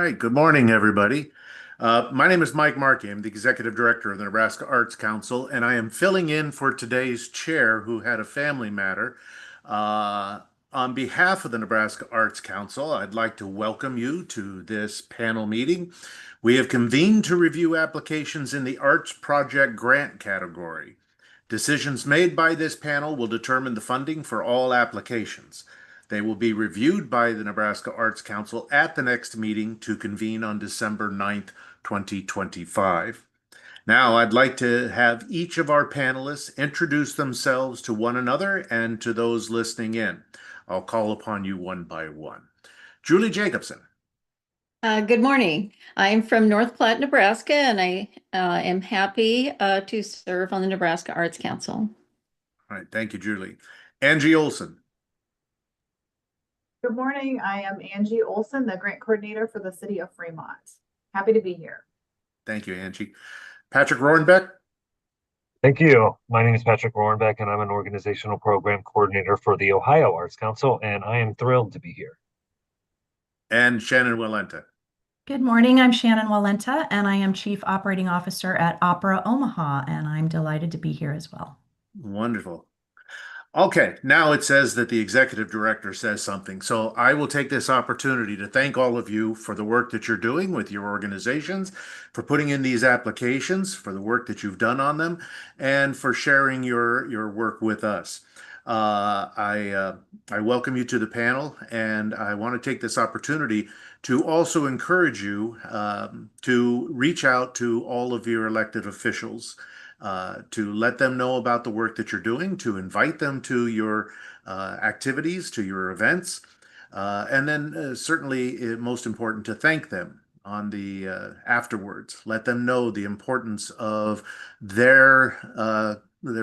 right, good morning, everybody. My name is Mike Markey. I'm the Executive Director of the Nebraska Arts Council, and I am filling in for today's chair who had a family matter. Uh, on behalf of the Nebraska Arts Council, I'd like to welcome you to this panel meeting. We have convened to review applications in the Arts Project Grant category. Decisions made by this panel will determine the funding for all applications. They will be reviewed by the Nebraska Arts Council at the next meeting to convene on December 9th, 2025. Now, I'd like to have each of our panelists introduce themselves to one another and to those listening in. I'll call upon you one by one. Julie Jacobson. Good morning. I'm from North Platte, Nebraska, and I am happy to serve on the Nebraska Arts Council. All right, thank you, Julie. Angie Olson. Good morning. I am Angie Olson, the grant coordinator for the city of Fremont. Happy to be here. Thank you, Angie. Patrick Rohrenbeck. Thank you. My name is Patrick Rohrenbeck, and I'm an organizational program coordinator for the Ohio Arts Council, and I am thrilled to be here. And Shannon Walenta. Good morning. I'm Shannon Walenta, and I am Chief Operating Officer at Opera Omaha, and I'm delighted to be here as well. Wonderful. Okay, now it says that the executive director says something. So I will take this opportunity to thank all of you for the work that you're doing with your organizations, for putting in these applications, for the work that you've done on them, and for sharing your work with us. I welcome you to the panel, and I want to take this opportunity to also encourage you to reach out to all of your elected officials, to let them know about the work that you're doing, to invite them to your activities, to your events, and then certainly most important to thank them on the afterwards. Let them know the importance of their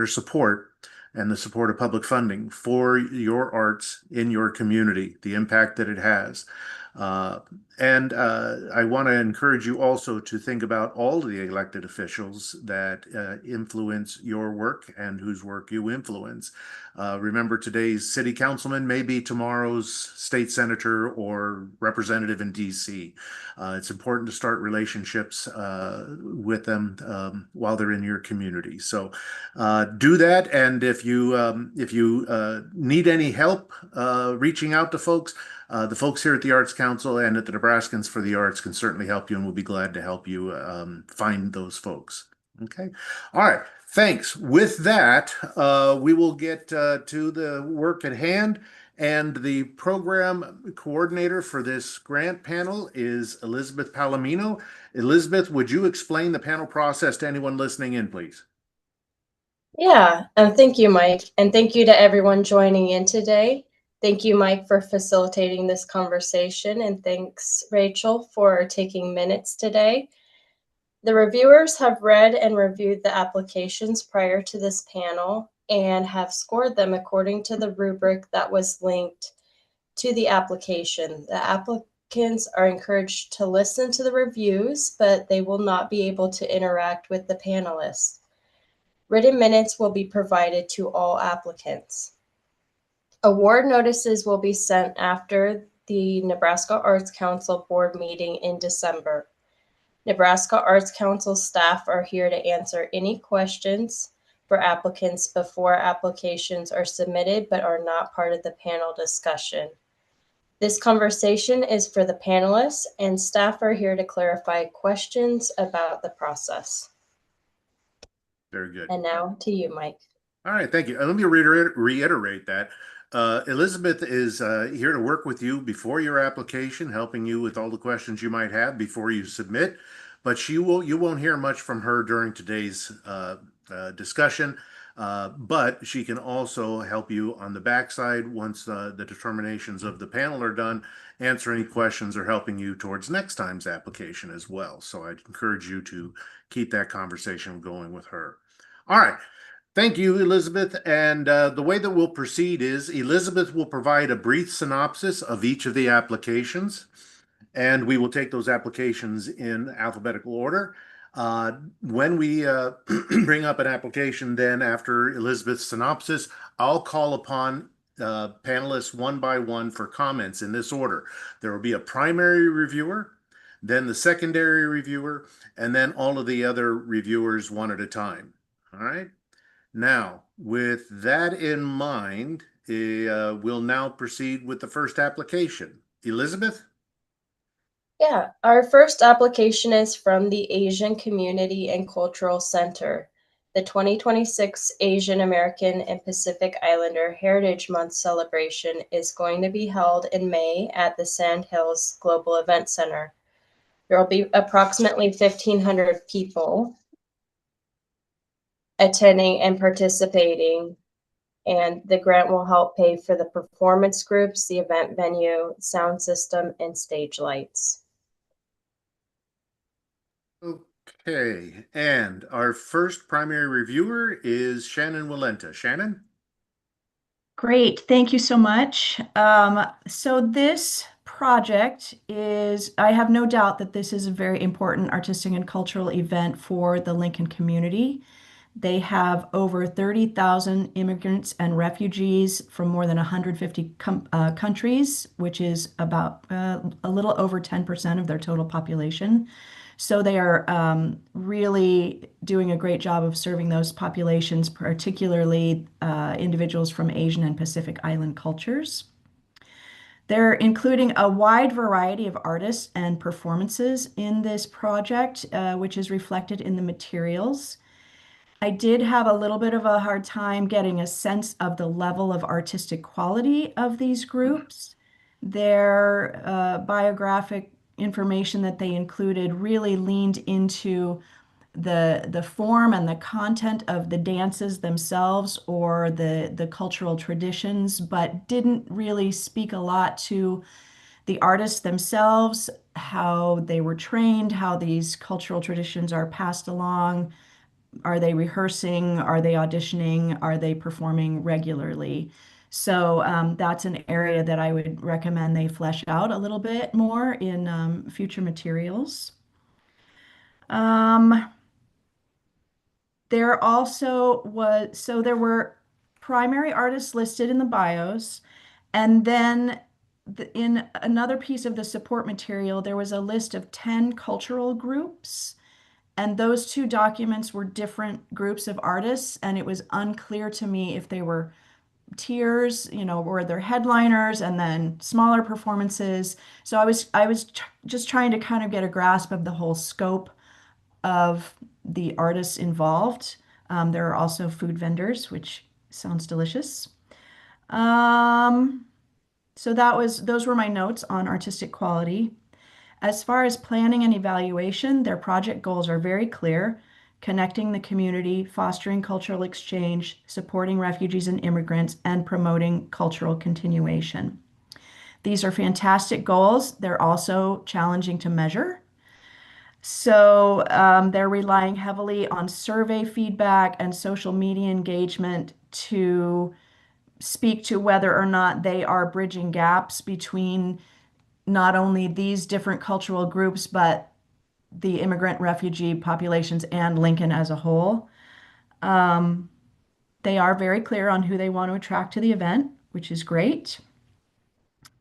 support and the support of public funding for your arts in your community, the impact that it has. And I want to encourage you also to think about all the elected officials that influence your work and whose work you influence. Remember, today's city councilman may be tomorrow's state senator or representative in DC. It's important to start relationships with them while they're in your community. So do that. And if you need any help reaching out to folks, the folks here at the Arts Council and at the Nebraskans for the Arts can certainly help you, and we'll be glad to help you find those folks. Okay. All right. Thanks. With that, we will get to the work at hand. And the program coordinator for this grant panel is Elizabeth Palomino. Elizabeth, would you explain the panel process to anyone listening in, please? Yeah, thank you, Mike. And thank you to everyone joining in today. Thank you, Mike, for facilitating this conversation. And thanks, Rachel, for taking minutes today. The reviewers have read and reviewed the applications prior to this panel and have scored them according to the rubric that was linked to the application. The applicants are encouraged to listen to the reviews, but they will not be able to interact with the panelists. Written minutes will be provided to all applicants. Award notices will be sent after the Nebraska Arts Council board meeting in December. Nebraska Arts Council staff are here to answer any questions for applicants before applications are submitted but are not part of the panel discussion. This conversation is for the panelists, and staff are here to clarify questions about the process. Very good. And now to you, Mike. All right, thank you. Let me reiterate that. Elizabeth is here to work with you before your application, helping you with all the questions you might have before you submit. But you won't hear much from her during today's discussion. But she can also help you on the backside once the determinations of the panel are done, answer any questions or helping you towards next time's application as well. So I'd encourage you to keep that conversation going with her. All right. Thank you, Elizabeth. And the way that we'll proceed is Elizabeth will provide a brief synopsis of each of the applications, and we will take those applications in alphabetical order. When we bring up an application, then after Elizabeth's synopsis, I'll call upon panelists one by one for comments in this order. There will be a primary reviewer, then the secondary reviewer, and then all of the other reviewers one at a time. All right. Now, with that in mind, we'll now proceed with the first application. Elizabeth? Yeah, our first application is from the Asian Community and Cultural Center. The 2026 Asian American and Pacific Islander Heritage Month celebration is going to be held in May at the Sand Hills Global Event Center. There will be approximately 1,500 people attending and participating, and the grant will help pay for the performance groups, the event venue, sound system, and stage lights. Okay, and our first primary reviewer is Shannon Walenta. Shannon? Great, thank you so much. So this project is, I have no doubt that this is a very important artistic and cultural event for the Lincoln community. They have over 30,000 immigrants and refugees from more than 150 countries, which is about a little over 10% of their total population. So they are really doing a great job of serving those populations, particularly individuals from Asian and Pacific Island cultures. They're including a wide variety of artists and performances in this project, which is reflected in the materials. I did have a little bit of a hard time getting a sense of the level of artistic quality of these groups. Their biographic information that they included really leaned into the form and the content of the dances themselves or the cultural traditions, but didn't really speak a lot to the artists themselves, how they were trained, how these cultural traditions are passed along. Are they rehearsing? Are they auditioning? Are they performing regularly? So that's an area that I would recommend they flesh out a little bit more in future materials. Um, there were primary artists listed in the bios, and then in another piece of the support material, there was a list of 10 cultural groups. And those two documents were different groups of artists, and it was unclear to me if they were tiers, were there headliners and then smaller performances. So I was just trying to kind of get a grasp of the whole scope of the artists involved. There are also food vendors, which sounds delicious. Um, so those were my notes on artistic quality. As far as planning and evaluation, their project goals are very clear: connecting the community, fostering cultural exchange, supporting refugees and immigrants, and promoting cultural continuation. These are fantastic goals. They're also challenging to measure. So they're relying heavily on survey feedback and social media engagement to speak to whether or not they are bridging gaps between not only these different cultural groups, but the immigrant refugee populations and Lincoln as a whole. Um, they are very clear on who they want to attract to the event, which is great.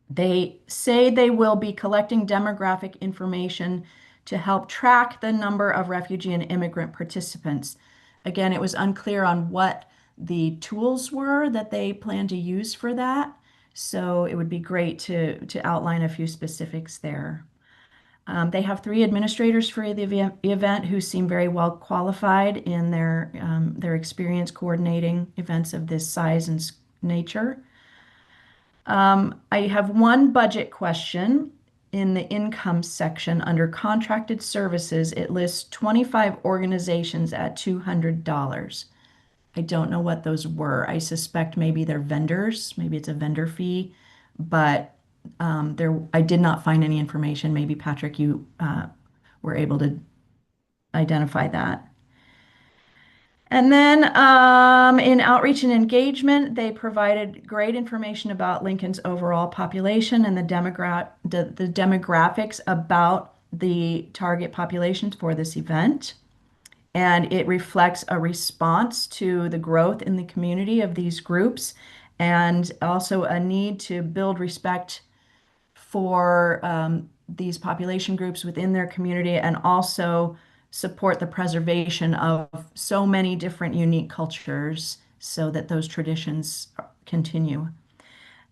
They say they will be collecting demographic information to help track the number of refugee and immigrant participants. Again, it was unclear on what the tools were that they plan to use for that. So it would be great to outline a few specifics there. They have 3 administrators for the event who seem very well qualified in their experience coordinating events of this size and nature. I have one budget question. In the income section under contracted services, it lists 25 organizations at $200. I don't know what those were. I suspect maybe they're vendors, maybe it's a vendor fee, but I did not find any information. Maybe Patrick, you were able to identify that. And then in outreach and engagement, they provided great information about Lincoln's overall population and the demographics about the target populations for this event. And it reflects a response to the growth in the community of these groups and also a need to build respect for these population groups within their community and also support the preservation of so many different unique cultures so that those traditions continue.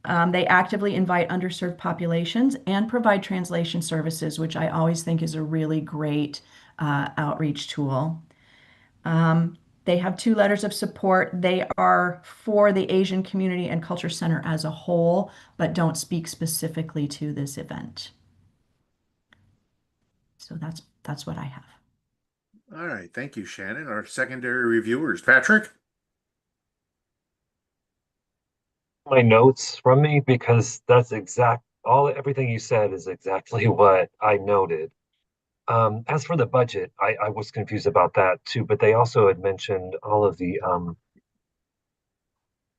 They actively invite underserved populations and provide translation services, which I always think is a really great outreach tool. They have 2 letters of support. They are for the Asian Community and Culture Center as a whole, but don't speak specifically to this event. So that's what I have. All right. Thank you, Shannon. Our secondary reviewers, Patrick. My notes from me because that's everything you said is exactly what I noted. As for the budget, I was confused about that too, but they also had mentioned all of the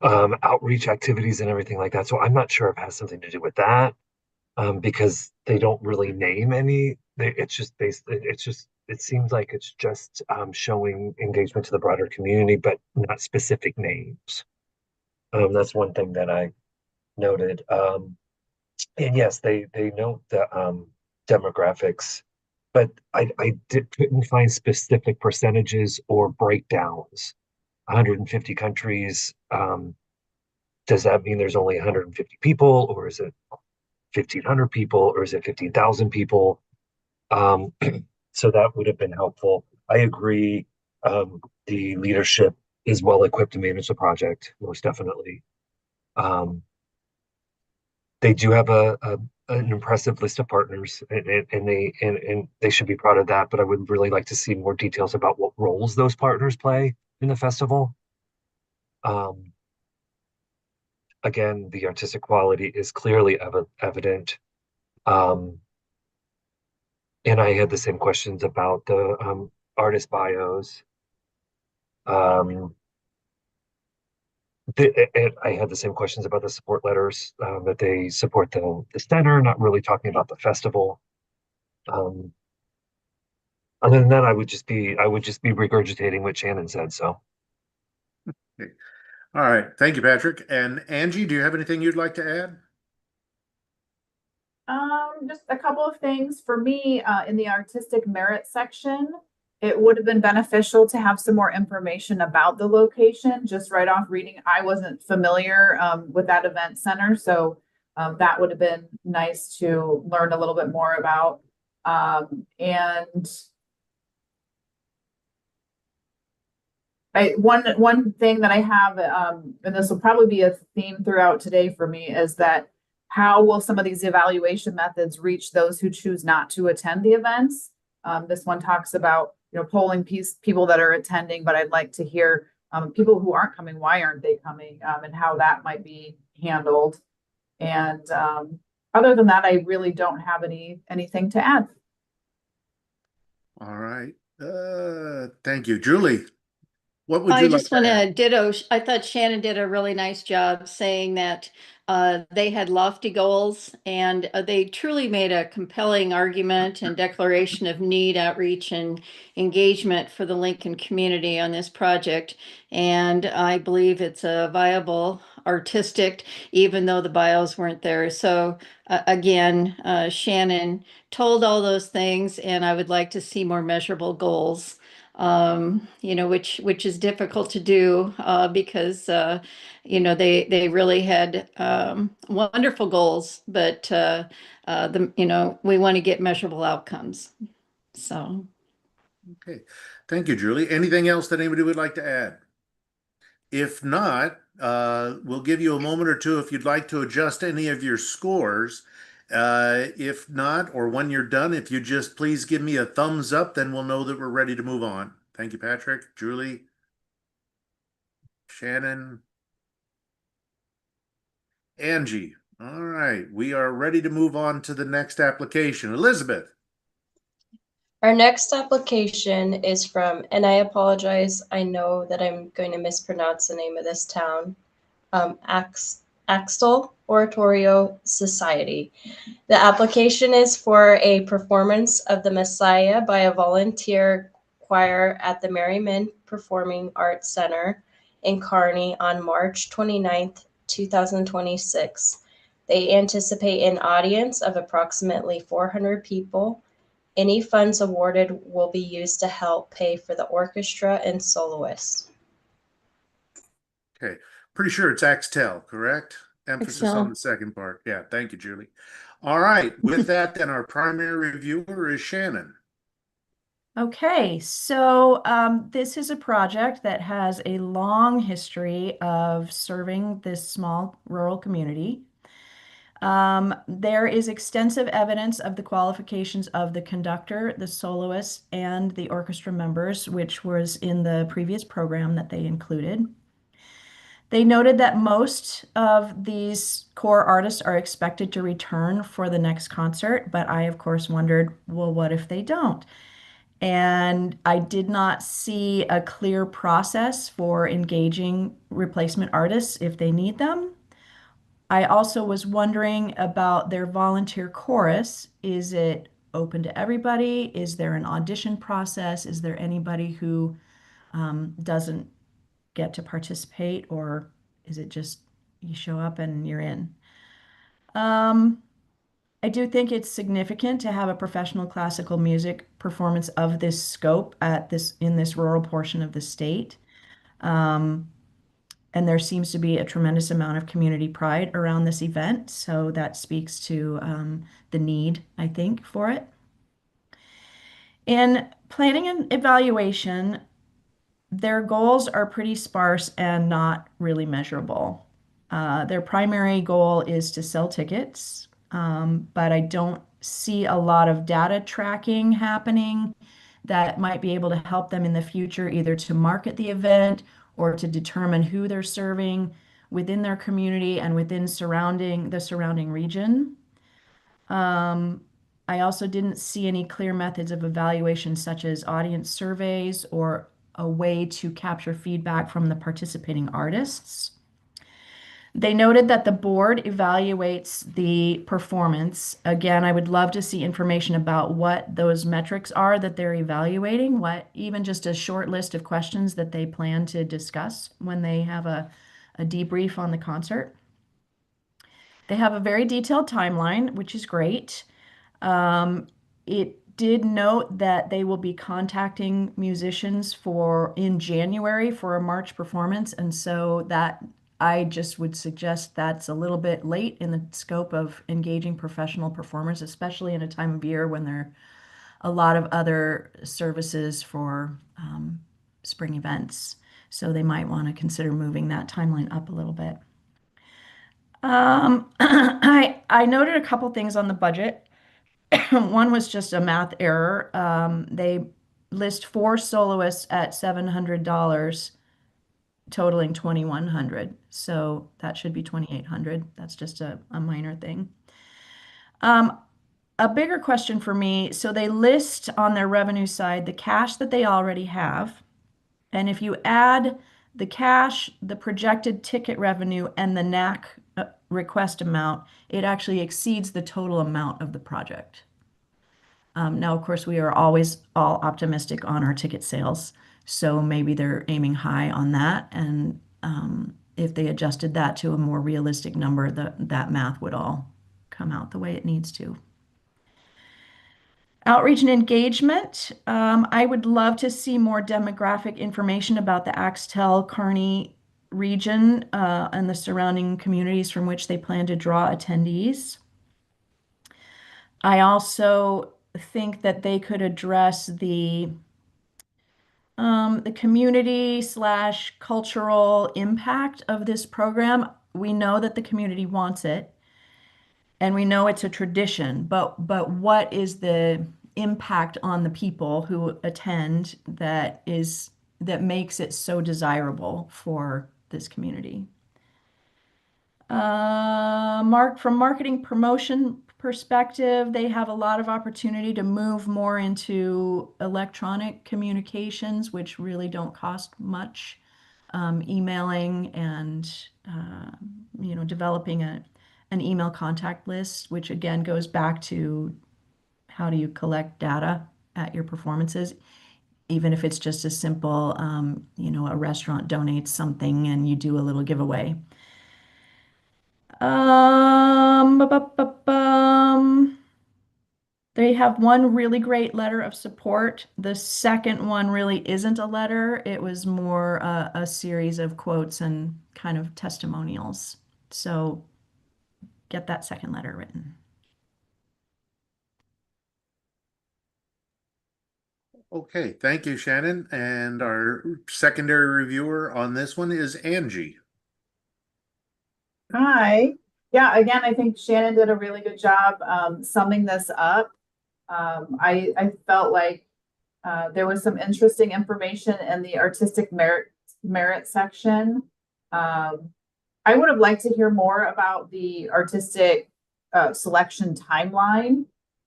outreach activities and everything like that. So I'm not sure if it has something to do with that, because they don't really name any. It's just it seems like it's just showing engagement to the broader community, but not specific names. That's one thing that I noted. And yes, they note the demographics, but couldn't find specific percentages or breakdowns. 150 countries. Does that mean there's only 150 people, or is it 1,500 people, or is it 15,000 people? So that would have been helpful. I agree. The leadership is well equipped to manage the project, most definitely. They do have an impressive list of partners, and they should be proud of that. But I would really like to see more details about what roles those partners play in the festival. Again, the artistic quality is clearly evident. And I had the same questions about the artist bios. I had the same questions about the support letters, that they support the center, not really talking about the festival. Other than that, I would just be regurgitating what Shannon said. So, Okay. All right. Thank you, Patrick. And Angie, do you have anything you'd like to add? Just a couple of things for me, in the artistic merit section. It would have been beneficial to have some more information about the location. Just right off reading, I wasn't familiar with that event center, so that would have been nice to learn a little bit more about. And one thing that I have, and this will probably be a theme throughout today for me, is that how will some of these evaluation methods reach those who choose not to attend the events? This one talks about, polling people that are attending, but I'd like to hear people who aren't coming, why aren't they coming, and how that might be handled. And other than that, I really don't have anything to add. All right. Thank you. Julie, what would I you like just to want add? to ditto. I thought Shannon did a really nice job saying that they had lofty goals and they truly made a compelling argument and declaration of need, outreach, and engagement for the Lincoln community on this project. And I believe it's a viable artistic, even though the bios weren't there. So again, Shannon told all those things, and I would like to see more measurable goals, which is difficult to do because they really had wonderful goals, but we want to get measurable outcomes. So Okay. Thank you, Julie. Anything else that anybody would like to add? If not, we'll give you a moment or two if you'd like to adjust any of your scores. If not, or when you're done, if you just please give me a thumbs up, then we'll know that we're ready to move on. Thank you, Patrick, Julie, Shannon, Angie. All right, we are ready to move on to the next application. Elizabeth. Our next application is from, and I apologize, I know that I'm going to mispronounce the name of this town, Axtell Oratorio Society. The application is for a performance of the Messiah by a volunteer choir at the Merriman Performing Arts Center in Kearney on March 29th, 2026. They anticipate an audience of approximately 400 people. Any funds awarded will be used to help pay for the orchestra and soloists. Okay, pretty sure it's Axtel, correct? Emphasis on Excel. the second part. Yeah, thank you, Julie. All right, with that, then our primary reviewer is Shannon. Okay, so this is a project that has a long history of serving this small rural community. There is extensive evidence of the qualifications of the conductor, the soloist, and the orchestra members, which was in the previous program that they included. They noted that most of these core artists are expected to return for the next concert, but I, of course, wondered, well, what if they don't? And I did not see a clear process for engaging replacement artists if they need them. I also was wondering about their volunteer chorus. Is it open to everybody? Is there an audition process? Is there anybody who doesn't get to participate, or is it just you show up and you're in? Um, I do think it's significant to have a professional classical music performance of this scope at this in this rural portion of the state. Um, and there seems to be a tremendous amount of community pride around this event, so that speaks to the need, I think, for it. In planning and evaluation, their goals are pretty sparse and not really measurable. Their primary goal is to sell tickets, but I don't see a lot of data tracking happening that might be able to help them in the future, either to market the event or to determine who they're serving within their community and within the surrounding region. Um, I also didn't see any clear methods of evaluation, such as audience surveys or a way to capture feedback from the participating artists. They noted that the board evaluates the performance. Again, I would love to see information about what those metrics are that they're evaluating, what even just a short list of questions that they plan to discuss when they have a debrief on the concert. They have a very detailed timeline, which is great. It did note that they will be contacting musicians in January for a March performance, and so that I just would suggest that's a little bit late in the scope of engaging professional performers, especially in a time of year when there are a lot of other services for spring events. So they might want to consider moving that timeline up a little bit. I noted a couple things on the budget. One was just a math error. They list four soloists at $700, totaling 2,100. So that should be 2,800. That's just a minor thing. A bigger question for me, so they list on their revenue side the cash that they already have. And if you add the cash, the projected ticket revenue, and the NAC request amount, it actually exceeds the total amount of the project. Now, of course, we are always all optimistic on our ticket sales, so maybe they're aiming high on that. And if they adjusted that to a more realistic number, that math would all come out the way it needs to. Outreach and engagement. I would love to see more demographic information about the Axtell Kearney region and the surrounding communities from which they plan to draw attendees. I also think that they could address the community/cultural impact of this program. We know that the community wants it, and we know it's a tradition, but what is the impact on the people who attend that makes it so desirable for this community? From marketing promotion perspective, they have a lot of opportunity to move more into electronic communications, which really don't cost much. Emailing and developing an email contact list, which again goes back to how do you collect data at your performances, even if it's just a simple, a restaurant donates something and you do a little giveaway. They have one really great letter of support. The second one really isn't a letter. It was more a series of quotes and kind of testimonials. So get that second letter written. Okay, thank you, Shannon. And our secondary reviewer on this one is Angie. Hi. Yeah, again, I think Shannon did a really good job summing this up. I felt like there was some interesting information in the artistic merit section. I would have liked to hear more about the artistic selection timeline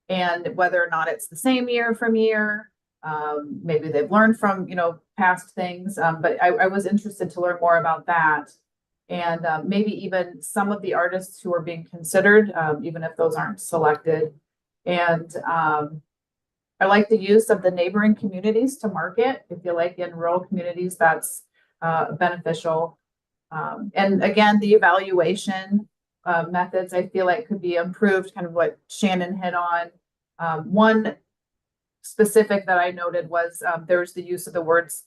and whether or not it's the same year from year. Maybe they've learned from, past things. But I was interested to learn more about that. And maybe even some of the artists who are being considered, even if those aren't selected. And I like the use of the neighboring communities to market. I feel like in rural communities, that's beneficial. And again, the evaluation methods, I feel like could be improved, kind of what Shannon hit on. One specific that I noted was there's the use of the words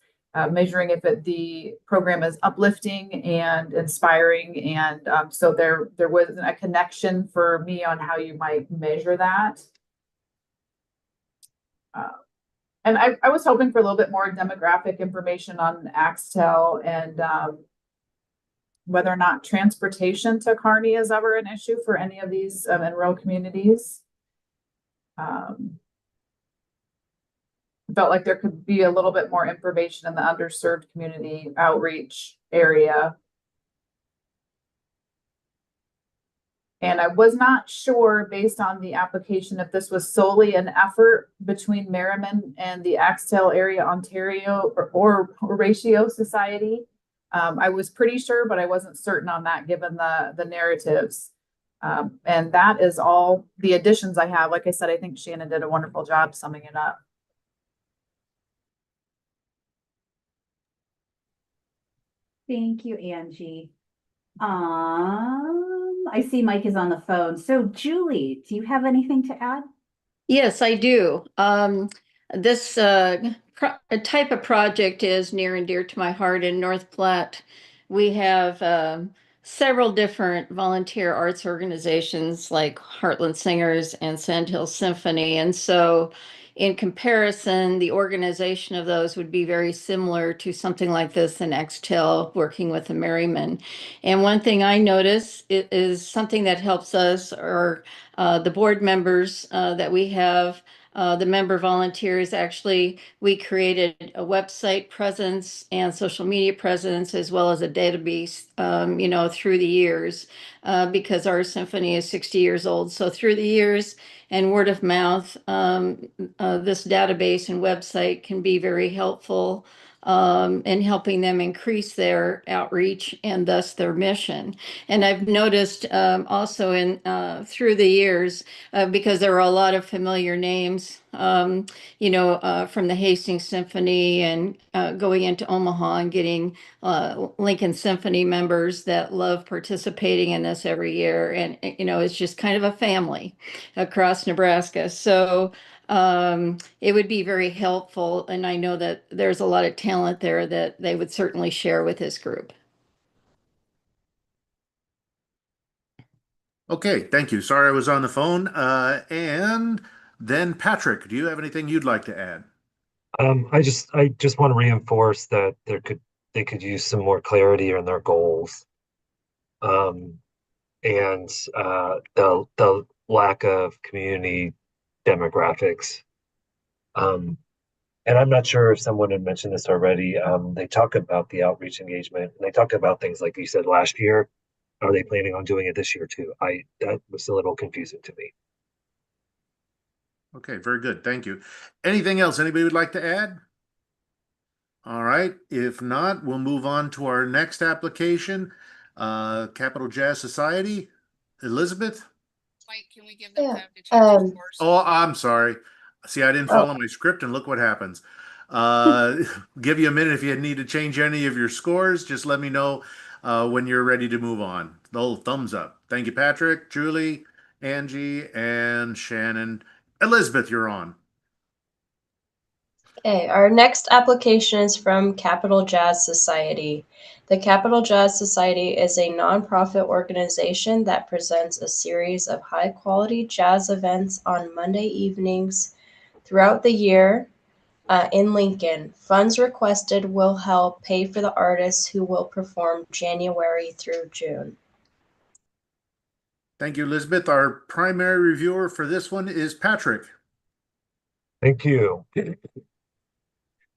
measuring if the program is uplifting and inspiring. And so there was a connection for me on how you might measure that. And I was hoping for a little bit more demographic information on Axtel and whether or not transportation to Kearney is ever an issue for any of these in rural communities. Felt like there could be a little bit more information in the underserved community outreach area. And I was not sure based on the application if this was solely an effort between Merriman and the Axtell Area Ontario or Ratio Society. I was pretty sure, but I wasn't certain on that given the narratives. And that is all the additions I have. Like I said, I think Shannon did a wonderful job summing it up. Thank you, Angie. I see Mike is on the phone. So Julie, do you have anything to add? Yes, I do. This type of project is near and dear to my heart in North Platte. We have several different volunteer arts organizations like Heartland Singers and Sandhill Symphony. And so in comparison, the organization of those would be very similar to something like this in Extel working with the Merriman. And one thing I notice is something that helps us or the board members that we have, the member volunteers, actually, we created a website presence and social media presence, as well as a database, through the years, because our symphony is 60 years old. So through the years and word of mouth, this database and website can be very helpful in helping them increase their outreach and thus their mission. And I've noticed also in through the years, because there are a lot of familiar names, from the Hastings Symphony and going into Omaha and getting Lincoln Symphony members that love participating in this every year. And, it's just kind of a family across Nebraska. So it would be very helpful. And I know that there's a lot of talent there that they would certainly share with this group. Okay, thank you. Sorry I was on the phone. And then Patrick, do you have anything you'd like to add? I just want to reinforce that they could use some more clarity in their goals. And the lack of community demographics. And I'm not sure if someone had mentioned this already. They talk about the outreach engagement, and they talk about things like you said last year. Are they planning on doing it this year too? That was a little confusing to me. Okay, very good. Thank you. Anything else anybody would like to add? All right. If not, we'll move on to our next application, Capital Jazz Society. Elizabeth? Mike, can we give them Yeah. time to change the course? Oh, I'm sorry. See, I didn't follow my script and look what happens. Give you a minute if you need to change any of your scores, just let me know. when you're ready to move on. The little thumbs up. Thank you, Patrick, Julie, Angie, and Shannon. Elizabeth, you're on. Okay, our next application is from Capital Jazz Society. The Capital Jazz Society is a nonprofit organization that presents a series of high-quality jazz events on Monday evenings throughout the year in Lincoln. Funds requested will help pay for the artists who will perform January through June. Thank you, Elizabeth. Our primary reviewer for this one is Patrick. Thank you.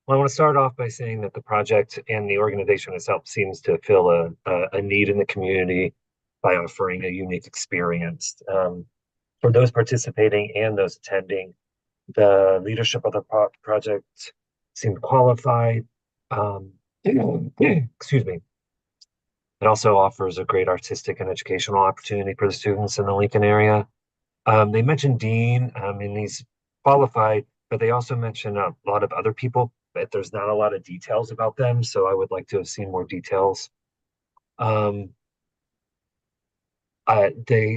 Well, I want to start off by saying that the project and the organization itself seems to fill a need in the community by offering a unique experience. For those participating and those attending, the leadership of the project seemed qualified. Excuse me. It also offers a great artistic and educational opportunity for the students in the Lincoln area. They mentioned Dean, and he's qualified, but they also mentioned a lot of other people, but there's not a lot of details about them. So I would like to have seen more details. They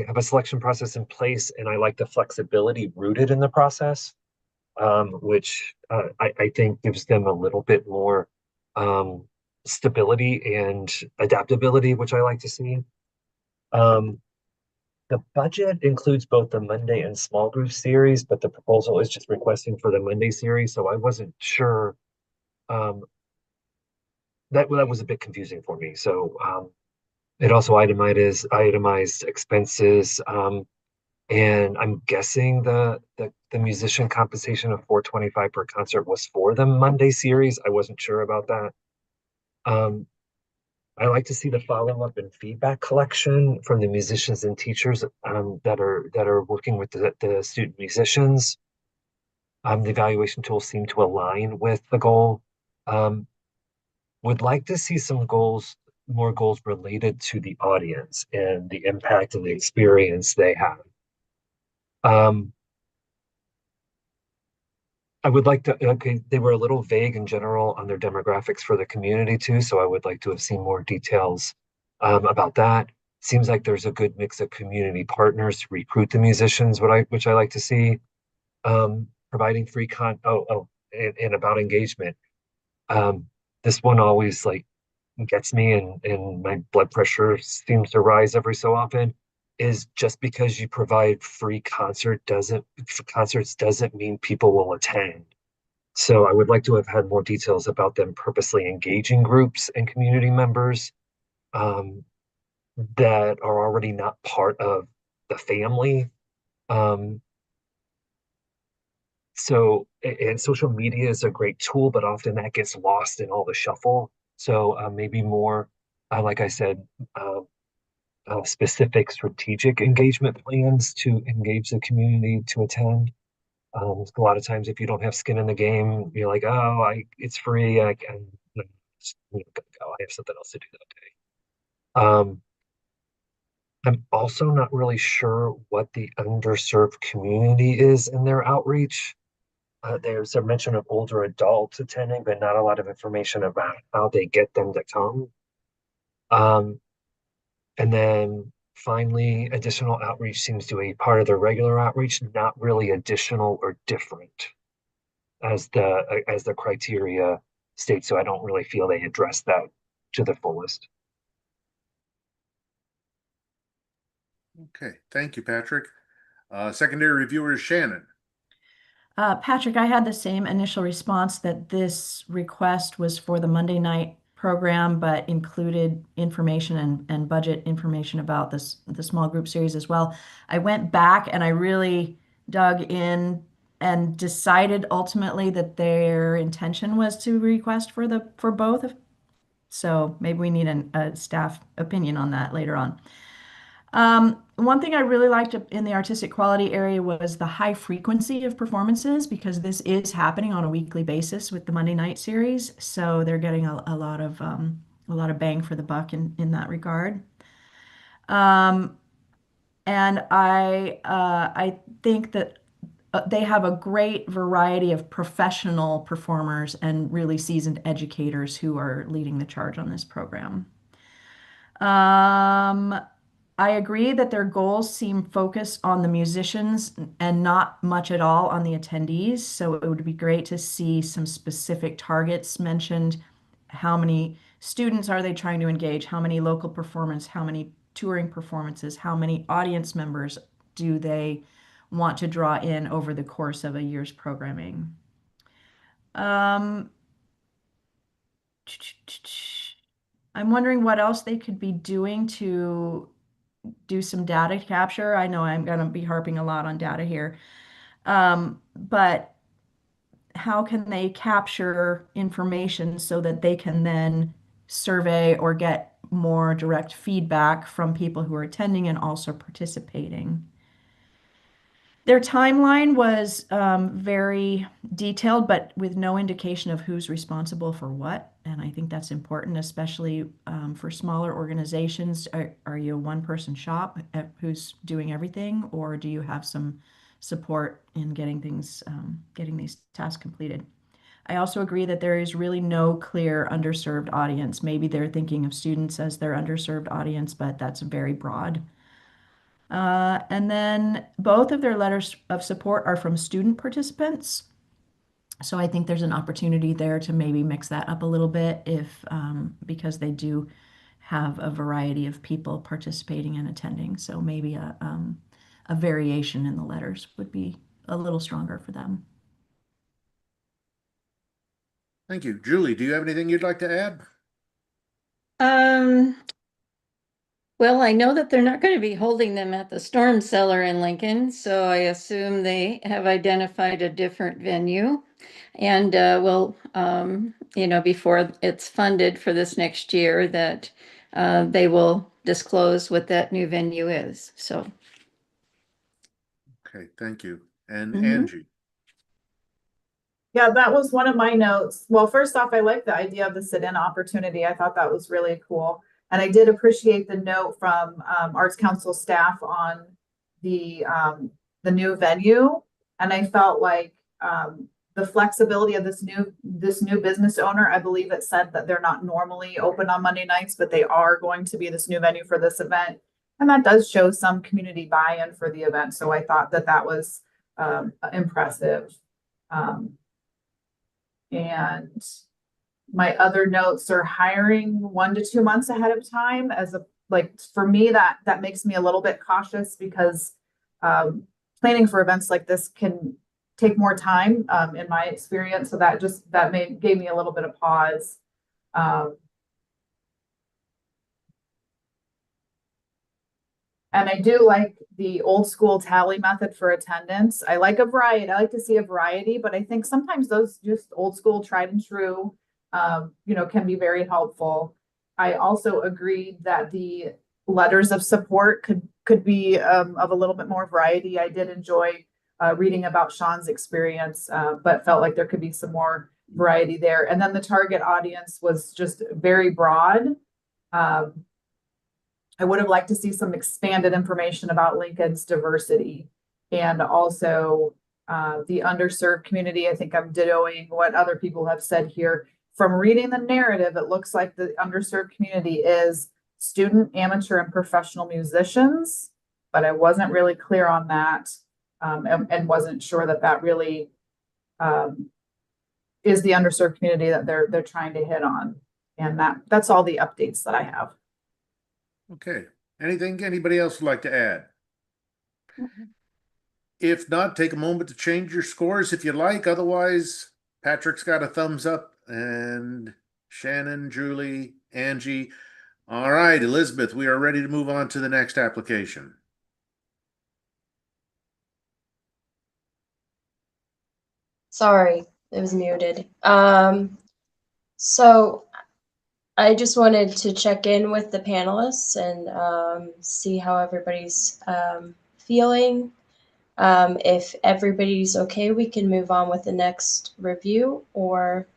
have a selection process in place, and I like the flexibility rooted in the process, which I think gives them a little bit more stability and adaptability, which I like to see. The budget includes both the Monday and small group series, but the proposal is just requesting for the Monday series, so I wasn't sure. That was a bit confusing for me. So it also itemized expenses, and I'm guessing the musician compensation of $425 per concert was for the Monday series. I wasn't sure about that. I like to see the follow-up and feedback collection from the musicians and teachers that are working with the student musicians. The evaluation tools seem to align with the goal. Would like to see more goals related to the audience and the impact and the experience they have. I would like to, okay, they were a little vague in general on their demographics for the community too, so I would like to have seen more details about that. Seems like there's a good mix of community partners to recruit the musicians, which I like to see. Providing free and about engagement. This one always like gets me, and my blood pressure seems to rise every so often. Is just because you provide free concerts doesn't mean people will attend. So I would like to have had more details about them purposely engaging groups and community members that are already not part of the family. And social media is a great tool, but often that gets lost in all the shuffle. So maybe more, like I said, specific strategic engagement plans to engage the community to attend. A lot of times, if you don't have skin in the game, you're like, "Oh, it's free. I can, just, gotta go. I have something else to do that day." I'm also not really sure what the underserved community is in their outreach. There's a mention of older adults attending, but not a lot of information about how they get them to come. And then finally, additional outreach seems to be a part of the regular outreach, not really additional or different as the criteria states. So I don't really feel they address that to the fullest. Okay, thank you, Patrick. Secondary reviewer is Shannon. Patrick, I had the same initial response that this request was for the Monday night program, but included information and budget information about the small group series as well. I went back and I really dug in and decided ultimately that their intention was to request for both. So maybe we need a staff opinion on that later on. One thing I really liked in the artistic quality area was the high frequency of performances, because this is happening on a weekly basis with the Monday night series. So they're getting a lot of bang for the buck in that regard. And I think that they have a great variety of professional performers and really seasoned educators who are leading the charge on this program. I agree that their goals seem focused on the musicians and not much at all on the attendees. So it would be great to see some specific targets mentioned. How many students are they trying to engage? How many local performance? How many touring performances? How many audience members do they want to draw in over the course of a year's programming? Um, I'm wondering what else they could be doing to do some data capture. I know I'm going to be harping a lot on data here, but how can they capture information so that they can then survey or get more direct feedback from people who are attending and also participating? Their timeline was very detailed, but with no indication of who's responsible for what. And I think that's important, especially for smaller organizations. Are you a one-person shop who's doing everything, or do you have some support in getting getting these tasks completed? I also agree that there is really no clear underserved audience. Maybe they're thinking of students as their underserved audience, but that's very broad. And then both of their letters of support are from student participants. So I think there's an opportunity there to maybe mix that up a little bit if because they do have a variety of people participating and attending. So maybe a variation in the letters would be a little stronger for them. Thank you. Julie, do you have anything you'd like to add? Um, well, I know that they're not going to be holding them at the Storm Cellar in Lincoln, so I assume they have identified a different venue. And will, before it's funded for this next year, that they will disclose what that new venue is. So, Okay, thank you. And Mhm. Angie. Yeah, that was one of my notes. Well, first off, I like the idea of the sit-in opportunity. I thought that was really cool. And I did appreciate the note from Arts Council staff on the new venue. And I felt like the flexibility of this new business owner, I believe it said that they're not normally open on Monday nights, but they are going to be this new venue for this event. And that does show some community buy-in for the event. So I thought that that was impressive. And my other notes are hiring 1 to 2 months ahead of time as a, like, for me, that makes me a little bit cautious because planning for events like this can take more time in my experience. So that gave me a little bit of pause. And I do like the old school tally method for attendance. I like a variety. I like to see a variety, but I think sometimes those just old school tried and true, can be very helpful. I also agreed that the letters of support could be of a little bit more variety. I did enjoy reading about Sean's experience, but felt like there could be some more variety there. And then the target audience was just very broad. I would have liked to see some expanded information about Lincoln's diversity and also the underserved community. I think I'm dittoing what other people have said here. From reading the narrative, it looks like the underserved community is student, amateur, and professional musicians, but I wasn't really clear on that and wasn't sure that that really is the underserved community that they're trying to hit on. And that's all the updates that I have. Okay. Anything anybody else would like to add? If not, take a moment to change your scores if you like. Otherwise, Patrick's got a thumbs up and Shannon, Julie, Angie. All right, Elizabeth, we are ready to move on to the next application. Sorry, it was muted. So I just wanted to check in with the panelists and see how everybody's feeling. If everybody's okay, we can move on with the next review or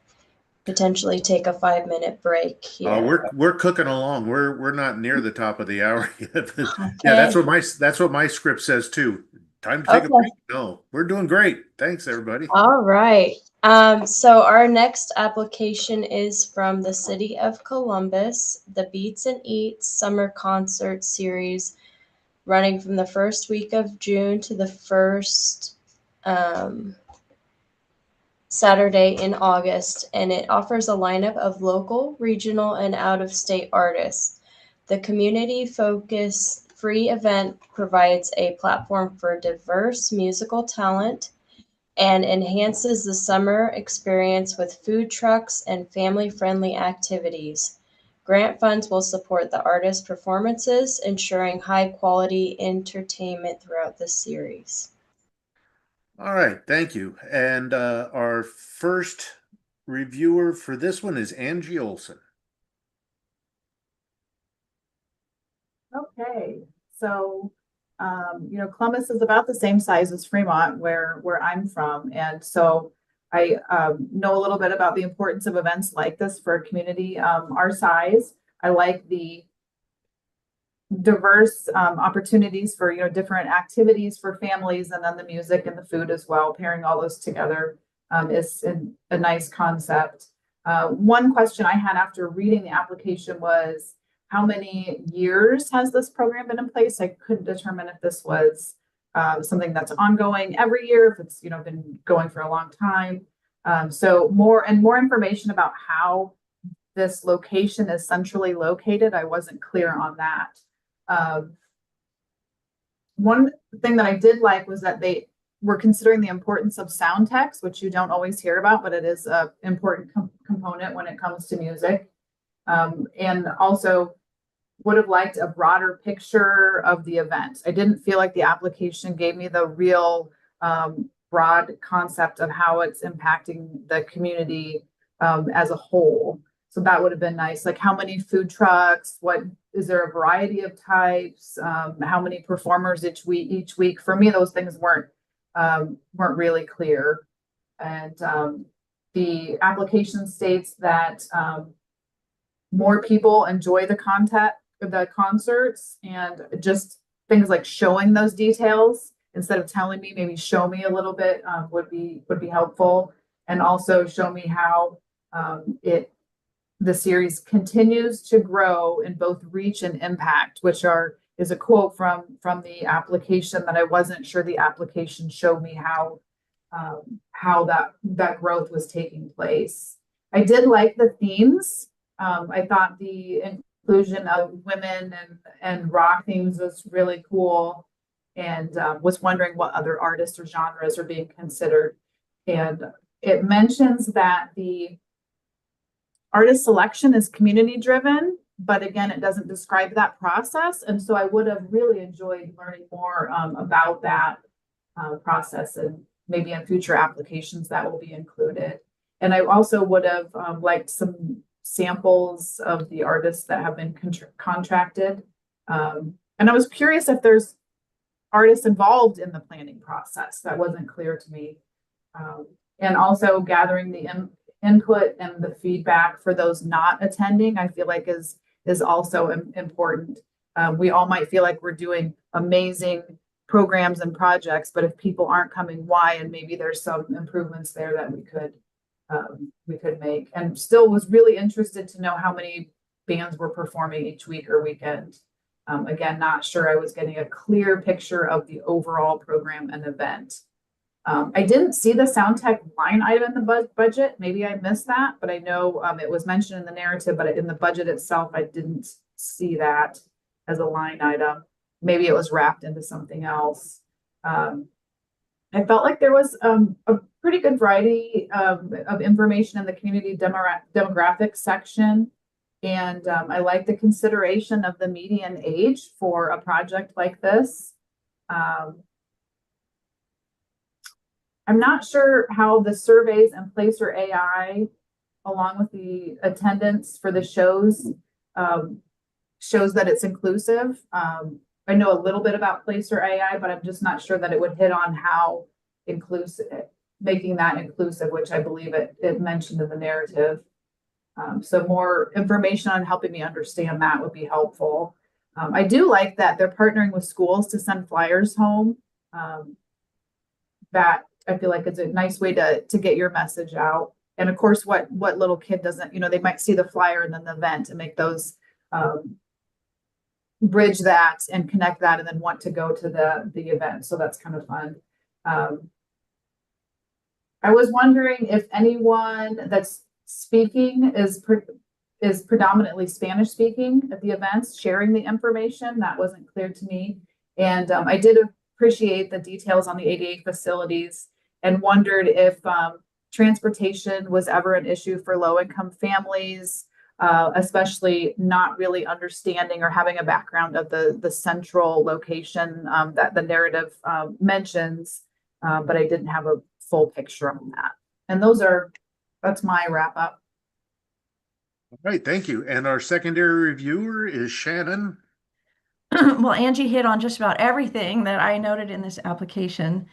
potentially take a 5-minute break here. We're cooking along. We're not near the top of the hour yet. Yeah, Okay. that's what my script says too. Time to take a Okay. break. No, we're doing great. Thanks, everybody. All right. So our next application is from the City of Columbus, the Beats and Eats Summer Concert Series, running from the first week of June to the first Saturday in August, and it offers a lineup of local, regional, and out-of-state artists. The community-focused free event provides a platform for diverse musical talent and enhances the summer experience with food trucks and family-friendly activities. Grant funds will support the artists' performances, ensuring high-quality entertainment throughout the series. All right, thank you. And our first reviewer for this one is Angie Olson. Okay, so Columbus is about the same size as Fremont, where I'm from, and so I know a little bit about the importance of events like this for a community our size. I like the diverse opportunities for different activities for families, and then the music and the food as well. Pairing all those together is a nice concept. One question I had after reading the application was, how many years has this program been in place? I couldn't determine if this was something that's ongoing every year, if it's been going for a long time. So more information about how this location is centrally located. I wasn't clear on that. One thing that I did like was that they were considering the importance of sound text, which you don't always hear about, but it is an important component when it comes to music. And also would have liked a broader picture of the event. I didn't feel like the application gave me the real broad concept of how it's impacting the community as a whole. So that would have been nice. Like, how many food trucks? What is there a variety of types? How many performers each week? For me, those things weren't really clear. And the application states that more people enjoy the concerts, and just things like showing those details instead of telling me, maybe show me a little bit would be helpful, and also show me how the series continues to grow in both reach and impact, which is a quote from the application that I wasn't sure the application showed me how that growth was taking place. I did like the themes. I thought the inclusion of women and rock themes was really cool, and was wondering what other artists or genres are being considered. And it mentions that the artist selection is community driven, but again, it doesn't describe that process. And so I would have really enjoyed learning more about that process, and maybe in future applications that will be included. And I also would have liked some samples of the artists that have been contracted. And I was curious if there's artists involved in the planning process. That wasn't clear to me. And also gathering the input and the feedback for those not attending, I feel like is also important. We all might feel like we're doing amazing programs and projects, but if people aren't coming, why? And maybe there's some improvements there that we could make. And still was really interested to know how many bands were performing each week or weekend. Again, not sure I was getting a clear picture of the overall program and event. I didn't see the sound tech line item in the budget. Maybe I missed that, but I know it was mentioned in the narrative, but in the budget itself, I didn't see that as a line item. Maybe it was wrapped into something else. I felt like there was a pretty good variety of information in the community demographics section. And I like the consideration of the median age for a project like this. I'm not sure how the surveys and Placer AI, along with the attendance for the shows, shows that it's inclusive. I know a little bit about Placer AI, but I'm just not sure that it would hit on how inclusive, making that inclusive, which I believe it mentioned in the narrative. So more information on helping me understand that would be helpful. I do like that they're partnering with schools to send flyers home that I feel like it's a nice way to get your message out. And of course, what little kid doesn't, they might see the flyer and then the event and make those bridge that and connect that and then want to go to the event. So that's kind of fun. I was wondering if anyone that's speaking is predominantly Spanish speaking at the events, sharing the information. That wasn't clear to me. And I did appreciate the details on the ADA facilities and wondered if transportation was ever an issue for low-income families, especially not really understanding or having a background of the central location that the narrative mentions, but I didn't have a full picture on that. And that's my wrap up. All right, thank you. And our secondary reviewer is Shannon. Well, Angie hit on just about everything that I noted in this application.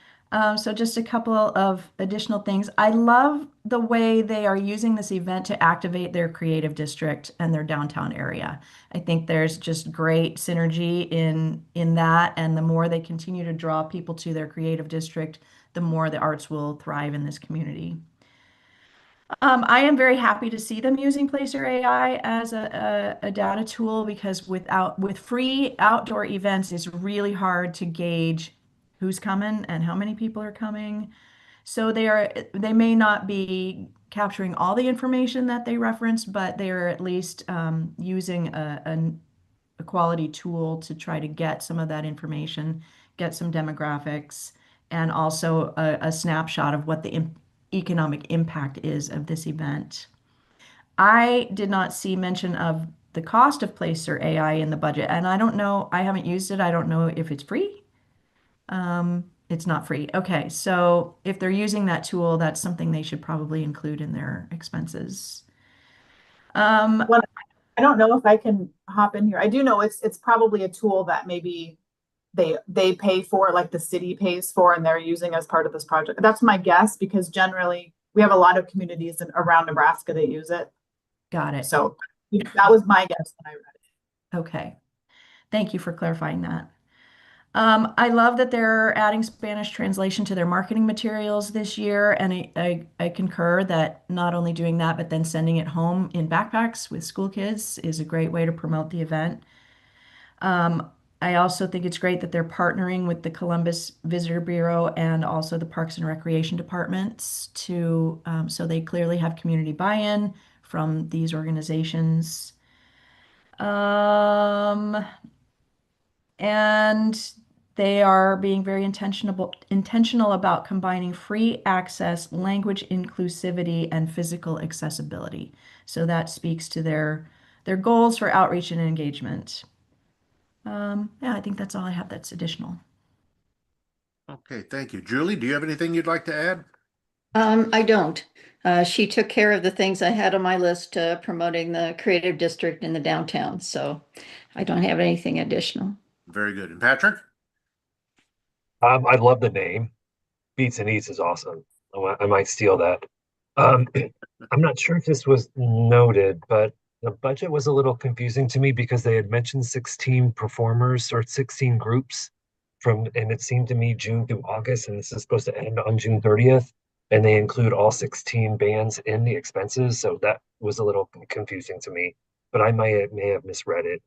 So just a couple of additional things. I love the way they are using this event to activate their creative district and their downtown area. I think there's just great synergy in that, and the more they continue to draw people to their creative district, the more the arts will thrive in this community. I am very happy to see them using Placer AI as a data tool because with free outdoor events, it's really hard to gauge who's coming and how many people are coming. So they may not be capturing all the information that they reference, but they are at least using a quality tool to try to get some of that information, get some demographics, and also a snapshot of what the economic impact is of this event. I did not see mention of the cost of Placer AI in the budget, and I don't know, I haven't used it. I don't know if it's free. It's not free. Okay, so if they're using that tool, that's something they should probably include in their expenses. Well, I don't know if I can hop in here. I do know it's probably a tool that maybe they pay for, like the city pays for, and they're using as part of this project. That's my guess, because generally we have a lot of communities around Nebraska that use it. Got it. So that was my guess when I read it. Okay. Thank you for clarifying that. I love that they're adding Spanish translation to their marketing materials this year, and I concur that not only doing that, but then sending it home in backpacks with school kids is a great way to promote the event. I also think it's great that they're partnering with the Columbus Visitor Bureau and also the Parks and Recreation Departments so they clearly have community buy-in from these organizations. And they are being very intentional about combining free access, language inclusivity, and physical accessibility. So that speaks to their goals for outreach and engagement. Yeah, I think that's all I have that's additional. Okay, thank you. Julie, do you have anything you'd like to add? I don't. She took care of the things I had on my list, promoting the creative district in the downtown. So I don't have anything additional. Very good. And Patrick? I love the name. Beats and Eats is awesome. I might steal that. Um, I'm not sure if this was noted, but the budget was a little confusing to me because they had mentioned 16 performers or 16 groups and it seemed to me June through August, and this is supposed to end on June 30th, and they include all 16 bands in the expenses, so that was a little confusing to me, but I may have misread it.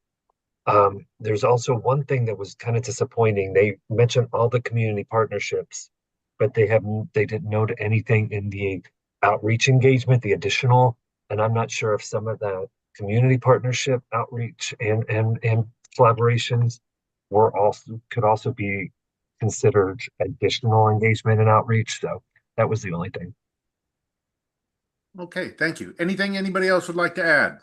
There's also one thing that was kind of disappointing. They mentioned all the community partnerships, but they didn't note anything in the outreach engagement, the additional, and I'm not sure if some of the community partnership outreach and collaborations could also be considered additional engagement and outreach. So that was the only thing. Okay, thank you. Anything anybody else would like to add?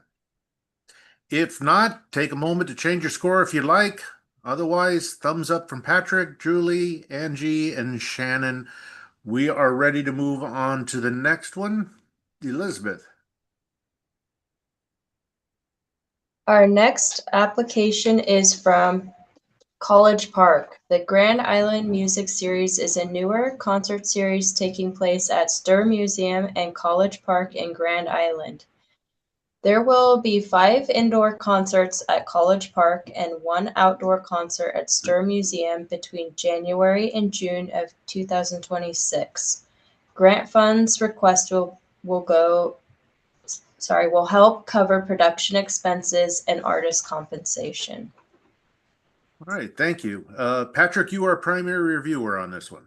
If not, take a moment to change your score if you like. Otherwise, thumbs up from Patrick, Julie, Angie, and Shannon. We are ready to move on to the next one. Elizabeth. Our next application is from College Park. The Grand Island Music Series is a newer concert series taking place at Stir Museum and College Park in Grand Island. There will be 5 indoor concerts at College Park and 1 outdoor concert at Stir Museum between January and June of 2026. Grant funds request will help cover production expenses and artist compensation. All right, thank you. Patrick, you are a primary reviewer on this one.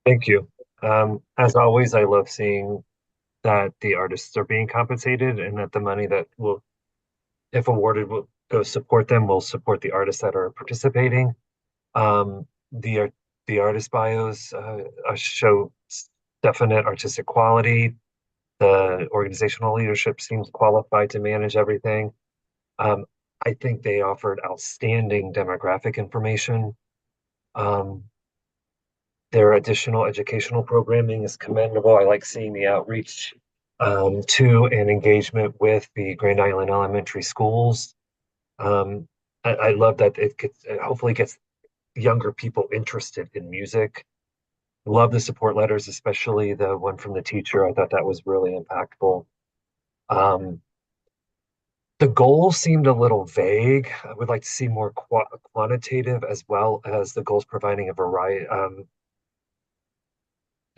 Thank you. As always, I love seeing that the artists are being compensated and that the money that will, if awarded, will go support them, will support the artists that are participating. The artist bios show definite artistic quality. The organizational leadership seems qualified to manage everything. I think they offered outstanding demographic information. Their additional educational programming is commendable. I like seeing the outreach to and engagement with the Grand Island elementary schools. I love that it hopefully gets younger people interested in music. Love the support letters, especially the one from the teacher. I thought that was really impactful. The goals seemed a little vague. I would like to see more quantitative, as well as the goals providing a variety,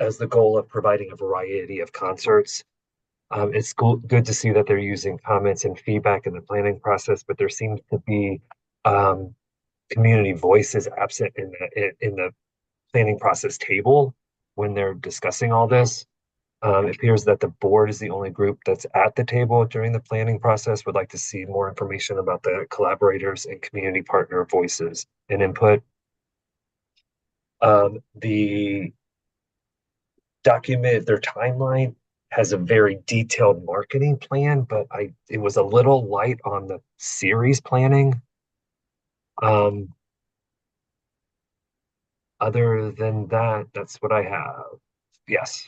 as the goal of providing a variety of concerts. It's good to see that they're using comments and feedback in the planning process, but there seems to be community voices absent in the planning process table when they're discussing all this. It appears that the board is the only group that's at the table during the planning process. Would like to see more information about the collaborators and community partner voices and input. The document, their timeline has a very detailed marketing plan, but it was a little light on the series planning. Other than that, that's what I have. Yes.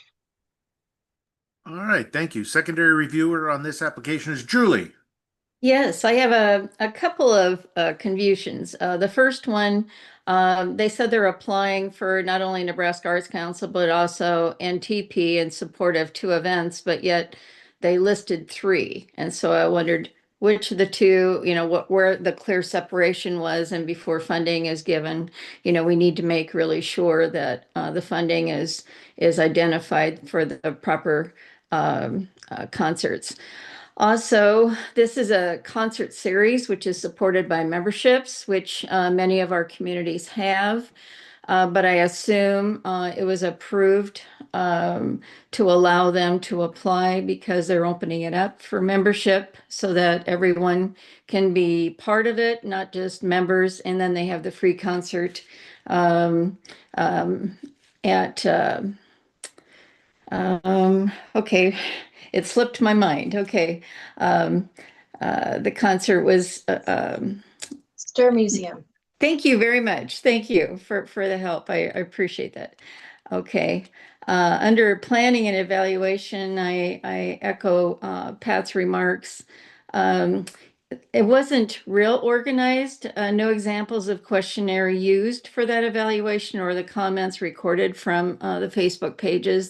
All right, thank you. Secondary reviewer on this application is Julie. Yes, I have a couple of confusions. The first one, they said they're applying for not only Nebraska Arts Council, but also NTP in support of 2 events, but yet they listed 3. And so I wondered which of the 2, where the clear separation was. And before funding is given, we need to make really sure that the funding is identified for the proper concerts. Also, this is a concert series which is supported by memberships, which many of our communities have. But I assume it was approved to allow them to apply because they're opening it up for membership so that everyone can be part of it, not just members. And then they have the free concert at okay, it slipped my mind. Okay. The concert was, Stir Museum. thank you very much. Thank you for the help. I appreciate that. Okay. Under planning and evaluation, I echo Pat's remarks. It wasn't real organized. No examples of questionnaire used for that evaluation or the comments recorded from the Facebook pages.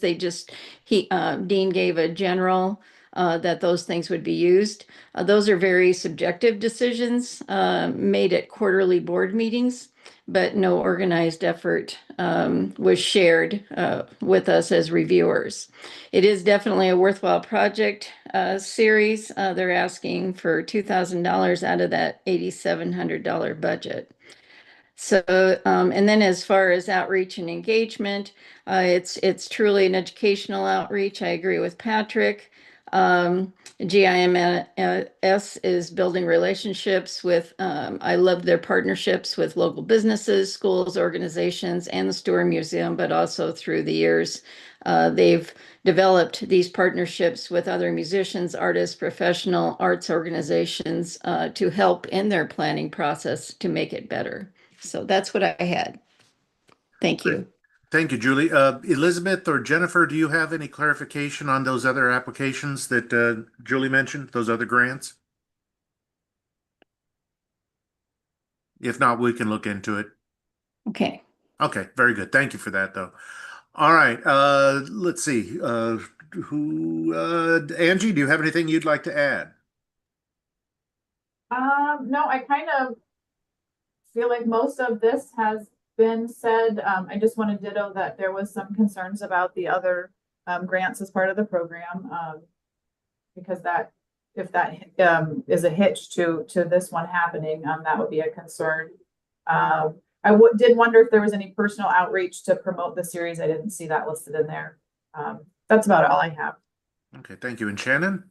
Dean gave a general that those things would be used. Those are very subjective decisions made at quarterly board meetings, but no organized effort was shared with us as reviewers. It is definitely a worthwhile project series. They're asking for $2,000 out of that $8,700 budget. So, and then as far as outreach and engagement, it's truly an educational outreach. I agree with Patrick. GIMS is building relationships with, I love their partnerships with local businesses, schools, organizations, and the Stewart Museum, but also through the years, they've developed these partnerships with other musicians, artists, professional arts organizations to help in their planning process to make it better. So that's what I had. Thank you. Thank you, Julie. Elizabeth or Jennifer, do you have any clarification on those other applications that Julie mentioned, those other grants? If not, we can look into it. Okay. Okay, very good. Thank you for that, though. All right, let's see. Angie, do you have anything you'd like to add? No, I kind of feel like most of this has been said. I just want to ditto that there was some concerns about the other grants as part of the program. Because that, if that is a hitch to this one happening, that would be a concern. Did wonder if there was any personal outreach to promote the series. I didn't see that listed in there. That's about all I have. Okay, thank you. And Shannon?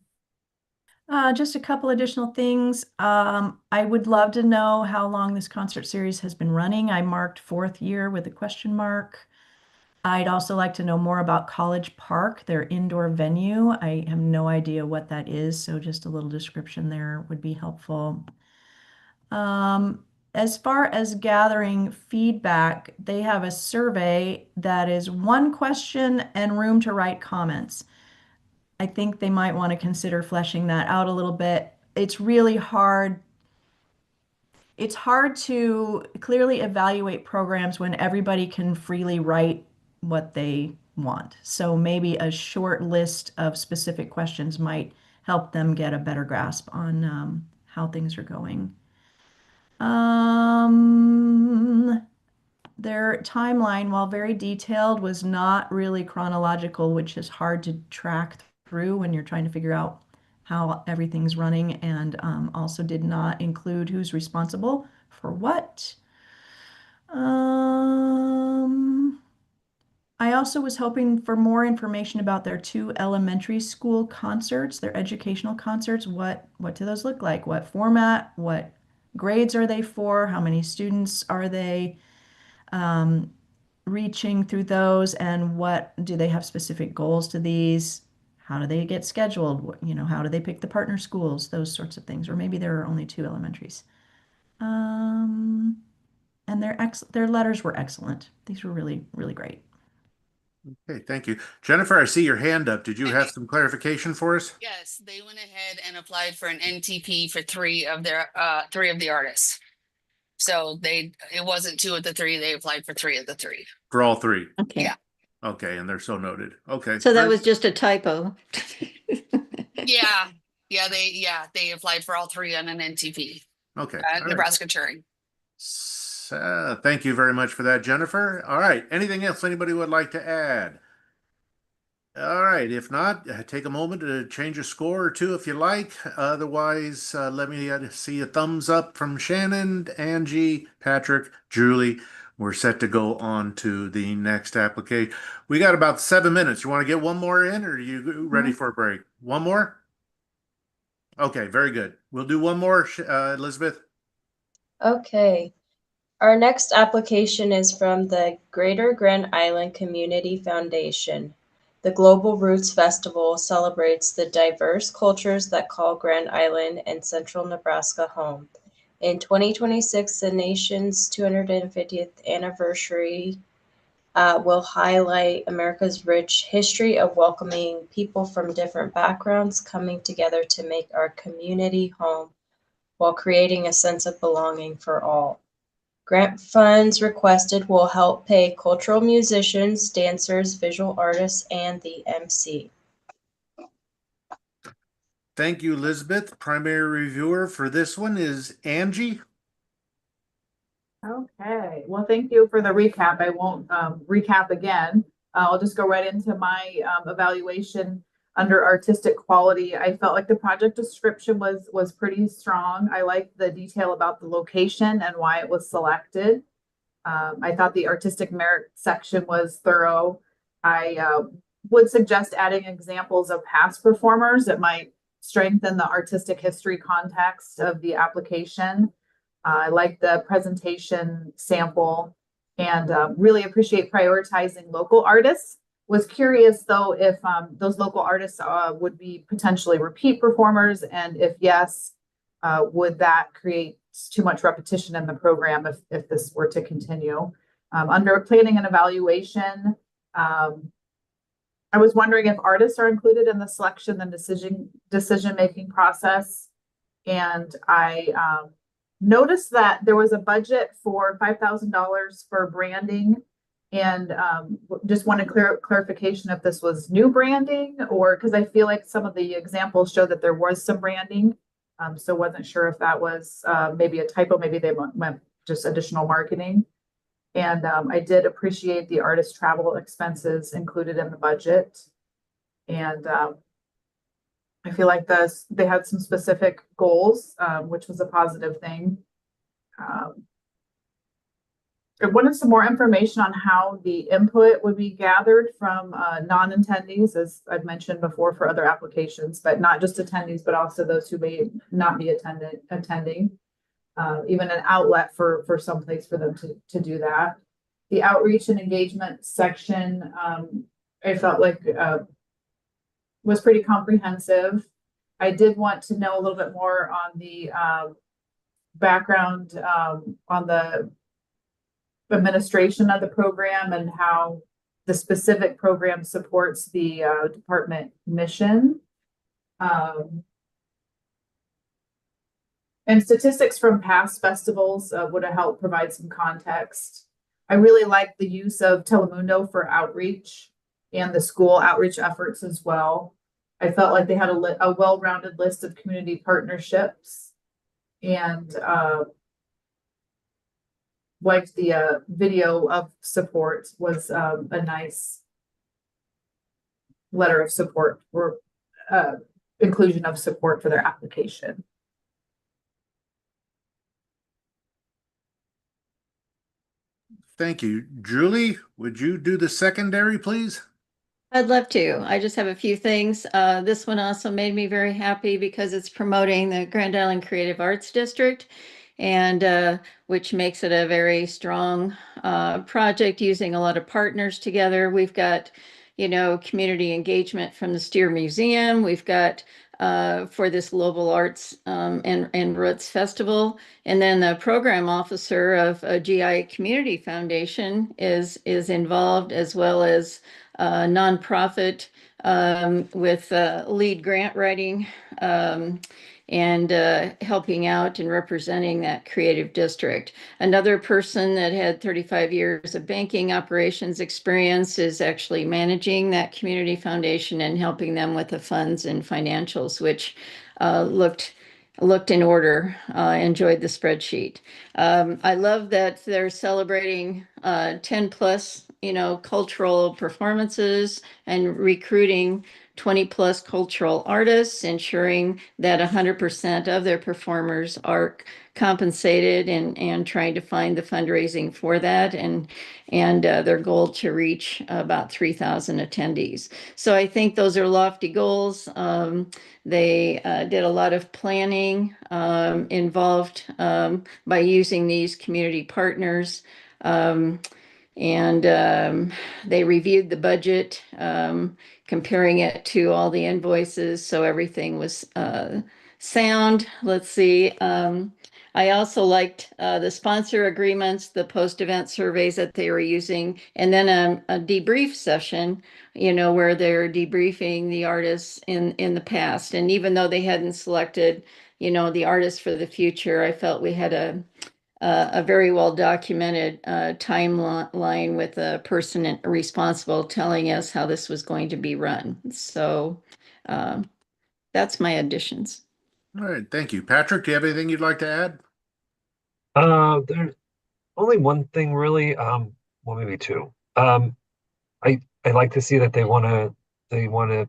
Just a couple additional things. I would love to know how long this concert series has been running. I marked fourth year with a question mark. I'd also like to know more about College Park, their indoor venue. I have no idea what that is, so just a little description there would be helpful. As far as gathering feedback, they have a survey that is one question and room to write comments. I think they might want to consider fleshing that out a little bit. It's really hard. It's hard to clearly evaluate programs when everybody can freely write what they want. So maybe a short list of specific questions might help them get a better grasp on how things are going. Their timeline, while very detailed, was not really chronological, which is hard to track through when you're trying to figure out how everything's running, and also did not include who's responsible for what. I also was hoping for more information about their two elementary school concerts, their educational concerts. What do those look like? What format? What grades are they for? How many students are they reaching through those? And what do they have specific goals to these? How do they get scheduled? How do they pick the partner schools? Those sorts of things. Or maybe there are only two elementaries. And their letters were excellent. These were really, really great. Okay, thank you. Jennifer, I see your hand up. Did you have some clarification for us? Yes, they went ahead and applied for an NTP for three of the artists. So it wasn't two of the three, they applied for three of the three. For all three? Okay. Yeah. Okay, and they're so noted. Okay. So that was just a typo. Yeah, they applied for all three on an NTP, Okay. All right. Nebraska Turing. Thank you very much for that, Jennifer. All right. Anything else anybody would like to add? All right. If not, take a moment to change a score or two if you like. Otherwise, let me see a thumbs up from Shannon, Angie, Patrick, Julie. We're set to go on to the next application. We got about 7 minutes. You want to get one more in, or are you ready for a break? One more? Okay, very good. We'll do one more, Elizabeth. Okay. Our next application is from the Greater Grand Island Community Foundation. The Global Roots Festival celebrates the diverse cultures that call Grand Island and central Nebraska home. In 2026, the nation's 250th anniversary will highlight America's rich history of welcoming people from different backgrounds coming together to make our community home while creating a sense of belonging for all. Grant funds requested will help pay cultural musicians, dancers, visual artists, and the MC. Thank you, Elizabeth. Primary reviewer for this one is Angie. Okay, well, thank you for the recap. I won't recap again. I'll just go right into my evaluation under artistic quality. I felt like the project description was pretty strong. I liked the detail about the location and why it was selected. I thought the artistic merit section was thorough. I would suggest adding examples of past performers. It might strengthen the artistic history context of the application. I like the presentation sample and really appreciate prioritizing local artists. Was curious though if those local artists would be potentially repeat performers, and if yes, would that create too much repetition in the program if this were to continue? Under planning and evaluation, I was wondering if artists are included in the selection and decision-making process. And I noticed that there was a budget for $5,000 for branding, and just wanted clarification if this was new branding, or because I feel like some of the examples show that there was some branding. So wasn't sure if that was maybe a typo, maybe they meant just additional marketing. And I did appreciate the artist travel expenses included in the budget. And I feel like they had some specific goals, which was a positive thing. I wanted some more information on how the input would be gathered from non-attendees, as I've mentioned before, for other applications, but not just attendees, but also those who may not be attending. Even an outlet for some place for them to do that. The outreach and engagement section, I felt like was pretty comprehensive. I did want to know a little bit more on the background on the administration of the program and how the specific program supports the department mission. And statistics from past festivals would have helped provide some context. I really like the use of Telemundo for outreach and the school outreach efforts as well. I felt like they had a well-rounded list of community partnerships, and liked the video of support was a nice letter of support for inclusion of support for their application. Thank you. Julie, would you do the secondary, please? I'd love to. I just have a few things. This one also made me very happy because it's promoting the Grand Island Creative Arts District, and which makes it a very strong project using a lot of partners together. We've got, community engagement from the Steer Museum. We've got for this Global Arts and Roots Festival. And then the program officer of GI Community Foundation is involved, as well as nonprofit with lead grant writing and helping out and representing that creative district. Another person that had 35 years of banking operations experience is actually managing that community foundation and helping them with the funds and financials, which looked in order. Enjoyed the spreadsheet. I love that they're celebrating 10 plus cultural performances and recruiting 20 plus cultural artists, ensuring that 100% of their performers are compensated, and trying to find the fundraising for that, and their goal to reach about 3,000 attendees. So I think those are lofty goals. They did a lot of planning involved by using these community partners. And they reviewed the budget, comparing it to all the invoices, so everything was sound. Let's see. I also liked the sponsor agreements, the post-event surveys that they were using, and then a debrief session, where they're debriefing the artists in the past. And even though they hadn't selected, the artists for the future, I felt we had a very well documented timeline with a person responsible telling us how this was going to be run. So that's my additions. All right, thank you. Patrick, do you have anything you'd like to add? There's only one thing really, well, maybe two. I like to see that they want to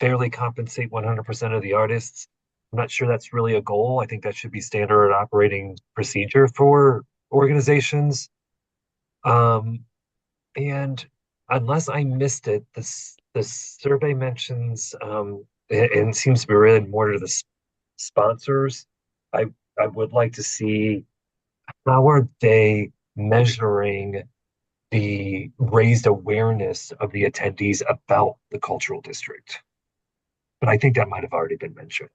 fairly compensate 100% of the artists. I'm not sure that's really a goal. I think that should be standard operating procedure for organizations. And unless I missed it, the survey mentions and seems to be related more to the sponsors. I would like to see, how are they measuring the raised awareness of the attendees about the cultural district? But I think that might have already been mentioned.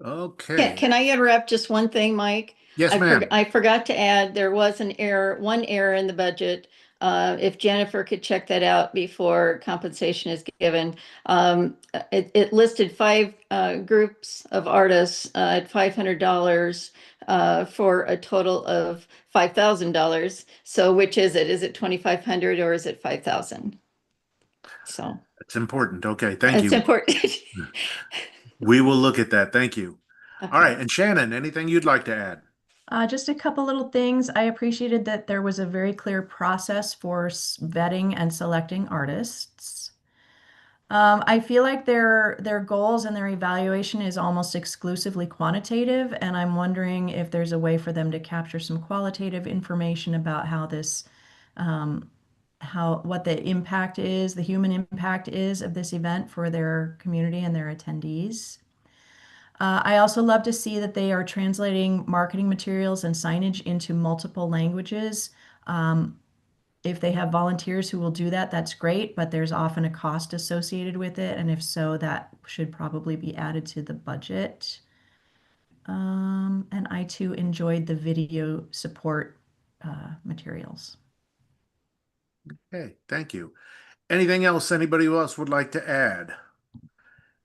Okay. Can I interrupt just one thing, Mike? Yes, ma'am. I forgot to add, there was one error in the budget. If Jennifer could check that out before compensation is given. It listed 5 groups of artists at $500 for a total of $5,000. So which is it? Is it 2,500 or is it 5,000? So It's important. Okay, thank it's you. important. We will look at that. Thank you. All Okay. right, and Shannon, anything you'd like to add? Just a couple little things. I appreciated that there was a very clear process for vetting and selecting artists. I feel like their goals and their evaluation is almost exclusively quantitative, and I'm wondering if there's a way for them to capture some qualitative information about how this, what the impact is, the human impact is of this event for their community and their attendees. I also love to see that they are translating marketing materials and signage into multiple languages. Um, if they have volunteers who will do that, that's great, but there's often a cost associated with it. And if so, that should probably be added to the budget. And I too enjoyed the video support materials. Okay, thank you. Anything else anybody else would like to add?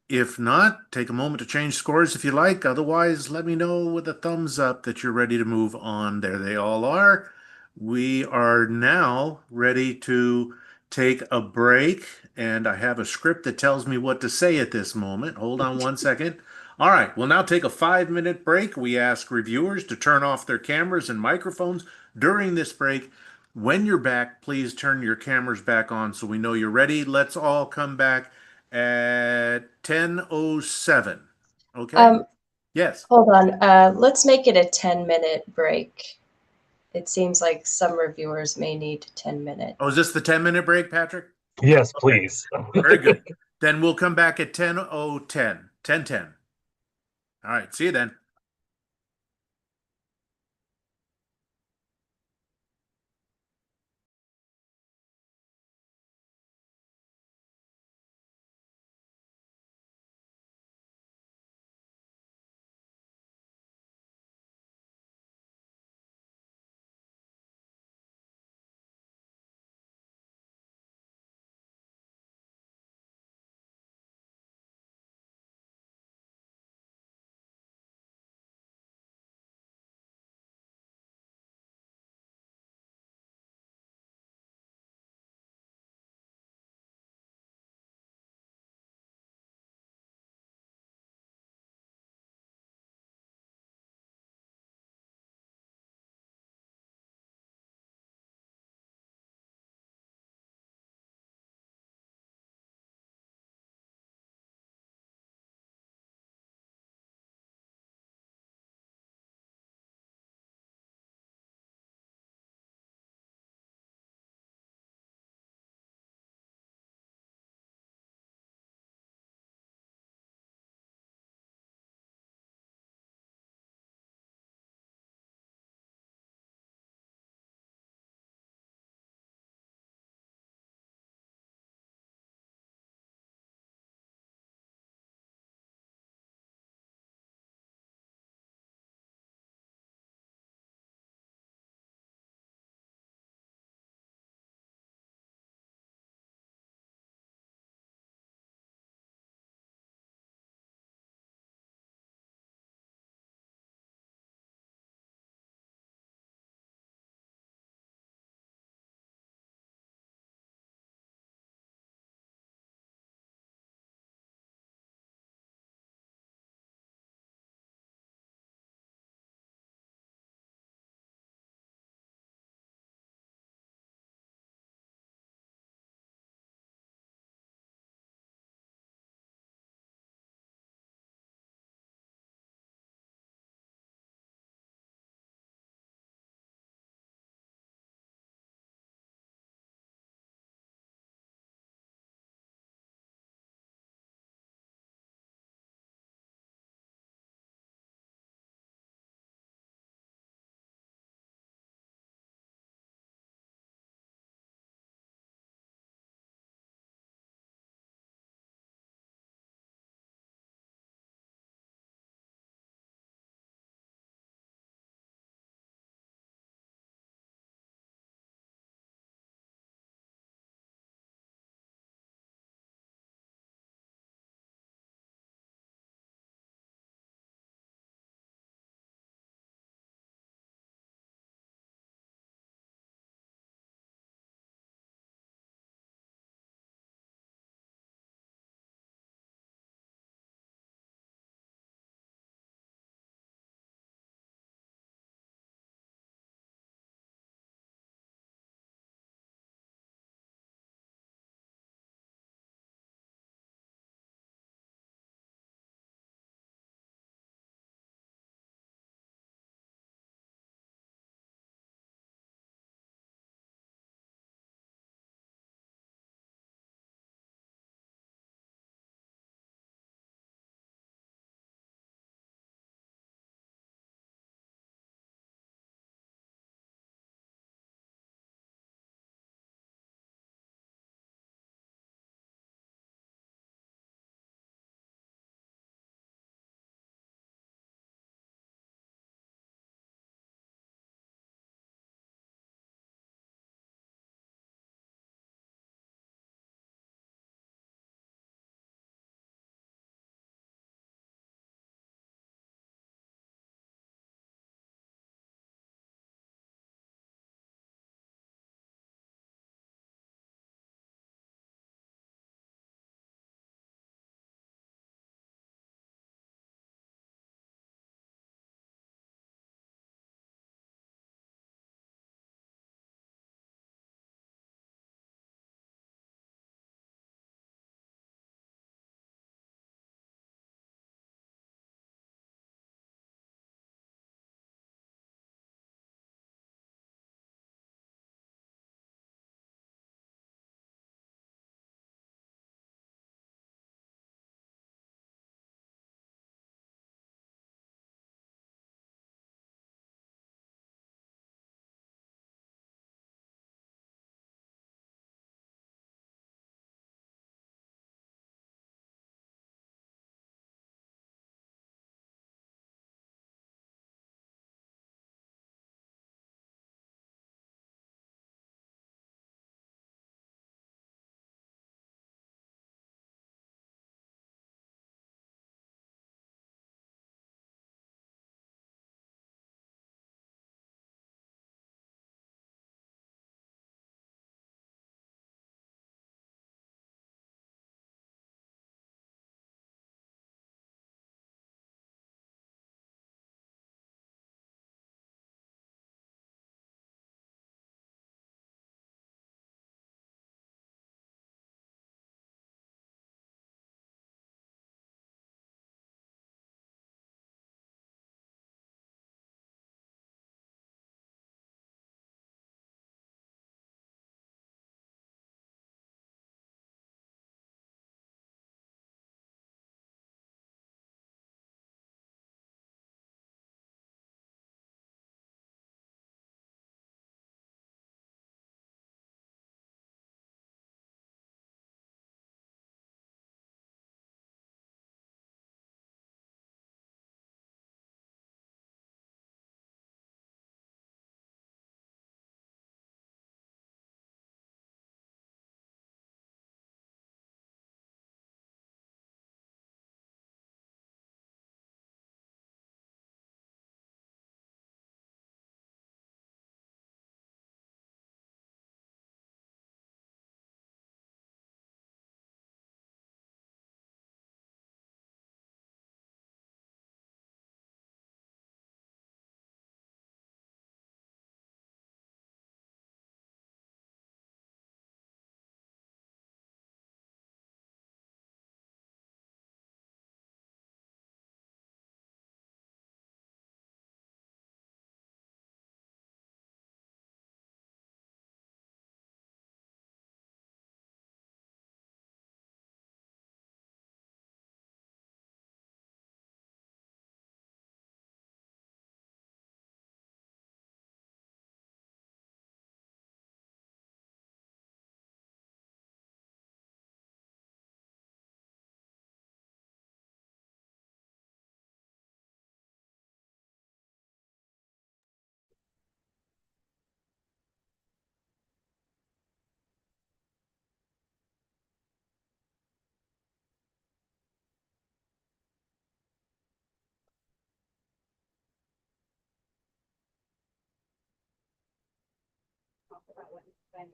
If not, take a moment to change scores if you like. Otherwise, let me know with a thumbs up that you're ready to move on. There they all are. We are now ready to take a break, and I have a script that tells me what to say at this moment. Hold on one second. All right, we'll now take a 5-minute break. We ask reviewers to turn off their cameras and microphones during this break. When you're back, please turn your cameras back on so we know you're ready. Let's all come back at 10:07. Okay? Um, Yes. hold on. Let's make it a 10-minute break. It seems like some reviewers may need 10 minutes. Oh, is this the 10-minute break, Patrick? Yes, Okay. please. Very good. Then we'll come back at 10:10. 10:10. All right. See you then.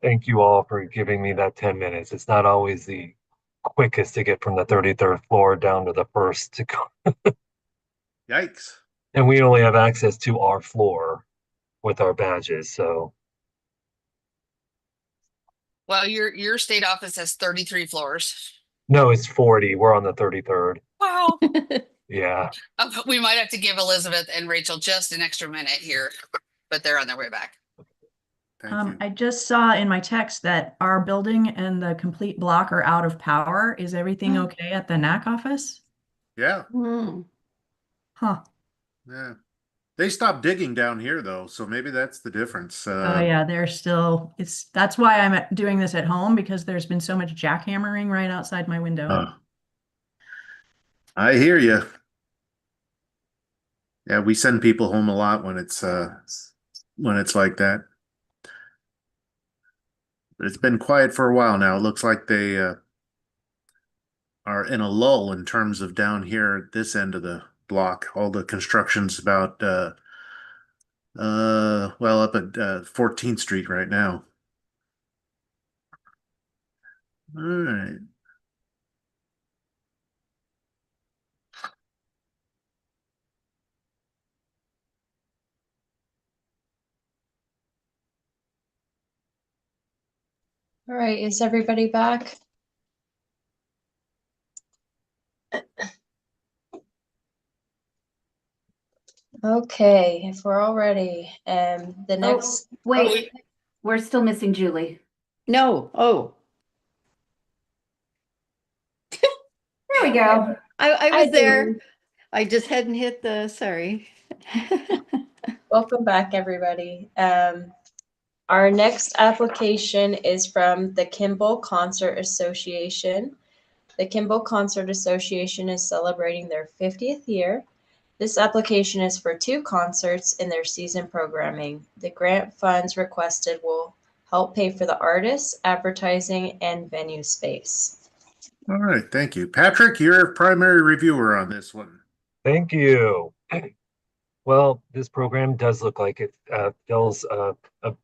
Thank you all for giving me that 10 minutes. It's not always the quickest to get from the 33rd floor down to the first to go. Yikes. And we only have access to our floor with our badges. So Well, your state office has 33 floors. no, it's 40. We're on the 33rd. Wow. Yeah. We might have to give Elizabeth and Rachel just an extra minute here, but they're on their way back. Thank you. I just saw in my text that our building and the complete block are out of power. Is everything okay at the NAC office? Yeah. Hmm. Huh. Yeah. They stopped digging down here though, so maybe that's the difference. Oh yeah, they're still, that's why I'm doing this at home, because there's been so much jackhammering right outside my window. I hear you. Yeah, we send people home a lot when it's like that. But it's been quiet for a while now. It looks like they are in a lull in terms of down here at this end of the block. All the construction's about well up at 14th Street right now. All right. All right, is everybody back? Okay, if we're all ready, the next. Wait, we're still missing Julie. No. Oh, There we go. I Hi, was there. Julie. I just hadn't hit the, sorry. Welcome back, everybody. Our next application is from the Kimball Concert Association. The Kimball Concert Association is celebrating their 50th year. This application is for 2 concerts in their season programming. The grant funds requested will help pay for the artists, advertising, and venue space. All right, thank you. Patrick, you're primary reviewer on this one. Thank you. Well, this program does look like it fills an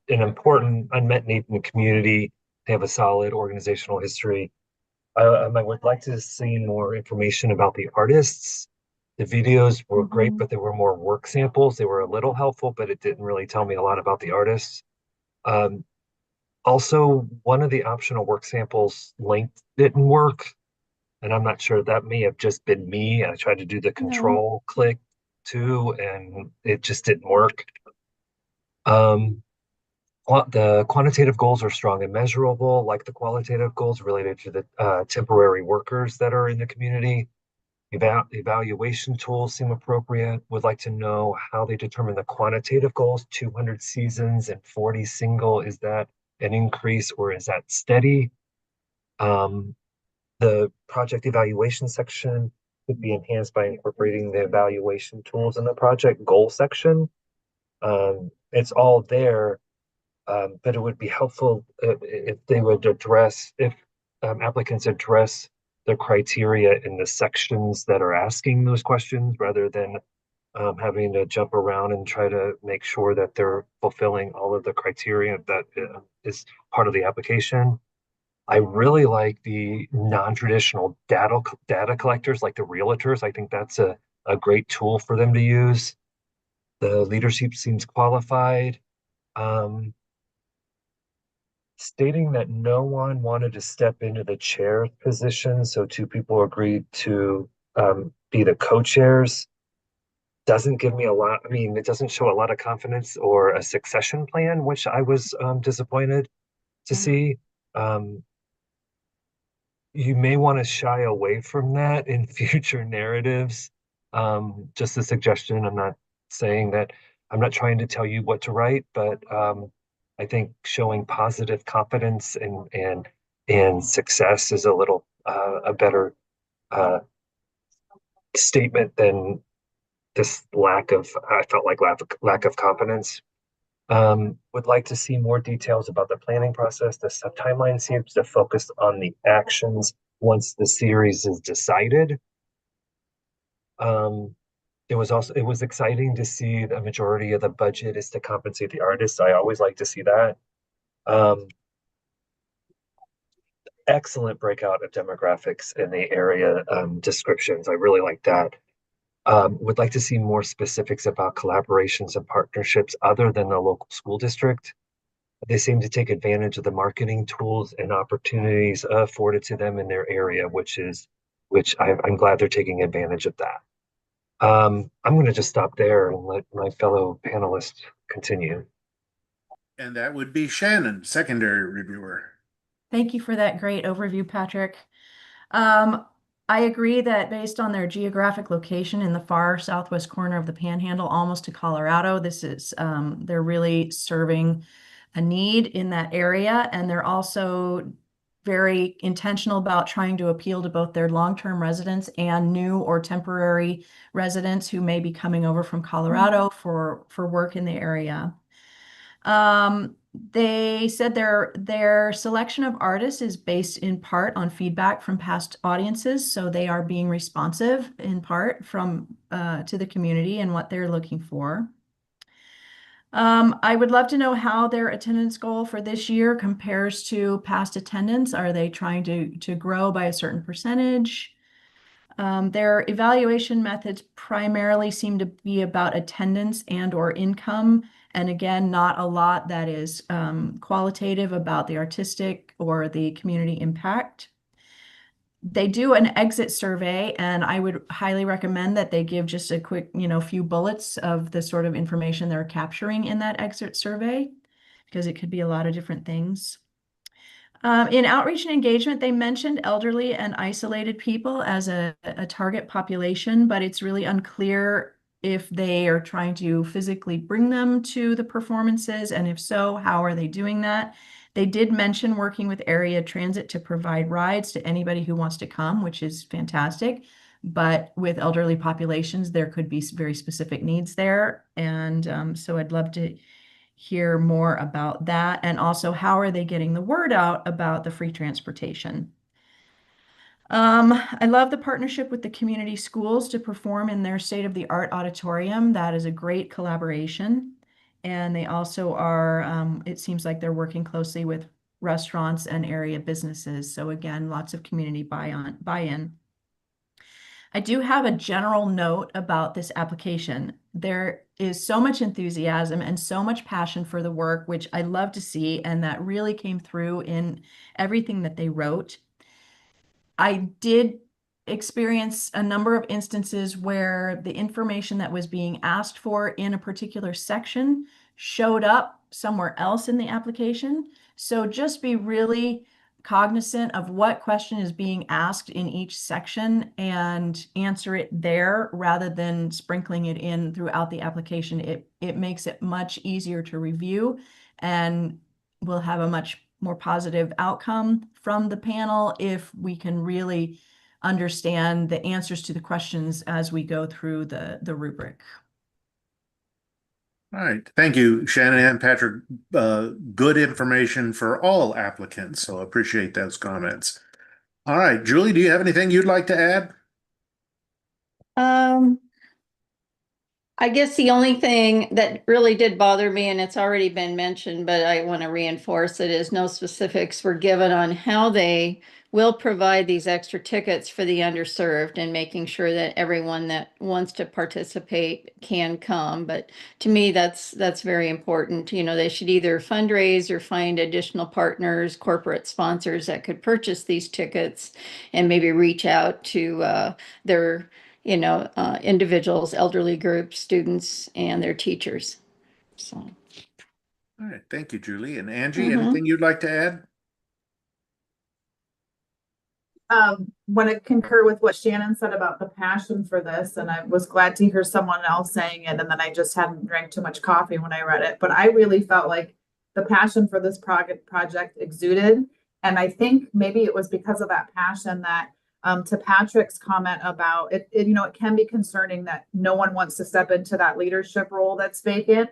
important unmet need in the community. They have a solid organizational history. I would like to see more information about the artists. The videos were great, but there were more work samples. They were a little helpful, but it didn't really tell me a lot about the artists. Um, Also, one of the optional work samples link didn't work, and I'm not sure, that may have just been me. I tried to do the control click too, and it just didn't work. Um, the quantitative goals are strong and measurable, like the qualitative goals related to the temporary workers that are in the community. Evaluation tools seem appropriate. Would like to know how they determine the quantitative goals, 200 seasons and 40 single. Is that an increase or is that steady? The project evaluation section could be enhanced by incorporating the evaluation tools in the project goal section. It's all there, but it would be helpful if they would address, if applicants address the criteria in the sections that are asking those questions rather than having to jump around and try to make sure that they're fulfilling all of the criteria that is part of the application. I really like the non-traditional data collectors, like the realtors. I think that's a great tool for them to use. The leadership seems qualified. Um, Stating that no one wanted to step into the chair position, so 2 people agreed to be the co-chairs, doesn't give me a lot. I mean, it doesn't show a lot of confidence or a succession plan, which I was disappointed to see. You may want to shy away from that in future narratives. Just a suggestion. I'm not saying that, I'm not trying to tell you what to write, but I think showing positive confidence and success is a little a better statement than this I felt like lack of confidence. Would like to see more details about the planning process. The timeline seems to focus on the actions once the series is decided. Um, it was exciting to see the majority of the budget is to compensate the artists. I always like to see that. Um, Excellent breakout of demographics in the area descriptions. I really like that. Would like to see more specifics about collaborations and partnerships other than the local school district. They seem to take advantage of the marketing tools and opportunities afforded to them in their area, which I'm glad they're taking advantage of that. I'm going to just stop there and let my fellow panelists continue. And that would be Shannon, secondary reviewer. Thank you for that great overview, Patrick. Um, I agree that based on their geographic location in the far southwest corner of the Panhandle, almost to Colorado, they're really serving a need in that area, and they're also very intentional about trying to appeal to both their long-term residents and new or temporary residents who may be coming over from Colorado for work in the area. They said their selection of artists is based in part on feedback from past audiences, so they are being responsive in part from to the community and what they're looking for. I would love to know how their attendance goal for this year compares to past attendance. Are they trying to grow by a certain percentage? Their evaluation methods primarily seem to be about attendance and or income. And again, not a lot that is qualitative about the artistic or the community impact. They do an exit survey, and I would highly recommend that they give just a quick, few bullets of the sort of information they're capturing in that exit survey, because it could be a lot of different things. In outreach and engagement, they mentioned elderly and isolated people as a target population, but it's really unclear if they are trying to physically bring them to the performances, and if so, how are they doing that? They did mention working with area transit to provide rides to anybody who wants to come, which is fantastic. But with elderly populations, there could be very specific needs there. And so I'd love to hear more about that, and also how are they getting the word out about the free transportation. I love the partnership with the community schools to perform in their state-of-the-art auditorium. That is a great collaboration. And they also are, it seems like they're working closely with restaurants and area businesses. So again, lots of community buy-in. I do have a general note about this application. There is so much enthusiasm and so much passion for the work, which I love to see, and that really came through in everything that they wrote. I did experience a number of instances where the information that was being asked for in a particular section showed up somewhere else in the application. So just be really cognizant of what question is being asked in each section and answer it there rather than sprinkling it in throughout the application. It makes it much easier to review, and we'll have a much more positive outcome from the panel if we can really understand the answers to the questions as we go through the rubric. All right. Thank you, Shannon and Patrick. Good information for all applicants, so appreciate those comments. All right, Julie, do you have anything you'd like to add? I guess the only thing that really did bother me, and it's already been mentioned, but I want to reinforce it, is no specifics were given on how they will provide these extra tickets for the underserved and making sure that everyone that wants to participate can come. But to me, that's very important. They should either fundraise or find additional partners, corporate sponsors that could purchase these tickets and maybe reach out to their individuals, elderly groups, students, and their teachers. So. All right, thank you, Julie. And Angie, anything you'd like to add? Want to concur with what Shannon said about the passion for this, and I was glad to hear someone else saying it, and then I just hadn't drank too much coffee when I read it. But I really felt like the passion for this project exuded, and I think maybe it was because of that passion that to Patrick's comment about it, it can be concerning that no one wants to step into that leadership role that's vacant.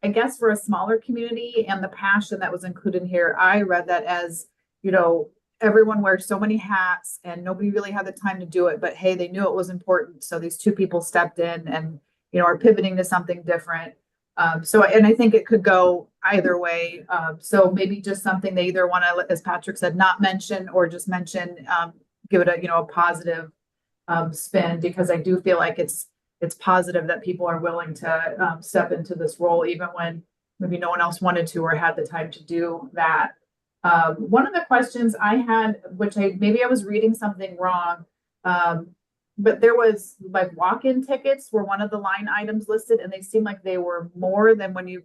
I guess for a smaller community and the passion that was included here, I read that as, everyone wears so many hats and nobody really had the time to do it, but hey, they knew it was important. So these two people stepped in and, are pivoting to something different. And I think it could go either way. So maybe just something they either want to, as Patrick said, not mention or just mention, give it a positive spin, because I do feel like it's positive that people are willing to step into this role, even when maybe no one else wanted to or had the time to do that. One of the questions I had, which maybe I was reading something wrong, but there was like walk-in tickets were one of the line items listed, and they seemed like they were more than when you,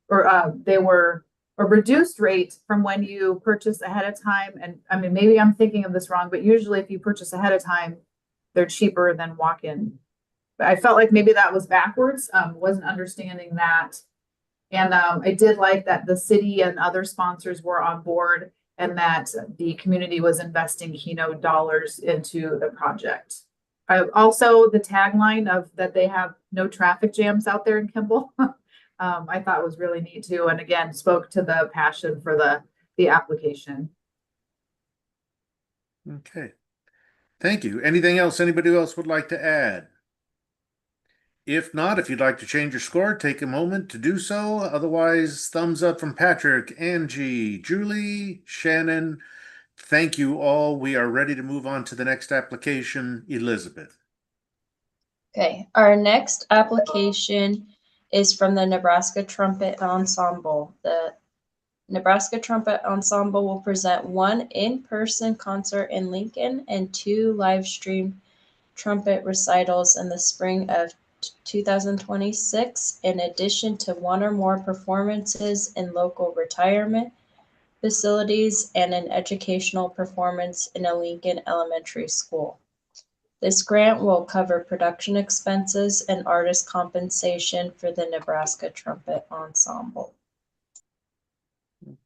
or they were a reduced rate from when you purchase ahead of time. And I mean, maybe I'm thinking of this wrong, but usually if you purchase ahead of time, they're cheaper than walk-in. But I felt like maybe that was backwards. Wasn't understanding that. And I did like that the city and other sponsors were on board, and that the community was investing Keno dollars into the project. Also, the tagline of that they have no traffic jams out there in Kimball, I thought was really neat too. And again, spoke to the passion for the application. Okay. Thank you. Anything else anybody else would like to add? If not, if you'd like to change your score, take a moment to do so. Otherwise, thumbs up from Patrick, Angie, Julie, Shannon. Thank you all. We are ready to move on to the next application. Elizabeth. Okay, our next application is from the Nebraska Trumpet Ensemble. The Nebraska Trumpet Ensemble will present one in-person concert in Lincoln and 2 live stream trumpet recitals in the spring of 2026, in addition to 1 or more performances in local retirement facilities and an educational performance in a Lincoln elementary school. This grant will cover production expenses and artist compensation for the Nebraska Trumpet Ensemble.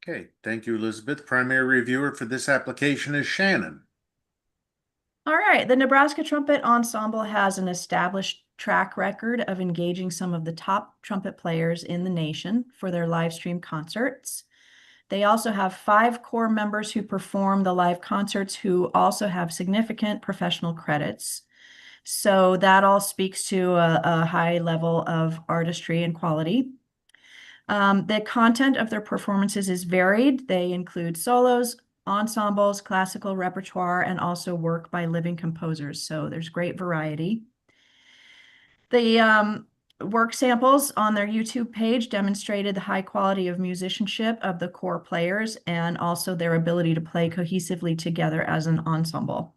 Okay, thank you, Elizabeth. Primary reviewer for this application is Shannon. All right, the Nebraska Trumpet Ensemble has an established track record of engaging some of the top trumpet players in the nation for their live stream concerts. They also have 5 core members who perform the live concerts who also have significant professional credits. So that all speaks to a high level of artistry and quality. The content of their performances is varied. They include solos, ensembles, classical repertoire, and also work by living composers. So there's great variety. The work samples on their YouTube page demonstrated the high quality of musicianship of the core players and also their ability to play cohesively together as an ensemble.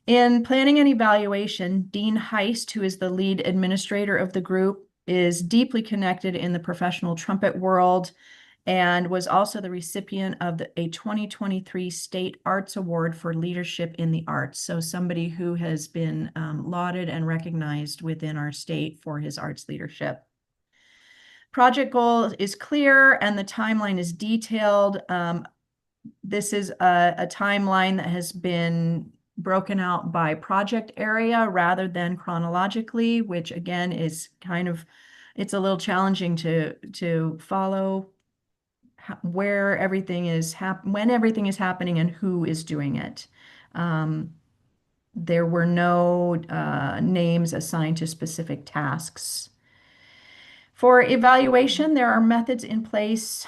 In planning and evaluation, Dean Heist, who is the lead administrator of the group, is deeply connected in the professional trumpet world and was also the recipient of a 2023 State Arts Award for Leadership in the Arts. So somebody who has been lauded and recognized within our state for his arts leadership. Project goal is clear and the timeline is detailed. This is a timeline that has been broken out by project area rather than chronologically, which again is it's a little challenging to follow where everything is when everything is happening and who is doing it. There were no names assigned to specific tasks. For evaluation, there are methods in place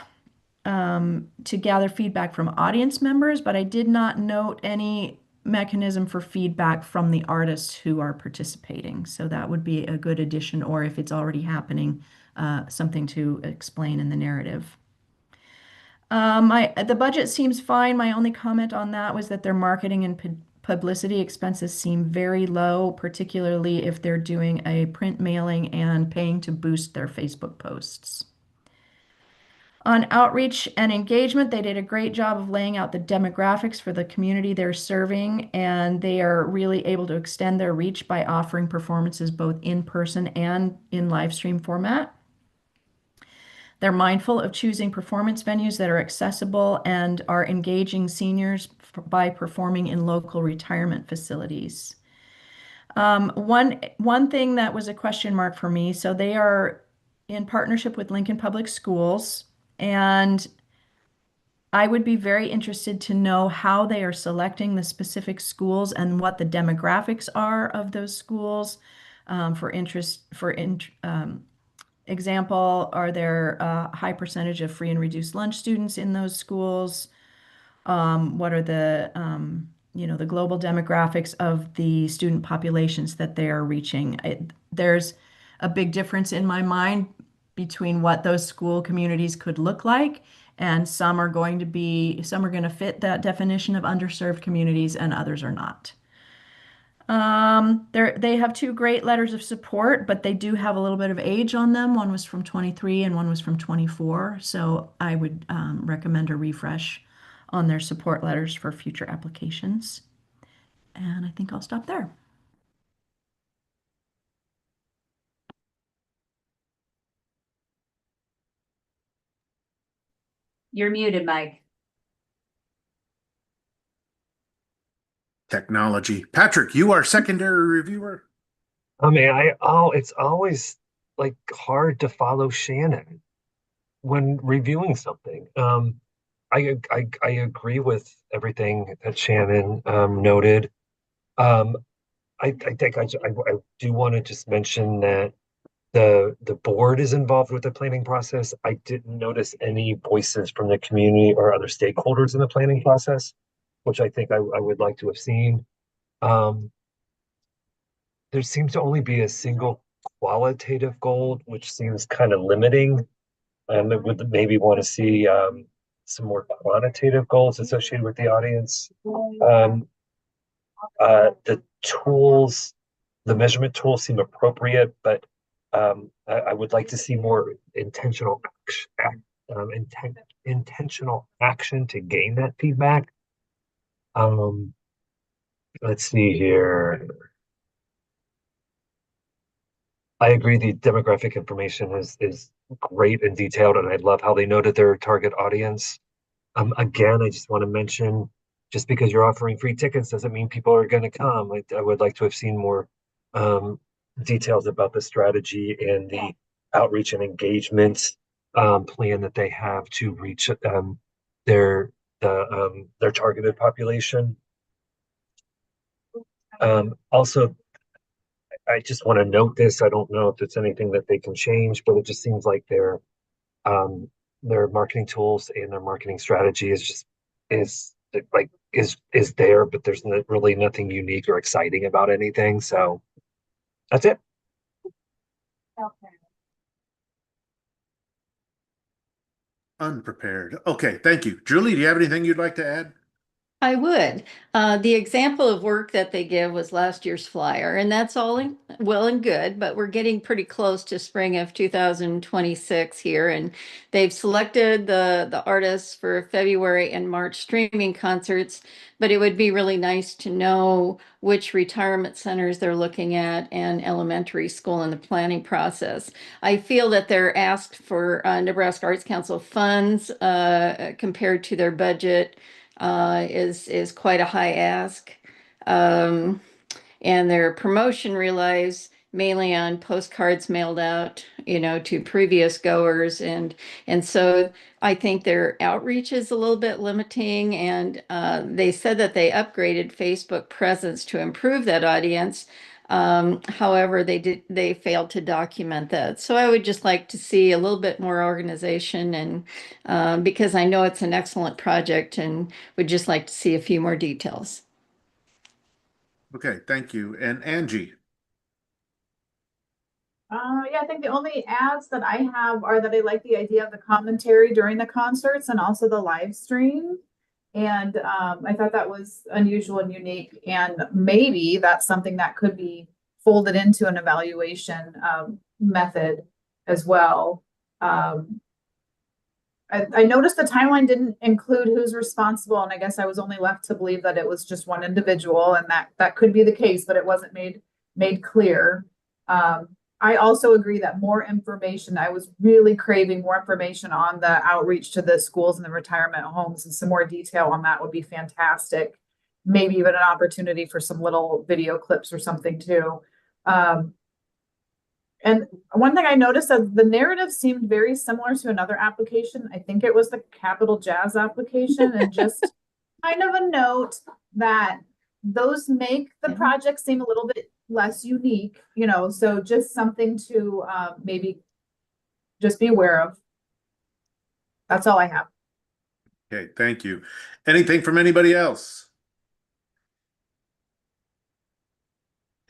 to gather feedback from audience members, but I did not note any mechanism for feedback from the artists who are participating. So that would be a good addition, or if it's already happening, something to explain in the narrative. The budget seems fine. My only comment on that was that their marketing and publicity expenses seem very low, particularly if they're doing a print mailing and paying to boost their Facebook posts. On outreach and engagement, they did a great job of laying out the demographics for the community they're serving, and they are really able to extend their reach by offering performances both in person and in live stream format. They're mindful of choosing performance venues that are accessible and are engaging seniors by performing in local retirement facilities. One thing that was a question mark for me, so they are in partnership with Lincoln Public Schools, and I would be very interested to know how they are selecting the specific schools and what the demographics are of those schools example, are there a high percentage of free and reduced lunch students in those schools? What are the, the global demographics of the student populations that they are reaching? There's a big difference in my mind between what those school communities could look like, and some are going to fit that definition of underserved communities, and others are not. They have two great letters of support, but they do have a little bit of age on them. One was from 23 and one was from 24. So I would recommend a refresh on their support letters for future applications. And I think I'll stop there. You're muted, Mike. Technology. Patrick, you are secondary reviewer. I mean, it's always like hard to follow Shannon when reviewing something. I agree with everything that Shannon noted. I think I do want to just mention that the board is involved with the planning process. I didn't notice any voices from the community or other stakeholders in the planning process, which I think I would like to have seen. There seems to only be a single qualitative goal, which seems kind of limiting. I would maybe want to see some more quantitative goals associated with the audience. The tools, the measurement tools seem appropriate, but I would like to see more intentional intentional action to gain that feedback. Let's see here. I agree the demographic information is great and detailed, and I love how they noted their target audience. Again, I just want to mention, just because you're offering free tickets doesn't mean people are going to come. I would like to have seen more details about the strategy and the outreach and engagement plan that they have to reach their targeted population. Also, I just want to note this. I don't know if it's anything that they can change, but it just seems like their marketing tools and their marketing strategy is there, but there's really nothing unique or exciting about anything. So that's it. Unprepared. Okay, thank you. Julie, do you have anything you'd like to add? I would. The example of work that they give was last year's flyer, and that's all well and good, but we're getting pretty close to spring of 2026 here, and they've selected the artists for February and March streaming concerts, but it would be really nice to know which retirement centers they're looking at and elementary school in the planning process. I feel that they're asked for Nebraska Arts Council funds compared to their budget is quite a high ask. Um, and their promotion relies mainly on postcards mailed out, to previous goers, and so I think their outreach is a little bit limiting. And they said that they upgraded Facebook presence to improve that audience. However, they failed to document that. So I would just like to see a little bit more organization, and because I know it's an excellent project, and would just like to see a few more details. Okay, thank you. And Angie. Yeah, I think the only ads that I have are that I like the idea of the commentary during the concerts and also the live stream. And I thought that was unusual and unique. And maybe that's something that could be folded into an evaluation method as well. I noticed the timeline didn't include who's responsible, and I guess I was only left to believe that it was just one individual, and that could be the case, but it wasn't made clear. I also agree that more information, I was really craving more information on the outreach to the schools and the retirement homes, and some more detail on that would be fantastic. Maybe even an opportunity for some little video clips or something too. And one thing I noticed that the narrative seemed very similar to another application. I think it was the Capital Jazz application, and just kind of a note that those make the project seem a little bit less unique, so just something to maybe just be aware of. That's all I have. Okay, thank you. Anything from anybody else?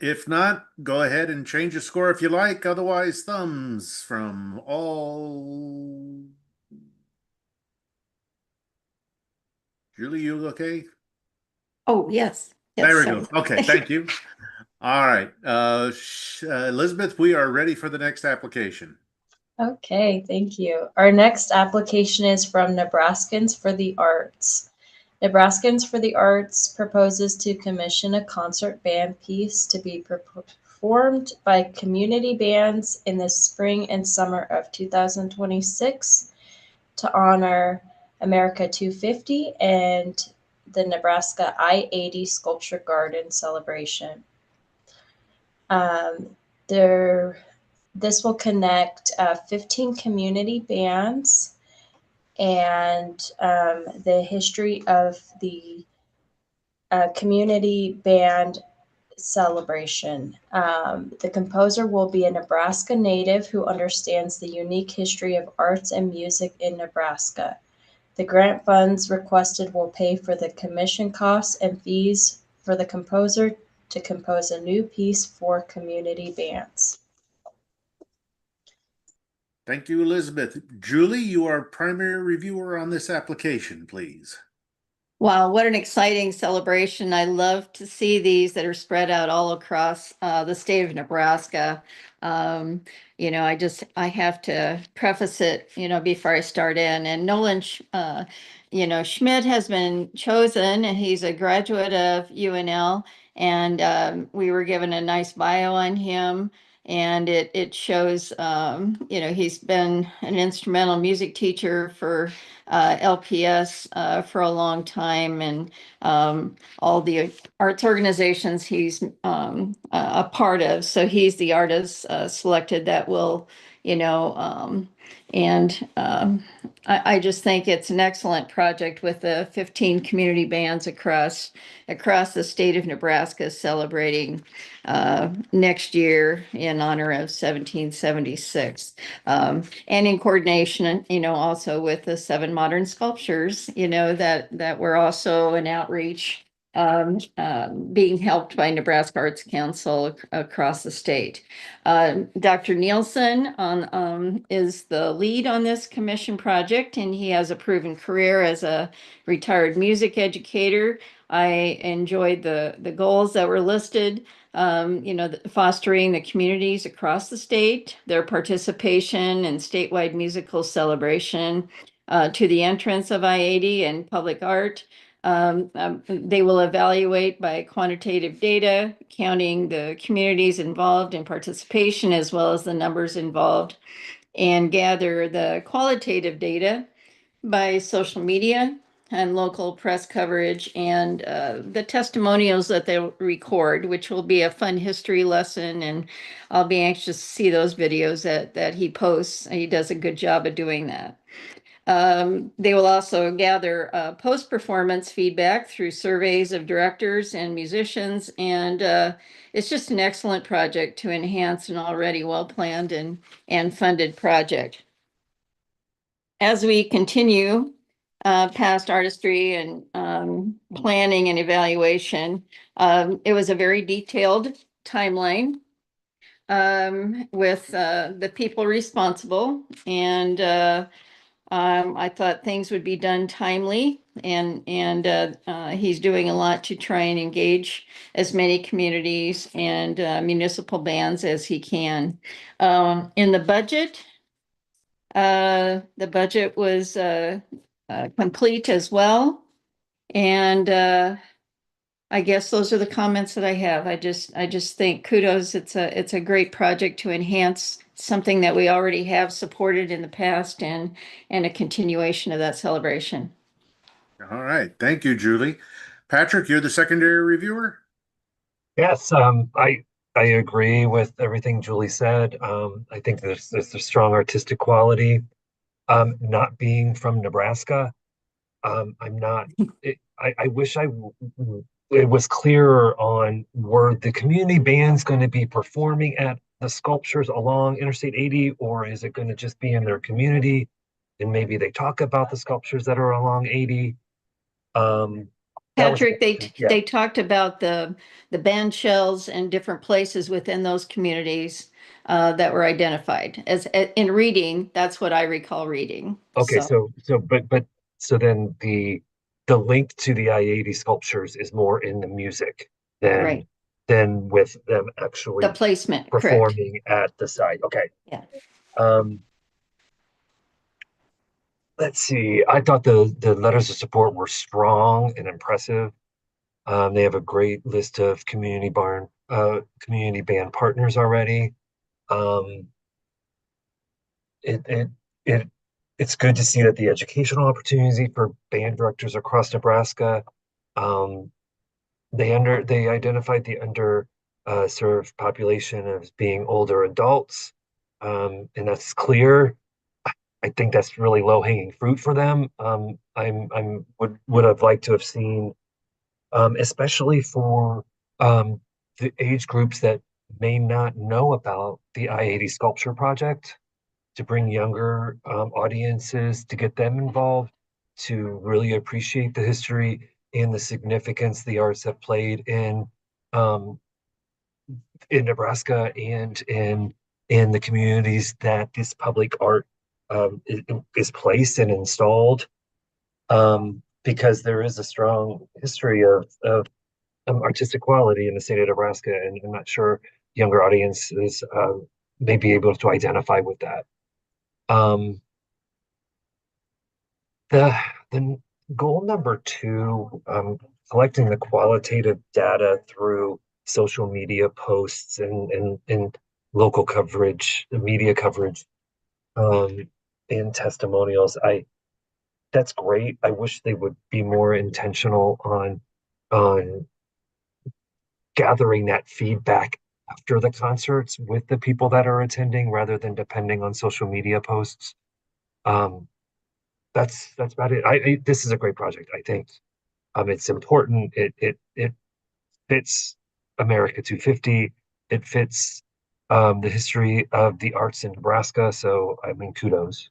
If not, go ahead and change your score if you like. Otherwise, thumbs from all. Julie, you okay? Oh, yes. Yes, There we sorry. go. Okay, thank you. All right. Elizabeth, we are ready for the next application. Okay, thank you. Our next application is from Nebraskans for the Arts. Nebraskans for the Arts proposes to commission a concert band piece to be performed by community bands in the spring and summer of 2026 to honor America 250 and the Nebraska I-80 Sculpture Garden celebration. Um, this will connect 15 community bands and the history of the community band celebration. The composer will be a Nebraska native who understands the unique history of arts and music in Nebraska. The grant funds requested will pay for the commission costs and fees for the composer to compose a new piece for community bands. Thank you, Elizabeth. Julie, you are primary reviewer on this application, please. Wow, what an exciting celebration. I love to see these that are spread out all across the state of Nebraska. I have to preface it, before I start in. And Nolan, Schmidt has been chosen, and he's a graduate of UNL. And we were given a nice bio on him. And it shows, he's been an instrumental music teacher for LPS for a long time, and all the arts organizations he's a part of. So he's the artist selected that will, and I just think it's an excellent project with the 15 community bands across the state of Nebraska celebrating next year in honor of 1776. And in coordination, also with the 7 modern sculptures, that were also an outreach being helped by Nebraska Arts Council across the state. Dr. Nielsen is the lead on this commission project, and he has a proven career as a retired music educator. I enjoyed the goals that were listed. Fostering the communities across the state, their participation in statewide musical celebration, to the entrance of I-80 and public art. They will evaluate by quantitative data, counting the communities involved in participation as well as the numbers involved, and gather the qualitative data by social media and local press coverage and the testimonials that they record, which will be a fun history lesson. And I'll be anxious to see those videos that he posts. He does a good job of doing that. They will also gather post-performance feedback through surveys of directors and musicians. And it's just an excellent project to enhance an already well-planned and funded project. As we continue past artistry and planning and evaluation, it was a very detailed timeline with the people responsible, and I thought things would be done timely, and he's doing a lot to try and engage as many communities and municipal bands as he can. In the budget, the budget was complete as well. And I guess those are the comments that I have. I just think kudos. It's a great project to enhance something that we already have supported in the past, and a continuation of that celebration. All right. Thank you, Julie. Patrick, you're the secondary reviewer? Yes, I agree with everything Julie said. I think there's a strong artistic quality. Not being from Nebraska, I'm not. I wish it was clearer on were the community bands going to be performing at the sculptures along Interstate 80, or is it going to just be in their community? And maybe they talk about the sculptures that are along 80. That was, Patrick, yeah. they talked about the band shells and different places within those communities that were identified as in reading. That's what I recall reading. Okay, So so then the link to the I-80 sculptures is more in the music right, than with them the actually placement, correct? performing at the site. Okay. Yeah. Um, let's see. I thought the letters of support were strong and impressive. They have a great list of community band partners already. Um, it it it it's good to see that the educational opportunity for band directors across Nebraska. Um, they identified the under served population as being older adults, and that's clear. I think that's really low hanging fruit for them. I'm would have liked to have seen, especially for the age groups that may not know about the I-80 sculpture project, to bring younger audiences, to get them involved, to really appreciate the history and the significance the arts have played um, in Nebraska and in the communities that this public art is placed and installed. Because there is a strong history of artistic quality in the state of Nebraska, and I'm not sure younger audiences may be able to identify with that. Um, the the goal number two, collecting the qualitative data through social media posts and local coverage, media coverage, um, and testimonials. That's great. I wish they would be more intentional on gathering that feedback after the concerts with the people that are attending, rather than depending on social media posts. Um, that's about it. This is a great project. I think it's important. It fits America 250. It fits the history of the arts in Nebraska. So I mean, kudos.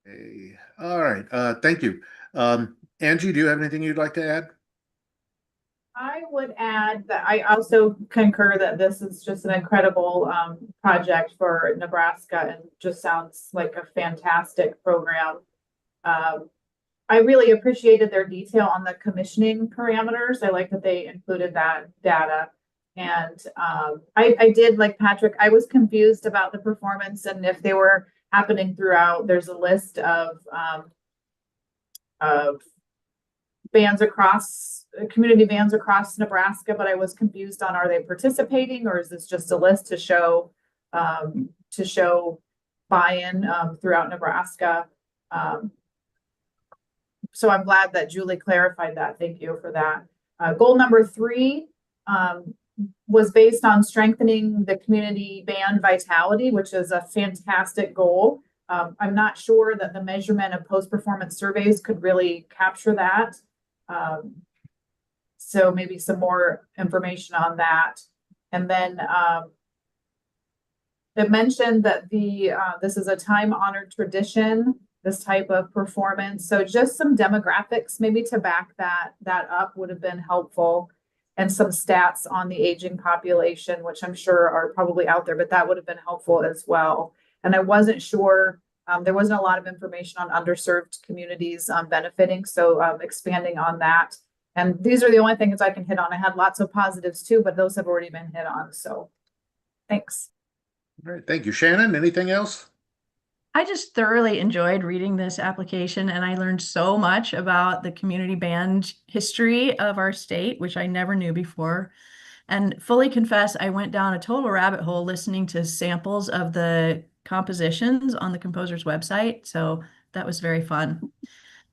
Okay. All right. Thank you. Angie, do you have anything you'd like to add? I would add that I also concur that this is just an incredible project for Nebraska and just sounds like a fantastic program. Um, I really appreciated their detail on the commissioning parameters. I like that they included that data. And I did, like Patrick, I was confused about the performance and if they were happening throughout. There's a list of bands across community bands across Nebraska, but I was confused on, are they participating or is this just a list to show buy-in throughout Nebraska? So I'm glad that Julie clarified that. Thank you for that. Goal number 3 was based on strengthening the community band vitality, which is a fantastic goal. I'm not sure that the measurement of post-performance surveys could really capture that. So maybe some more information on that. And then it mentioned that this is a time-honored tradition, this type of performance. So just some demographics maybe to back that up would have been helpful, and some stats on the aging population, which I'm sure are probably out there, but that would have been helpful as well. And I wasn't sure, there wasn't a lot of information on underserved communities benefiting, so expanding on that. And these are the only things I can hit on. I had lots of positives too, but those have already been hit on. So thanks. All right. Thank you. Shannon, anything else? I just thoroughly enjoyed reading this application, and I learned so much about the community band history of our state, which I never knew before. And fully confess, I went down a total rabbit hole listening to samples of the compositions on the composer's website. So that was very fun.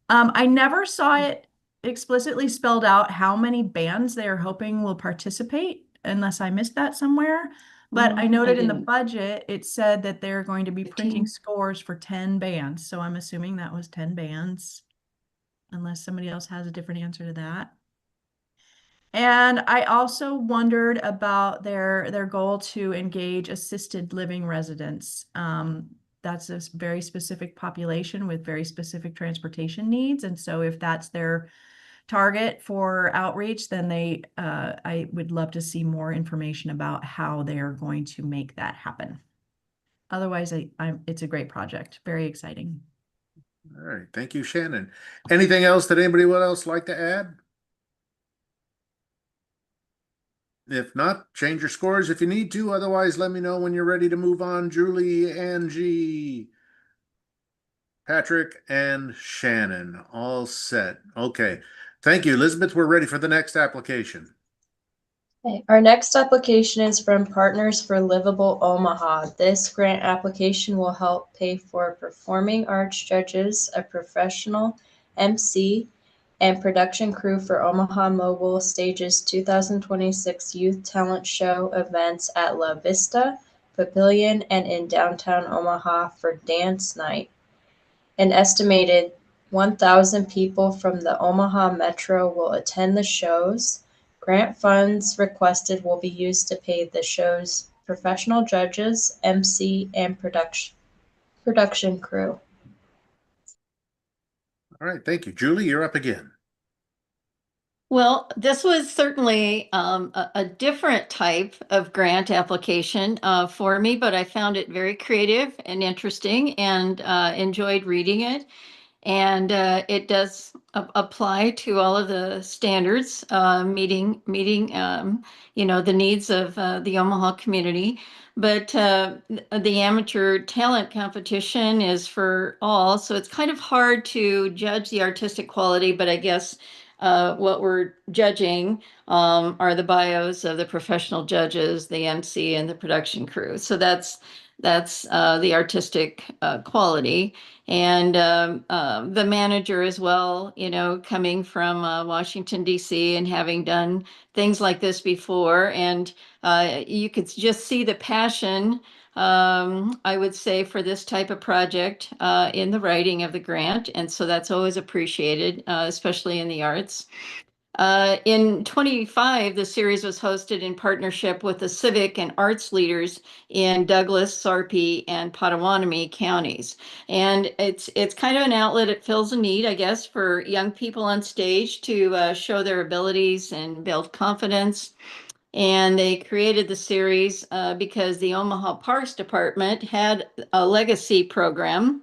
I never saw it explicitly spelled out how many bands they are hoping will participate, unless I missed that somewhere. But I noted in the budget, it said that they're going to be printing scores for 10 bands. So I'm assuming that was 10 bands, unless somebody else has a different answer to that. And I also wondered about their goal to engage assisted living residents. That's a very specific population with very specific transportation needs. And so if that's their target for outreach, then I would love to see more information about how they are going to make that happen. Otherwise, it's a great project, very exciting. All right, thank you, Shannon. Anything else that anybody else like to add? If not, change your scores if you need to. Otherwise, let me know when you're ready to move on. Julie, Angie, Patrick, and Shannon, all set. Okay, thank you, Elizabeth. We're ready for the next application. Okay, our next application is from Partners for Livable Omaha. This grant application will help pay for performing arts judges, a professional MC, and production crew for Omaha Mobile Stage's 2026 Youth Talent Show events at La Vista Pavilion and in downtown Omaha for Dance Night. An estimated 1,000 people from the Omaha Metro will attend the shows. Grant funds requested will be used to pay the show's professional judges, MC, and production crew. All right, thank you. Julie, you're up again. Well, this was certainly a different type of grant application for me, but I found it very creative and interesting and enjoyed reading it. And it does apply to all of the standards, meeting the needs of the Omaha community. But the amateur talent competition is for all, so it's kind of hard to judge the artistic quality. But I guess what we're judging are the bios of the professional judges, the MC, and the production crew. So that's the artistic quality. And the manager as well, coming from Washington, D.C. and having done things like this before. And you could just see the passion, I would say, for this type of project in the writing of the grant. And so that's always appreciated, especially in the arts. In 25, the series was hosted in partnership with the civic and arts leaders in Douglas, Sarpy, and Potawatomi counties. And it's kind of an outlet. It fills a need, I guess, for young people on stage to show their abilities and build confidence. And they created the series because the Omaha Parks Department had a legacy program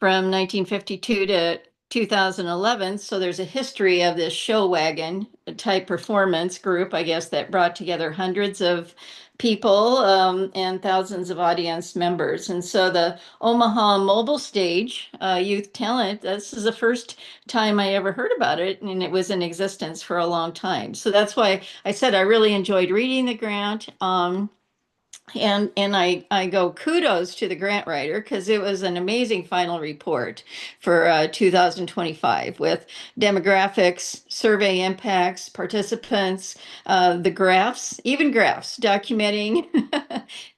from 1952 to 2011. So there's a history of this show wagon type performance group, I guess, that brought together hundreds of people and thousands of audience members. And so the Omaha Mobile Stage Youth Talent, this is the first time I ever heard about it, and it was in existence for a long time. So that's why I said I really enjoyed reading the grant. And I go kudos to the grant writer because it was an amazing final report for 2025 with demographics, survey impacts, participants, the graphs, even graphs documenting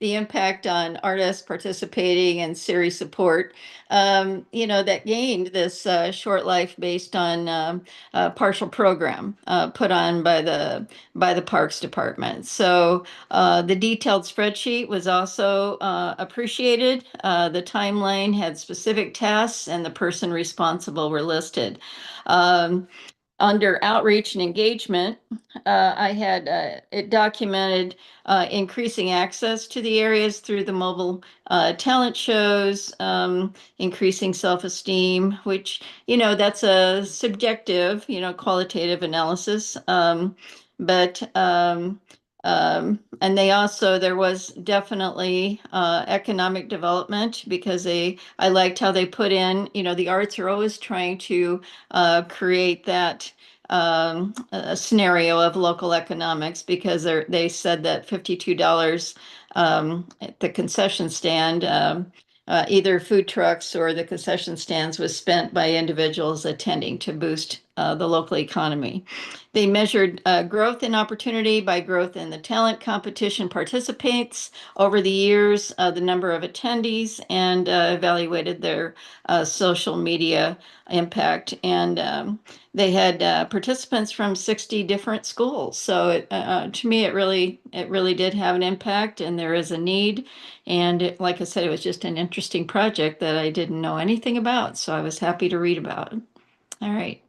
the impact on artists participating and series support. That gained this short life based on partial program put on by the Parks Department. So the detailed spreadsheet was also appreciated. The timeline had specific tasks and the person responsible were listed. Under outreach and engagement, I had it documented increasing access to the areas through the mobile talent shows, increasing self-esteem, which, that's a subjective, qualitative analysis. And there was definitely economic development because I liked how they put in, the arts are always trying to create that a scenario of local economics because they said that $52 at the concession stand, either food trucks or the concession stands was spent by individuals attending to boost the local economy. They measured growth in opportunity by growth in the talent competition participants over the years, the number of attendees, and evaluated their social media impact. And they had participants from 60 different schools. So to me, it really did have an impact, and there is a need. And like I said, it was just an interesting project that I didn't know anything about. So I was happy to read about. All right.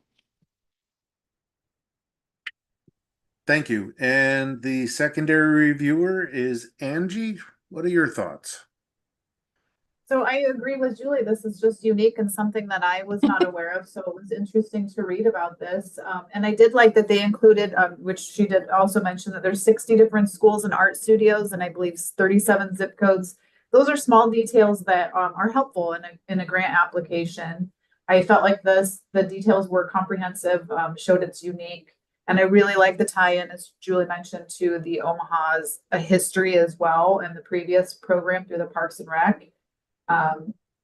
Thank you. And the secondary reviewer is Angie. What are your thoughts? So I agree with Julie. This is just unique and something that I was not aware of. So it was interesting to read about this. And I did like that they included, which she did also mention, that there's 60 different schools and art studios, and I believe 37 zip codes. Those are small details that are helpful in a grant application. I felt like the details were comprehensive, showed it's unique. And I really like the tie-in, as Julie mentioned, to the Omaha's history as well and the previous program through the Parks and Rec.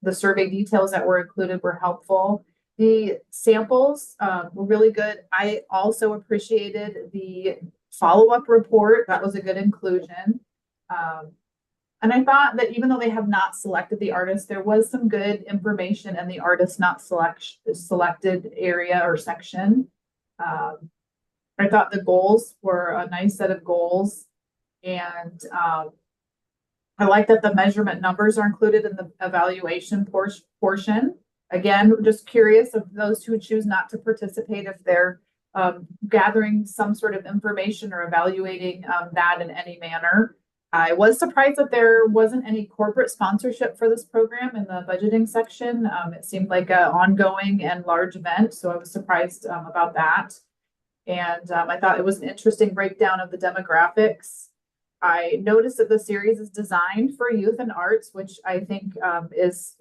The survey details that were included were helpful. The samples were really good. I also appreciated the follow-up report. That was a good inclusion. And I thought that even though they have not selected the artist, there was some good information in the artist not selected area or section. I thought the goals were a nice set of goals. And I like that the measurement numbers are included in the evaluation portion. Again, just curious of those who choose not to participate, if they're gathering some sort of information or evaluating that in any manner. I was surprised that there wasn't any corporate sponsorship for this program in the budgeting section. It seemed like an ongoing and large event, so I was surprised about that. And I thought it was an interesting breakdown of the demographics. I noticed that the series is designed for youth and arts, which I think is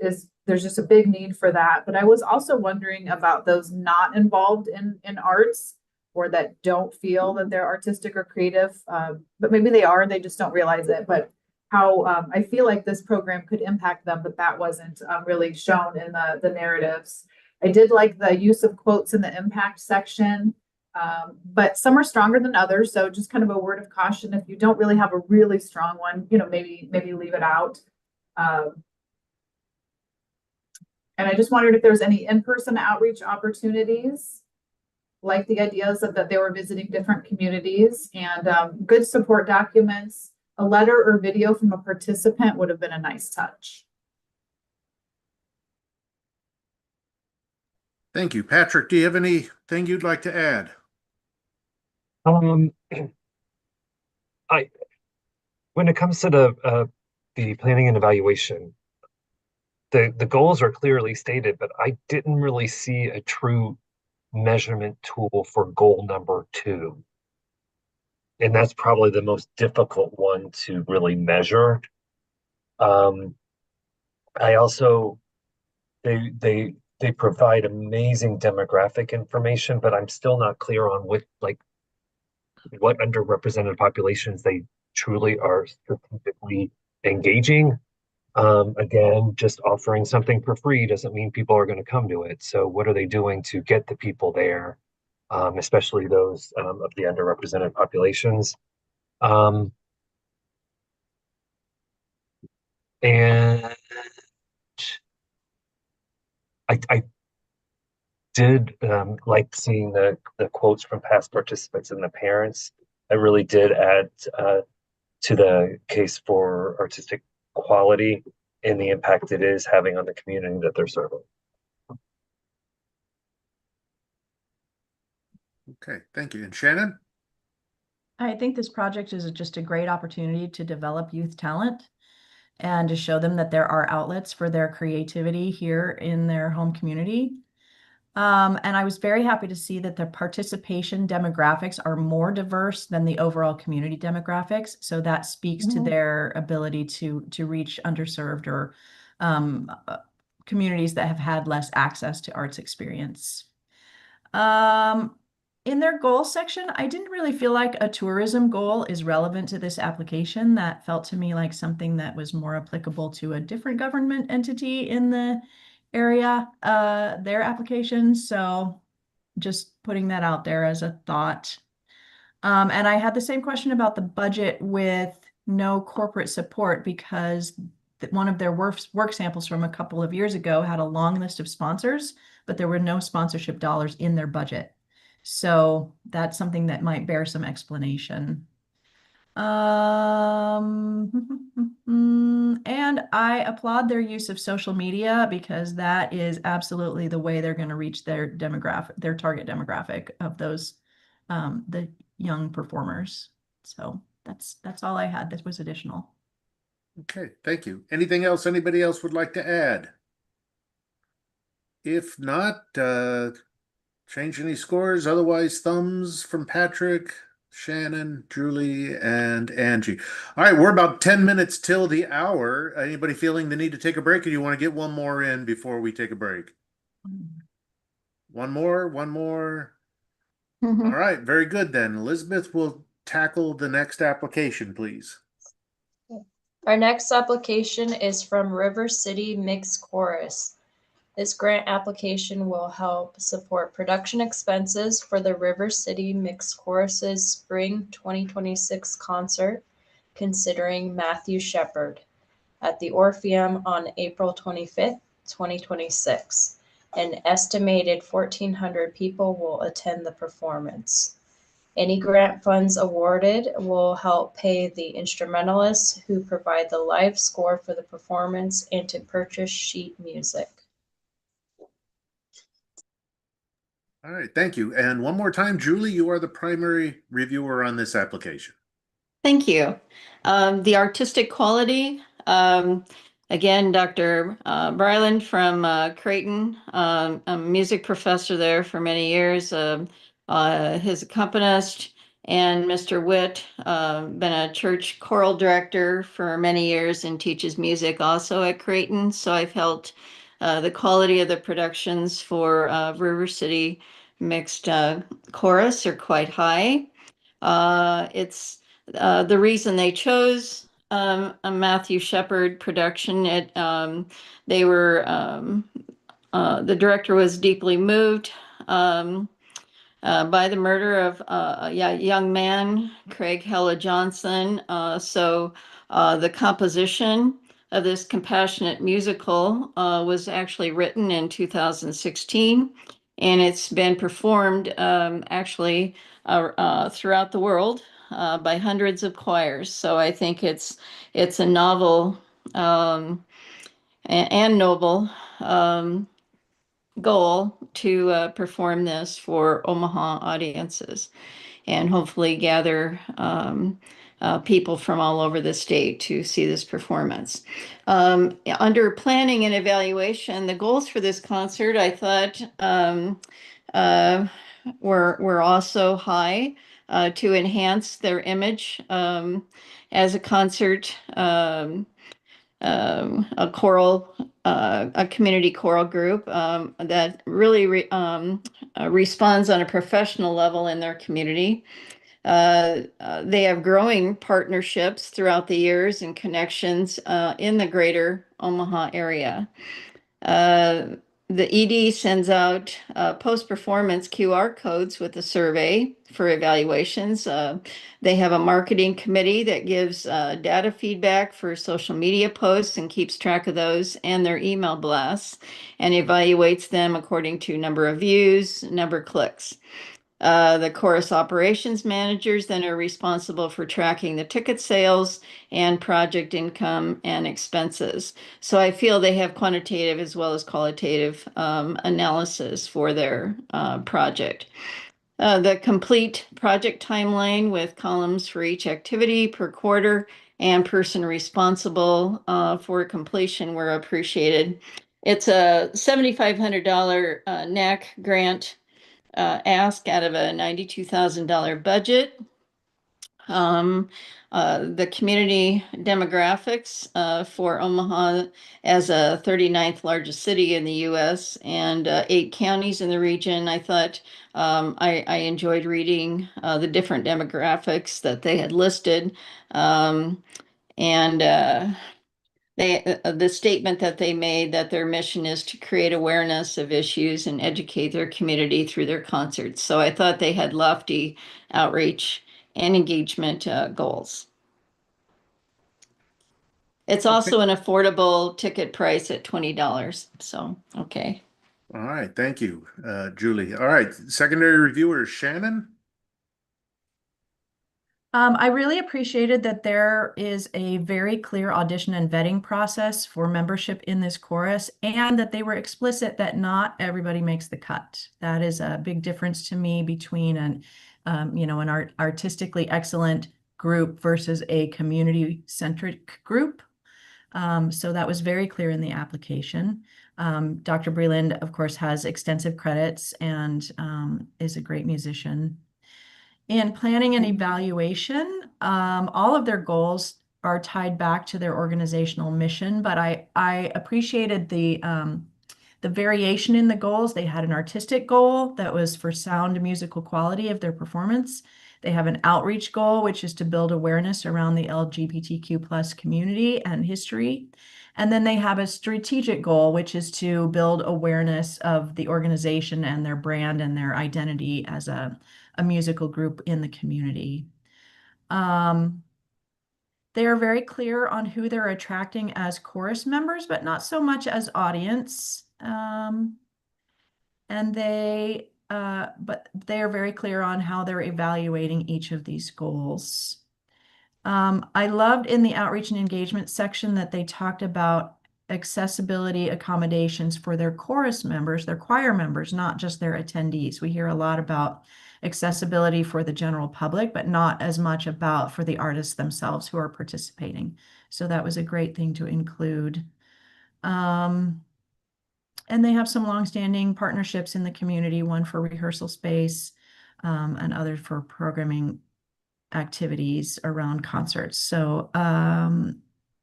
there's just a big need for that. But I was also wondering about those not involved in arts, or that don't feel that they're artistic or creative, but maybe they are, they just don't realize it. But how I feel like this program could impact them, but that wasn't really shown in the narratives. I did like the use of quotes in the impact section. But some are stronger than others. So just kind of a word of caution. If you don't really have a really strong one, maybe leave it out. And I just wondered if there's any in-person outreach opportunities, like the ideas that they were visiting different communities, and good support documents. A letter or video from a participant would have been a nice touch. Thank you. Patrick, do you have anything you'd like to add? When it comes to the planning and evaluation, the goals are clearly stated, but I didn't really see a true measurement tool for goal number 2. And that's probably the most difficult one to really measure. I also they provide amazing demographic information, but I'm still not clear on what underrepresented populations they truly are strategically engaging. Again, just offering something for free doesn't mean people are going to come to it. So what are they doing to get the people there, especially those of the underrepresented populations? And I did like seeing the quotes from past participants and the parents. I really did add to the case for artistic quality and the impact it is having on the community that they're serving. Okay, thank you. And Shannon? I think this project is just a great opportunity to develop youth talent and to show them that there are outlets for their creativity here in their home community. And I was very happy to see that the participation demographics are more diverse than the overall community demographics. So that speaks to their ability to reach underserved or communities that have had less access to arts experience. In their goal section, I didn't really feel like a tourism goal is relevant to this application. That felt to me like something that was more applicable to a different government entity in the area, their application. So just putting that out there as a thought. And I had the same question about the budget with no corporate support because one of their work samples from a couple of years ago had a long list of sponsors, but there were no sponsorship dollars in their budget. So that's something that might bear some explanation. And I applaud their use of social media because that is absolutely the way they're going to reach their demographic, their target demographic of those the young performers. So that's all I had. That was additional. Okay, thank you. Anything else anybody else would like to add? If not, change any scores. Otherwise, thumbs from Patrick, Shannon, Julie, and Angie. All right, we're about 10 minutes till the hour. Anybody feeling the need to take a break, or do you want to get one more in before we take a break? One more, one more. All right, very good then. Elizabeth will tackle the next application, please. Our next application is from River City Mixed Chorus. This grant application will help support production expenses for the River City Mixed Chorus's Spring 2026 concert, considering Matthew Shepard, at the Orpheum on April 25th, 2026. An estimated 1,400 people will attend the performance. Any grant funds awarded will help pay the instrumentalists who provide the live score for the performance and to purchase sheet music. All right, thank you. And one more time, Julie, you are the primary reviewer on this application. Thank you. The artistic quality, again, Dr. Bryland from Creighton, a music professor there for many years, his accompanist, and Mr. Witt, been a church choral director for many years and teaches music also at Creighton. So I felt the quality of the productions for River City Mixed Chorus are quite high. It's the reason they chose a Matthew Shepard production. They were the director was deeply moved by the murder of a young man, Craig Hella Johnson. So the composition of this compassionate musical was actually written in 2016, and it's been performed actually throughout the world by hundreds of choirs. So I think it's a novel and noble goal to perform this for Omaha audiences and hopefully gather people from all over the state to see this performance. Under planning and evaluation, the goals for this concert, I thought were also high to enhance their image as a concert, a choral, a community choral group that really responds on a professional level in their community. They have growing partnerships throughout the years and connections in the greater Omaha area. The ED sends out post-performance QR codes with the survey for evaluations. They have a marketing committee that gives data feedback for social media posts and keeps track of those and their email blasts and evaluates them according to number of views, number of clicks. The chorus operations managers then are responsible for tracking the ticket sales and project income and expenses. So I feel they have quantitative as well as qualitative analysis for their project. The complete project timeline with columns for each activity per quarter and person responsible for completion were appreciated. It's a $7,500 NAC grant ask out of a $92,000 budget. The community demographics for Omaha as a 39th largest city in the U.S. and 8 counties in the region. I thought I enjoyed reading the different demographics that they had listed. And the statement that they made that their mission is to create awareness of issues and educate their community through their concerts. So I thought they had lofty outreach and engagement goals. It's also an affordable ticket price at $20. So, okay. All right, thank you, Julie. All right, secondary reviewer Shannon. I really appreciated that there is a very clear audition and vetting process for membership in this chorus, and that they were explicit that not everybody makes the cut. That is a big difference to me between an artistically excellent group versus a community-centric group. So that was very clear in the application. Dr. Breland, of course, has extensive credits and is a great musician. In planning and evaluation, all of their goals are tied back to their organizational mission, but I appreciated the variation in the goals. They had an artistic goal that was for sound and musical quality of their performance. They have an outreach goal, which is to build awareness around the LGBTQ plus community and history. And then they have a strategic goal, which is to build awareness of the organization and their brand and their identity as a musical group in the community. They are very clear on who they're attracting as chorus members, but not so much as audience. But they are very clear on how they're evaluating each of these goals. I loved in the outreach and engagement section that they talked about accessibility accommodations for their chorus members, their choir members, not just their attendees. We hear a lot about accessibility for the general public, but not as much about for the artists themselves who are participating. So that was a great thing to include. And they have some longstanding partnerships in the community, one for rehearsal space, and other for programming activities around concerts. So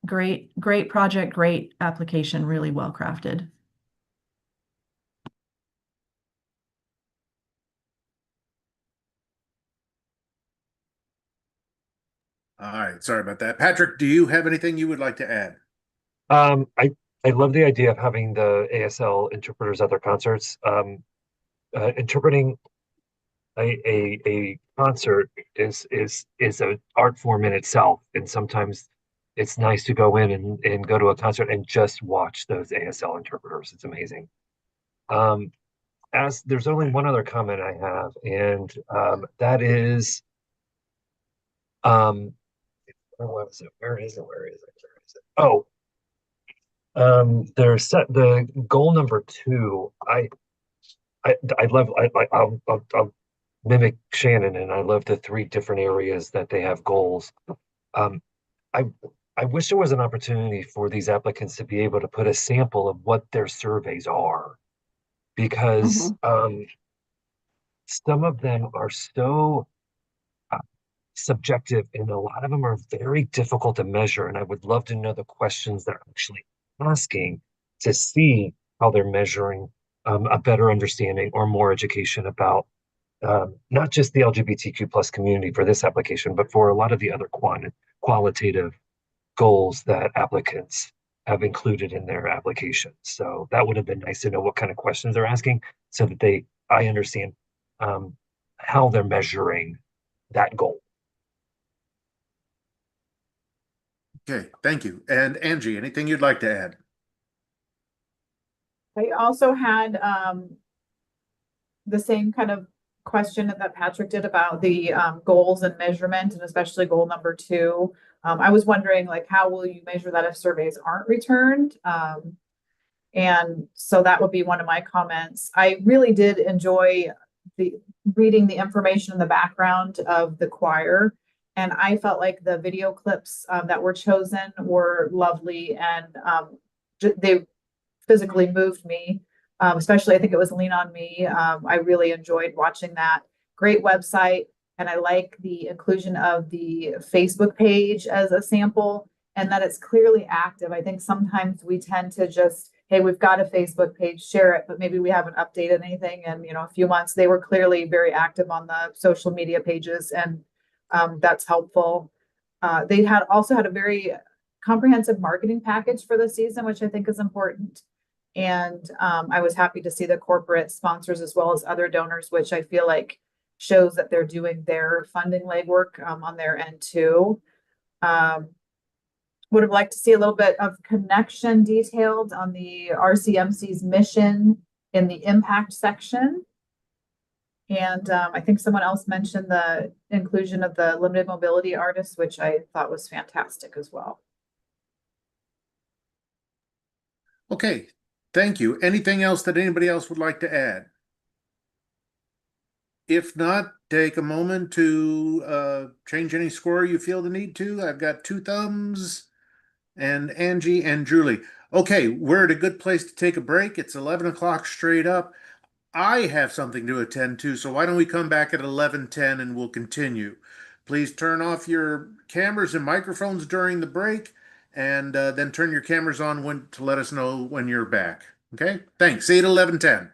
great project, great application, really well crafted. All right, sorry about that. Patrick, do you have anything you would like to add? I love the idea of having the ASL interpreters at their concerts. Interpreting a concert is an art form in itself, and sometimes it's nice to go in and go to a concert and just watch those ASL interpreters. It's amazing. As there's only one other comment I have, and that is, where is it? Where is it? Where is it? Where is it? Oh, they're set the goal number 2. I love I'll mimic Shannon, and I love the 3 different areas that they have goals. Um, I I wish there was an opportunity for these applicants to be able to put a sample of what their surveys are, because some of them are so subjective, and a lot of them are very difficult to measure. And I would love to know the questions they're actually asking to see how they're measuring a better understanding or more education about not just the LGBTQ plus community for this application, but for a lot of the other qualitative goals that applicants have included in their applications. So that would have been nice to know what kind of questions they're asking, so that I understand how they're measuring that goal. Okay, thank you. And Angie, anything you'd like to add? I also had the same kind of question that Patrick did about the goals and measurement, and especially goal number 2. I was wondering, like, how will you measure that if surveys aren't returned? And so that would be one of my comments. I really did enjoy reading the information in the background of the choir. And I felt like the video clips that were chosen were lovely, and they physically moved me. Especially, I think it was Lean on Me. I really enjoyed watching that. Great website. And I like the inclusion of the Facebook page as a sample, and that it's clearly active. I think sometimes we tend to just, hey, we've got a Facebook page, share it, but maybe we haven't updated anything in, a few months. They were clearly very active on the social media pages, and that's helpful. They also had a very comprehensive marketing package for the season, which I think is important. And I was happy to see the corporate sponsors as well as other donors, which I feel like shows that they're doing their funding legwork on their end too. Would have liked to see a little bit of connection detailed on the RCMC's mission in the impact section. And I think someone else mentioned the inclusion of the limited mobility artists, which I thought was fantastic as well. Okay, thank you. Anything else that anybody else would like to add? If not, take a moment to change any score you feel the need to. I've got 2 thumbs and Angie and Julie. Okay, we're at a good place to take a break. It's 11 o'clock straight up. I have something to attend to, so why don't we come back at 11:10 and we'll continue. Please turn off your cameras and microphones during the break, and then turn your cameras on to let us know when you're back. Okay? Thanks. See you at 11:10.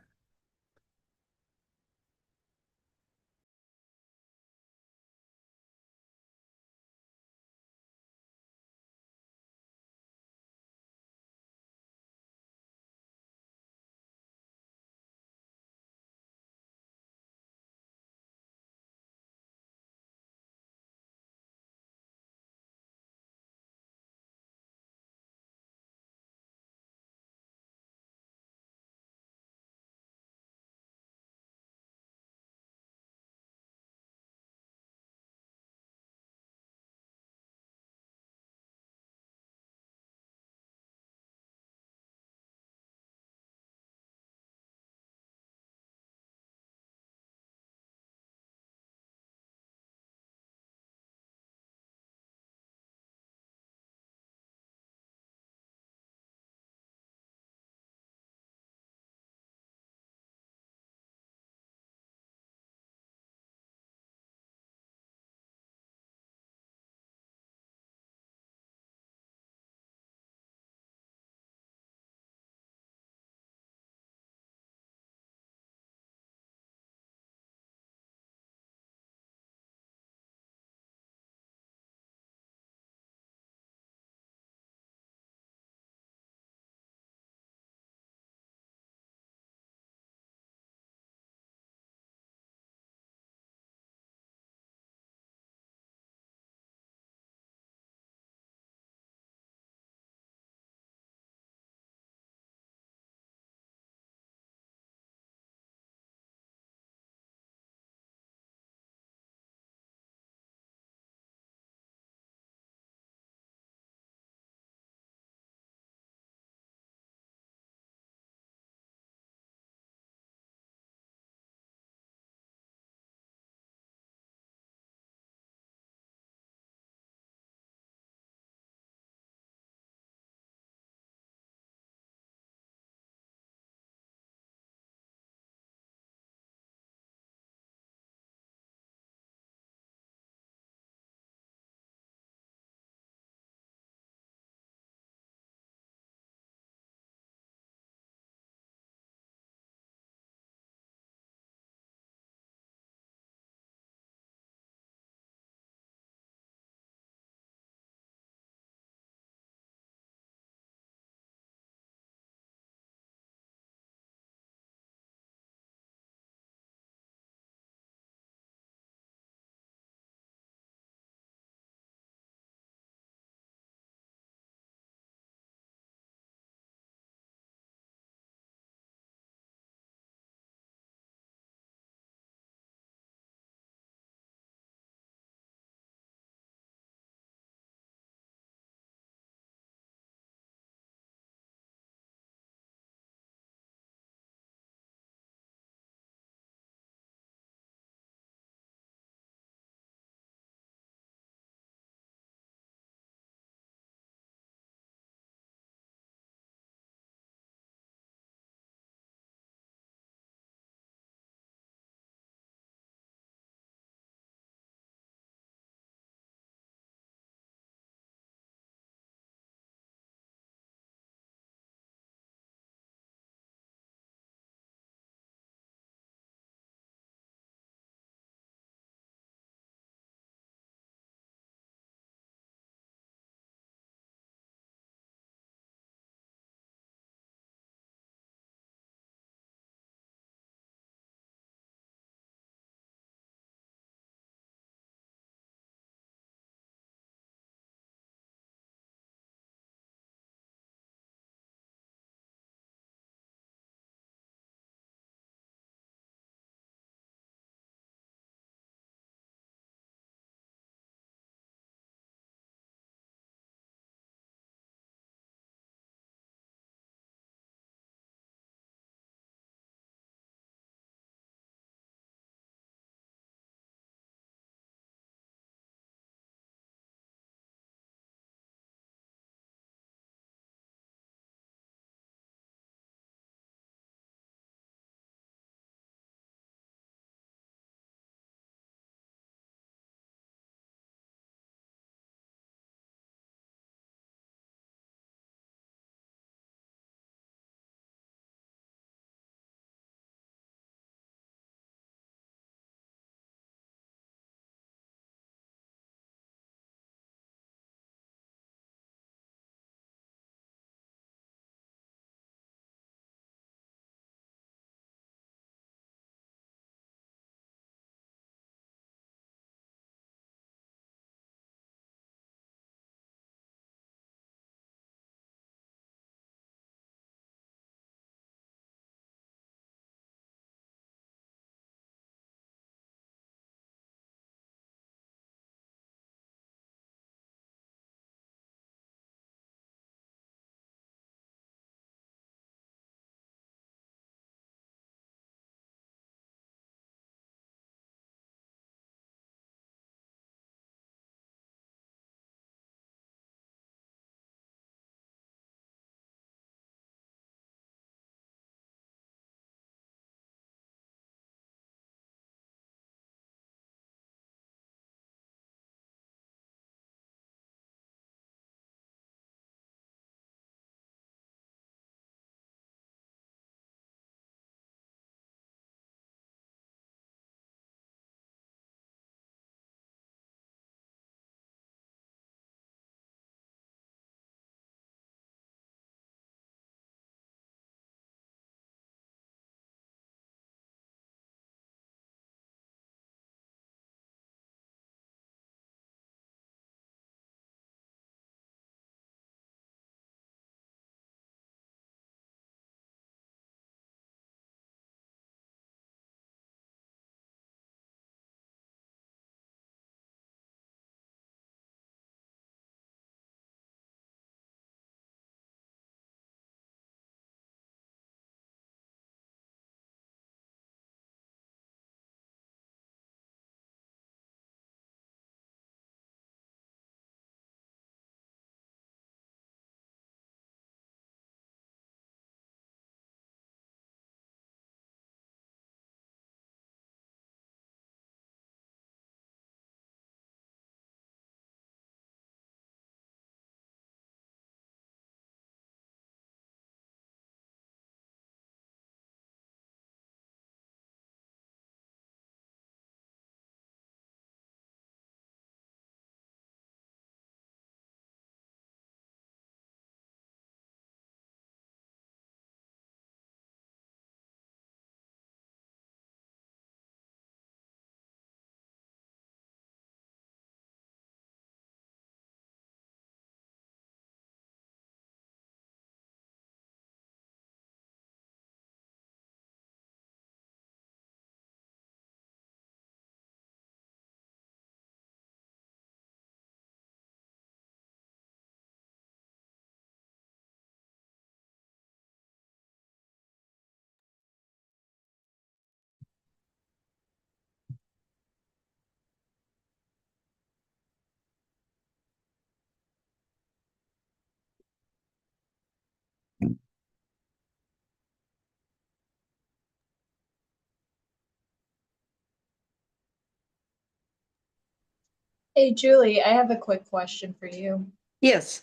Hey, Julie, I have a quick question for you. Yes,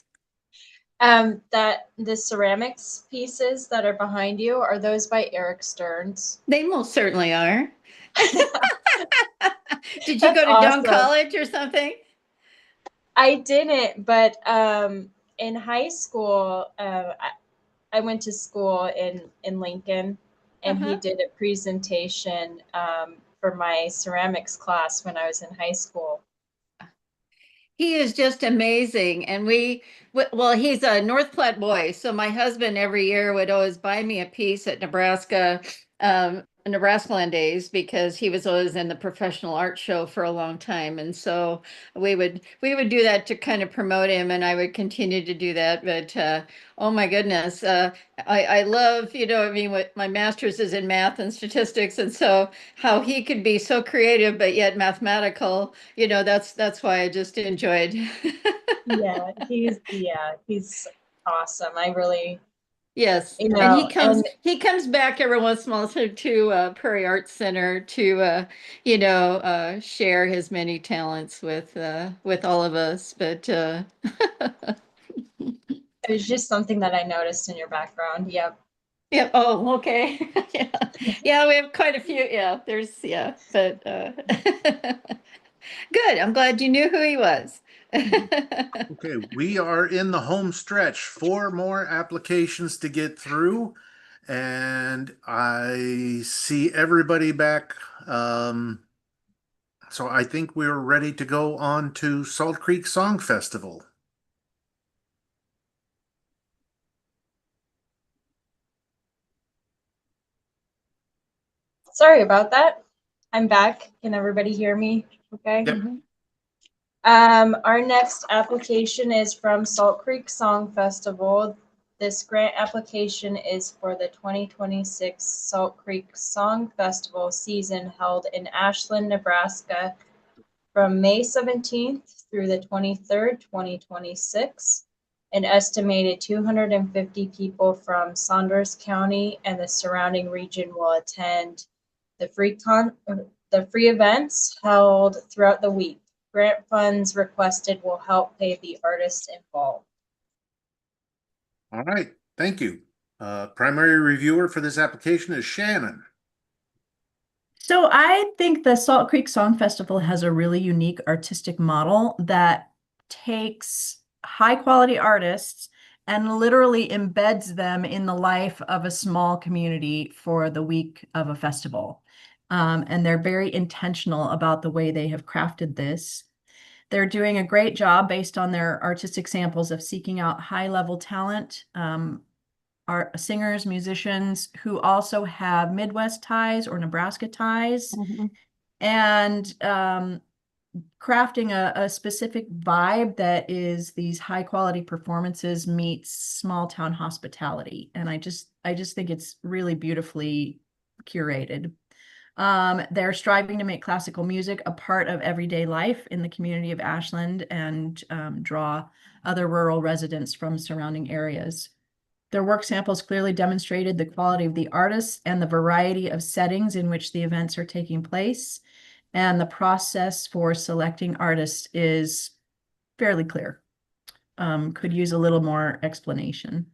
That the ceramics pieces that are behind you, are those by Eric Stearns? they most certainly are. Did you That's go to Down awesome. College or something? I didn't, but in high school, I went to school in Lincoln, and he Uh-huh. did a presentation for my ceramics class when I was in high school. He is just amazing. And well, he's a North Platte boy. So my husband every year would always buy me a piece at Nebraska Land Days because he was always in the professional art show for a long time. And so we would do that to kind of promote him, and I would continue to do that. But oh my goodness, I love, I mean, what my master's is in math and statistics, and so how he could be so creative but yet mathematical, that's why I just enjoyed. He's awesome. I really, Yes, you and know, and he comes back every once in a while to Prairie Arts Center to share his many talents with all of us. But it was just something that I noticed in your background. Yep. yeah, oh, okay. Yeah. Yeah, we have quite a few. Yeah, but good. I'm glad you knew who he was. Okay, we are in the home stretch. Four more applications to get through, and I see everybody back. So I think we're ready to go on to Salt Creek Song Festival. Sorry about that. I'm back. Can everybody hear me? Okay. Yep. Our next application is from Salt Creek Song Festival. This grant application is for the 2026 Salt Creek Song Festival season held in Ashland, Nebraska from May 17th through the 23rd, 2026. An estimated 250 people from Saunders County and the surrounding region will attend the free events held throughout the week. Grant funds requested will help pay the artists involved. All right, thank you. Primary reviewer for this application is Shannon. So I think the Salt Creek Song Festival has a really unique artistic model that takes high quality artists and literally embeds them in the life of a small community for the week of a festival. And they're very intentional about the way they have crafted this. They're doing a great job based on their artistic samples of seeking out high level talent, art singers, musicians who also have Midwest ties or Nebraska ties, and crafting a specific vibe that is these high quality performances meets small town hospitality. And I just think it's really beautifully curated. They're striving to make classical music a part of everyday life in the community of Ashland and draw other rural residents from surrounding areas. Their work samples clearly demonstrated the quality of the artists and the variety of settings in which the events are taking place. And the process for selecting artists is fairly clear. Could use a little more explanation.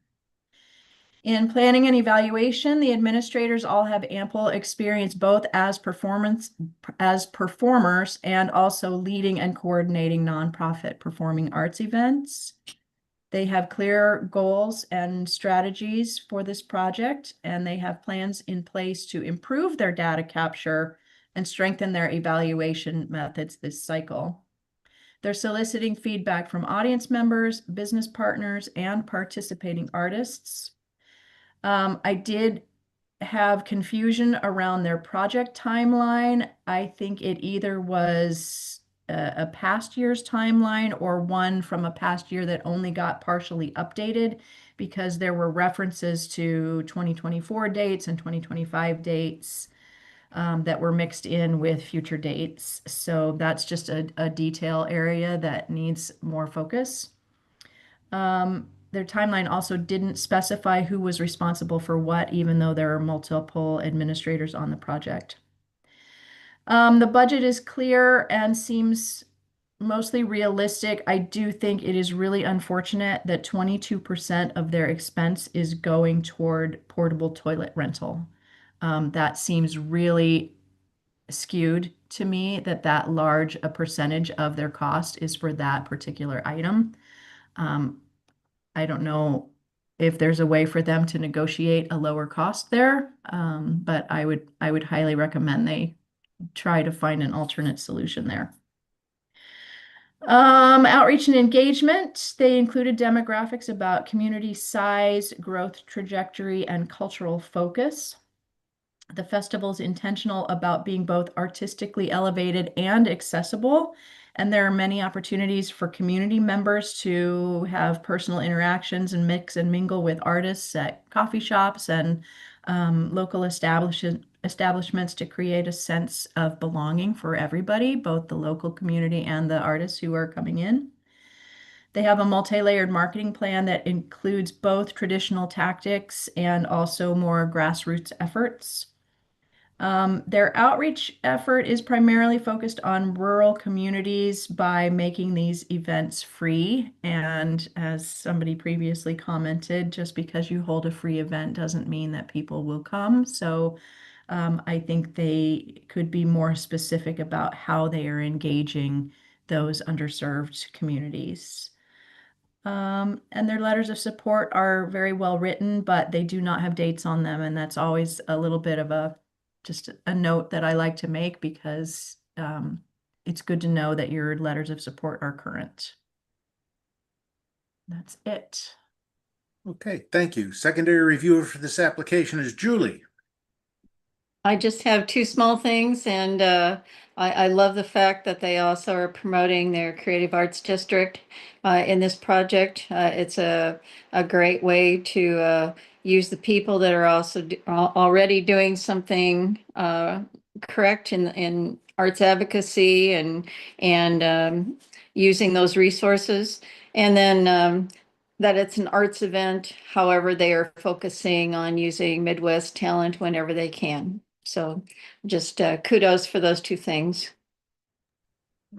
In planning and evaluation, the administrators all have ample experience both as performers and also leading and coordinating nonprofit performing arts events. They have clear goals and strategies for this project, and they have plans in place to improve their data capture and strengthen their evaluation methods this cycle. They're soliciting feedback from audience members, business partners, and participating artists. I did have confusion around their project timeline. I think it either was a past year's timeline or one from a past year that only got partially updated because there were references to 2024 dates and 2025 dates that were mixed in with future dates. So that's just a detail area that needs more focus. Their timeline also didn't specify who was responsible for what, even though there are multiple administrators on the project. The budget is clear and seems mostly realistic. I do think it is really unfortunate that 22% of their expense is going toward portable toilet rental. That seems really skewed to me that that large a percentage of their cost is for that particular item. Um, I don't know if there's a way for them to negotiate a lower cost there, but I would highly recommend they try to find an alternate solution there. Outreach and engagement, they included demographics about community size, growth trajectory, and cultural focus. The festival's intentional about being both artistically elevated and accessible, and there are many opportunities for community members to have personal interactions and mix and mingle with artists at coffee shops and local establishments to create a sense of belonging for everybody, both the local community and the artists who are coming in. They have a multi-layered marketing plan that includes both traditional tactics and also more grassroots efforts. Their outreach effort is primarily focused on rural communities by making these events free. And as somebody previously commented, just because you hold a free event doesn't mean that people will come. So I think they could be more specific about how they are engaging those underserved communities. And their letters of support are very well written, but they do not have dates on them. And that's always a little bit of just a note that I like to make because it's good to know that your letters of support are current. That's it. Okay, thank you. Secondary reviewer for this application is Julie. I just have two small things, and I love the fact that they also are promoting their Creative Arts District in this project. It's a great way to use the people that are also already doing something correct in arts advocacy and using those resources. And then that it's an arts event. However, they are focusing on using Midwest talent whenever they can. So just kudos for those two things.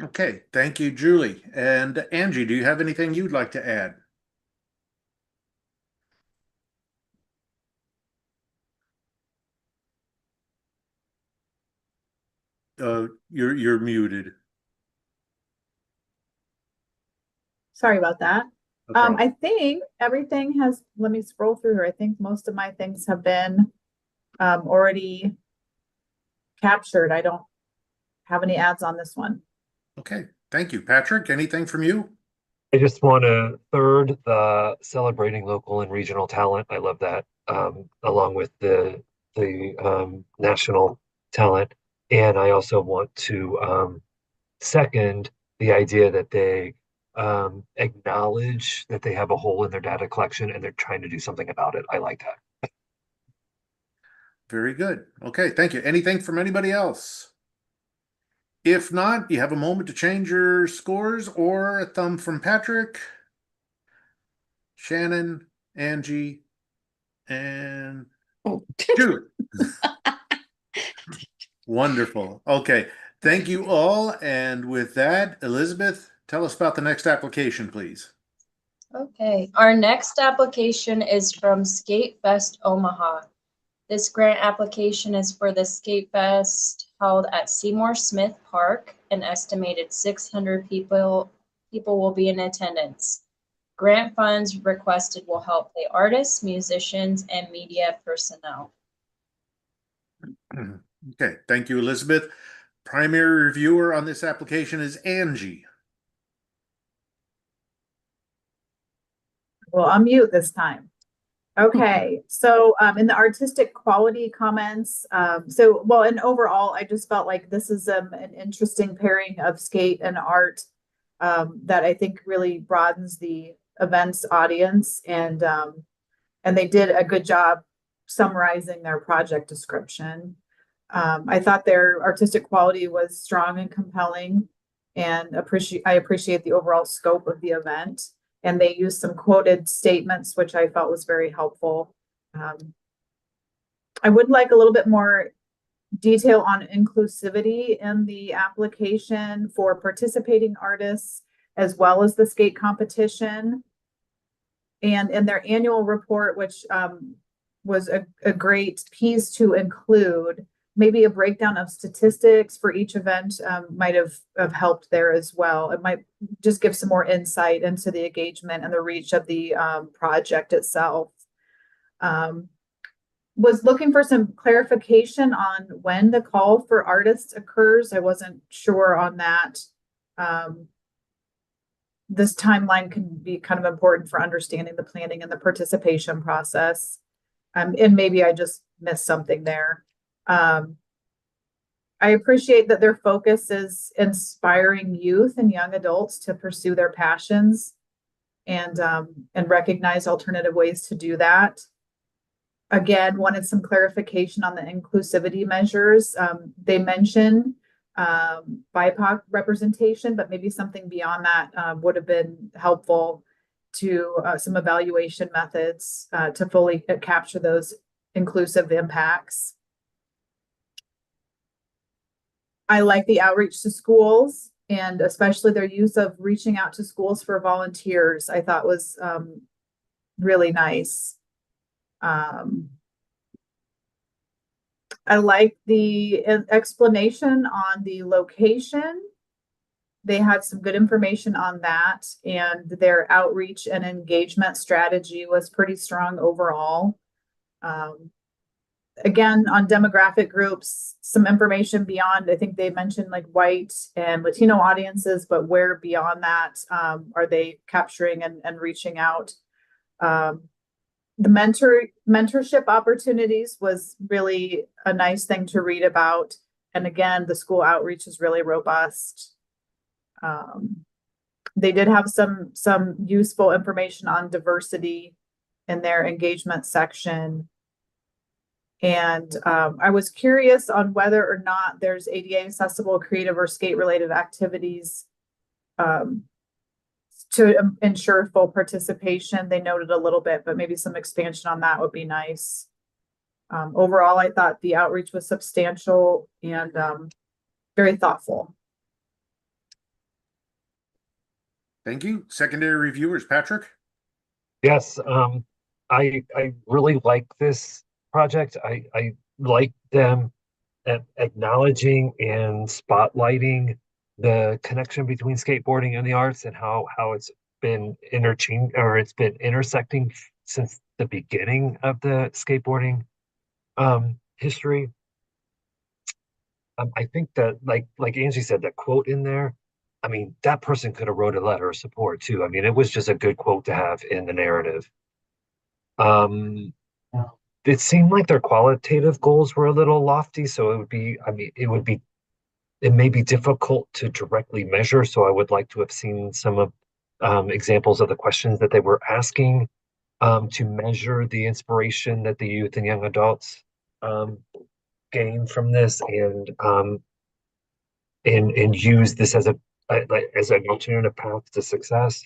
Okay, thank you, Julie. And Angie, do you have anything you'd like to add? You're muted. Sorry about that. No problem. I think everything has, let me scroll through here. I think most of my things have been already captured. I don't have any ads on this one. Okay, thank you. Patrick, anything from you? I just want to third the celebrating local and regional talent. I love that, along with the national talent. And I also want to second the idea that they acknowledge that they have a hole in their data collection and they're trying to do something about it. I like that. Very good. Okay, thank you. Anything from anybody else? If not, you have a moment to change your scores or a thumb from Patrick, Shannon, Angie, and Oh. Julie. Wonderful. Okay, thank you all. And with that, Elizabeth, tell us about the next application, please. Okay, our next application is from Skate Fest Omaha. This grant application is for the Skate Fest held at Seymour Smith Park. An estimated 600 people will be in attendance. Grant funds requested will help pay artists, musicians, and media personnel. Okay, thank you, Elizabeth. Primary reviewer on this application is Angie. Well, unmute this time. Okay, so in the artistic quality comments, and overall, I just felt like this is an interesting pairing of skate and art that I think really broadens the event's audience, and they did a good job summarizing their project description. I thought their artistic quality was strong and compelling, and I appreciate the overall scope of the event. And they used some quoted statements, which I felt was very helpful. I would like a little bit more detail on inclusivity in the application for participating artists, as well as the skate competition. And in their annual report, which was a great piece to include, maybe a breakdown of statistics for each event might have helped there as well. It might just give some more insight into the engagement and the reach of the project itself. Was looking for some clarification on when the call for artists occurs. I wasn't sure on that. This timeline can be kind of important for understanding the planning and the participation process. And maybe I just missed something there. I appreciate that their focus is inspiring youth and young adults to pursue their passions and recognize alternative ways to do that. Again, wanted some clarification on the inclusivity measures. They mentioned BIPOC representation, but maybe something beyond that would have been helpful to some evaluation methods to fully capture those inclusive impacts. I like the outreach to schools, and especially their use of reaching out to schools for volunteers, I thought was really nice. I like the explanation on the location. They had some good information on that, and their outreach and engagement strategy was pretty strong overall. Again, on demographic groups, some information beyond, I think they mentioned like white and Latino audiences, but where beyond that are they capturing and reaching out? The mentorship opportunities was really a nice thing to read about. And again, the school outreach is really robust. They did have some useful information on diversity in their engagement section. And I was curious on whether or not there's ADA accessible, creative, or skate related activities to ensure full participation. They noted a little bit, but maybe some expansion on that would be nice. Overall, I thought the outreach was substantial and very thoughtful. Thank you. Secondary reviewers, Patrick? Yes, I really like this project. I like them acknowledging and spotlighting the connection between skateboarding and the arts and how it's been intersecting since the beginning of the skateboarding history. I think that like Angie said, that quote in there, I mean, that person could have wrote a letter of support too. I mean, it was just a good quote to have in the narrative. It seemed like their qualitative goals were a little lofty, so it may be difficult to directly measure. So I would like to have seen some of examples of the questions that they were asking to measure the inspiration that the youth and young adults gain from this and use this as an alternative path to success.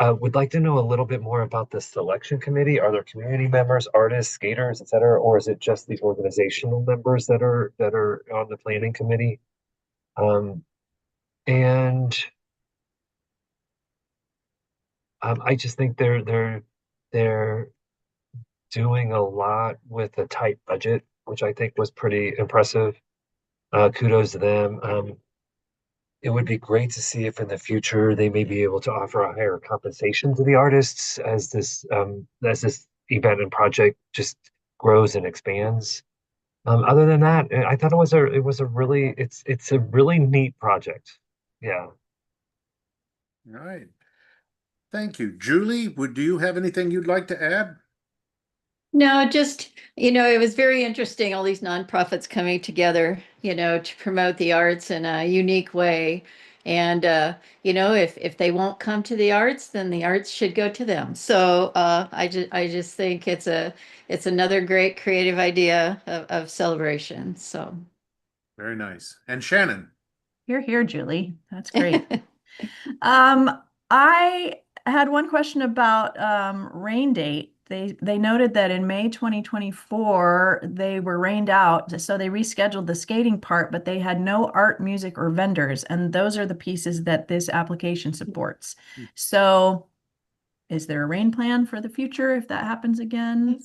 Would like to know a little bit more about the selection committee. Are there community members, artists, skaters, etc., or is it just these organizational members that are on the planning committee? And I just think they're doing a lot with a tight budget, which I think was pretty impressive. Kudos to them. It would be great to see if in the future they may be able to offer a higher compensation to the artists as this event and project just grows and expands. Other than that, I thought it's a really neat project. Yeah. All right. Thank you. Julie, do you have anything you'd like to add? No, just, it was very interesting, all these nonprofits coming together, to promote the arts in a unique way. And, if they won't come to the arts, then the arts should go to them. So I just think it's another great creative idea of celebration. So Very nice. And Shannon? Here, Julie. That's great. I had one question about rain date. they noted that in May 2024, they were rained out, so they rescheduled the skating part, but they had no art, music, or vendors, and those are the pieces that this application supports. So is there a rain plan for the future if that happens again?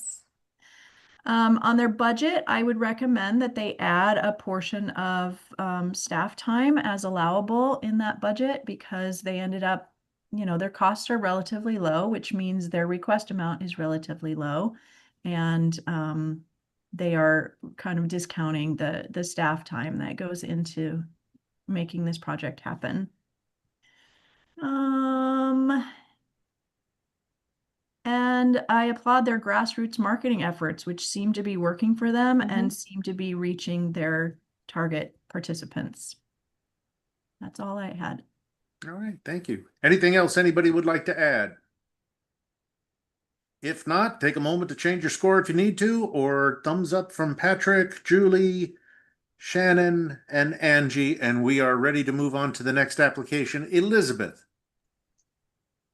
On their budget, I would recommend that they add a portion of staff time as allowable in that budget because they ended up, their costs are relatively low, which means their request amount is relatively low. And they are kind of discounting the staff time that goes into making this project happen. And I applaud their grassroots marketing efforts, which seem to be working for them and seem to be reaching their target participants. That's all I had. All right, thank you. Anything else anybody would like to add? If not, take a moment to change your score if you need to, or thumbs up from Patrick, Julie, Shannon, and Angie, and we are ready to move on to the next application. Elizabeth.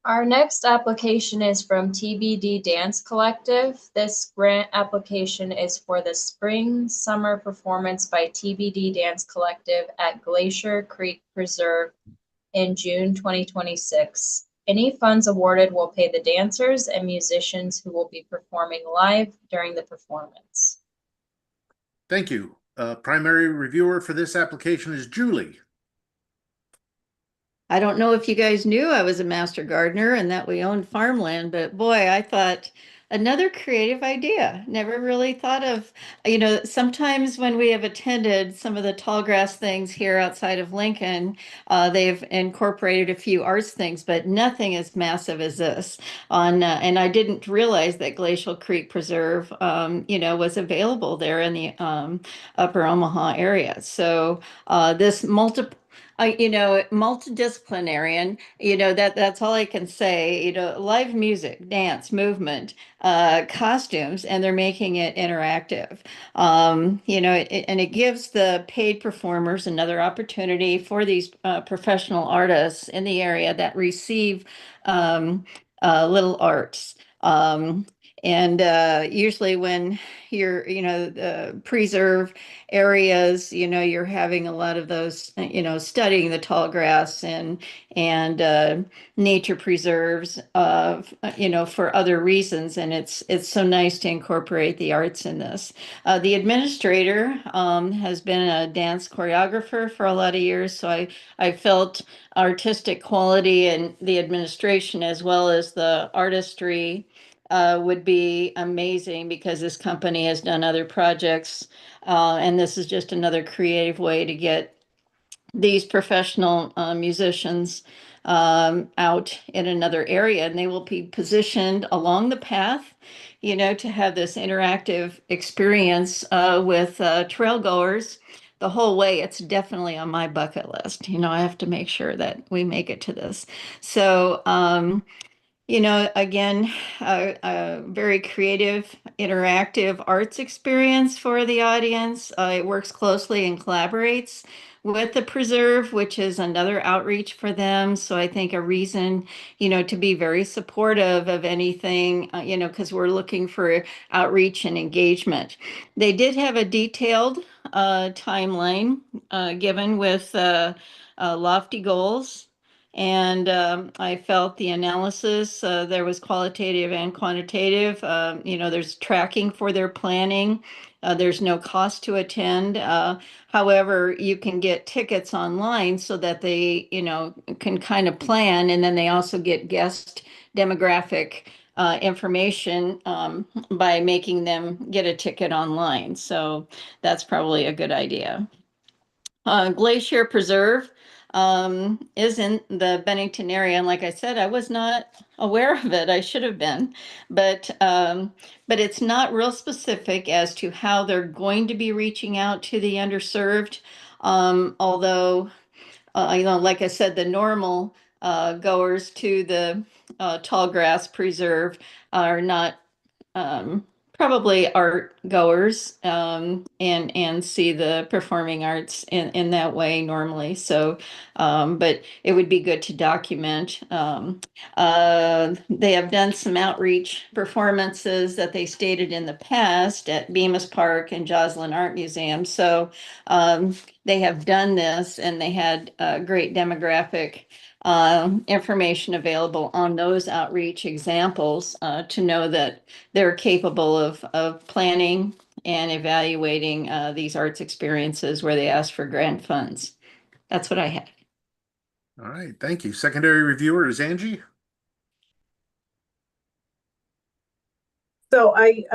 Our next application is from TBD Dance Collective. This grant application is for the spring summer performance by TBD Dance Collective at Glacier Creek Preserve in June 2026. Any funds awarded will pay the dancers and musicians who will be performing live during the performance. Thank you. Primary reviewer for this application is Julie. I don't know if you guys knew I was a master gardener and that we owned farmland, but boy, I thought another creative idea. Never really thought of, sometimes when we have attended some of the tall grass things here outside of Lincoln, they've incorporated a few arts things, but nothing as massive as this. And I didn't realize that Glacial Creek Preserve, was available there in the Upper Omaha area. So this multidisciplinarian, that's all I can say, live music, dance, movement, costumes, and they're making it interactive. And it gives the paid performers another opportunity for these professional artists in the area that receive little arts. And usually when you're, preserve areas, you're having a lot of those, studying the tall grass and nature preserves, for other reasons. And it's so nice to incorporate the arts in this. The administrator has been a dance choreographer for a lot of years, so I felt artistic quality in the administration as well as the artistry would be amazing because this company has done other projects, and this is just another creative way to get these professional musicians out in another area, and they will be positioned along the path, to have this interactive experience with trail goers the whole way. It's definitely on my bucket list. I have to make sure that we make it to this. So, again, a very creative, interactive arts experience for the audience. It works closely and collaborates with the Preserve, which is another outreach for them. So I think a reason, to be very supportive of anything, because we're looking for outreach and engagement. They did have a detailed timeline given with lofty goals. And I felt the analysis, there was qualitative and quantitative. There's tracking for their planning. There's no cost to attend. However, you can get tickets online so that they, can kind of plan. And then they also get guest demographic information by making them get a ticket online. So that's probably a good idea. Glacier Preserve is in the Bennington area, and like I said, I was not aware of it. I should have been, but it's not real specific as to how they're going to be reaching out to the underserved. Although, like I said, the normal goers to the Tall Grass Preserve are not probably art goers and see the performing arts in that way normally. So, but it would be good to document. They have done some outreach performances that they stated in the past at Bemis Park and Joslin Art Museum. So they have done this, and they had great demographic information available on those outreach examples to know that they're capable of planning and evaluating these arts experiences where they ask for grant funds. That's what I have. All right, thank you. Secondary reviewer is Angie. So I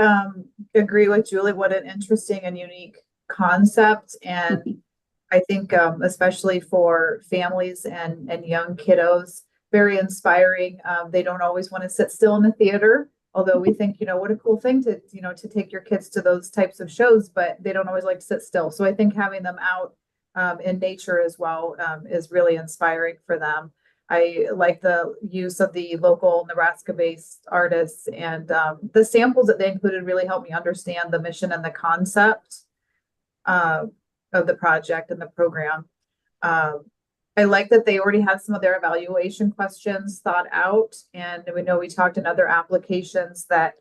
agree with Julie. What an interesting and unique concept. And I think especially for families and young kiddos, very inspiring. They don't always want to sit still in the theater, although we think, what a cool thing to take your kids to those types of shows, but they don't always like to sit still. So I think having them out in nature as well is really inspiring for them. I like the use of the local Nebraska-based artists, and the samples that they included really helped me understand the mission and the concept of the project and the program. I like that they already had some of their evaluation questions thought out, and we know we talked in other applications that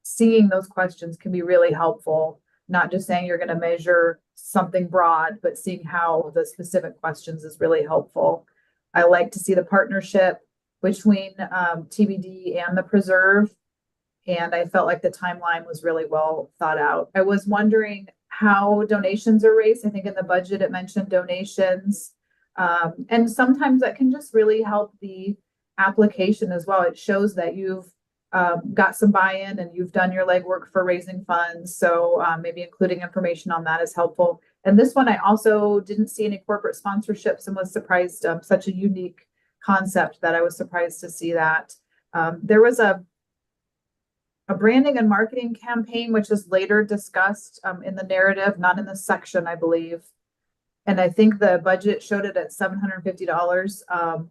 seeing those questions can be really helpful. Not just saying you're going to measure something broad, but seeing how the specific questions is really helpful. I like to see the partnership between TBD and the preserve. And I felt like the timeline was really well thought out. I was wondering how donations are raised. I think in the budget it mentioned donations. And sometimes that can just really help the application as well. It shows that you've got some buy-in and you've done your legwork for raising funds. So maybe including information on that is helpful. And this one, I also didn't see any corporate sponsorships and was surprised, such a unique concept that I was surprised to see that. There was a branding and marketing campaign, which is later discussed in the narrative, not in the section, I believe. And I think the budget showed it at $750,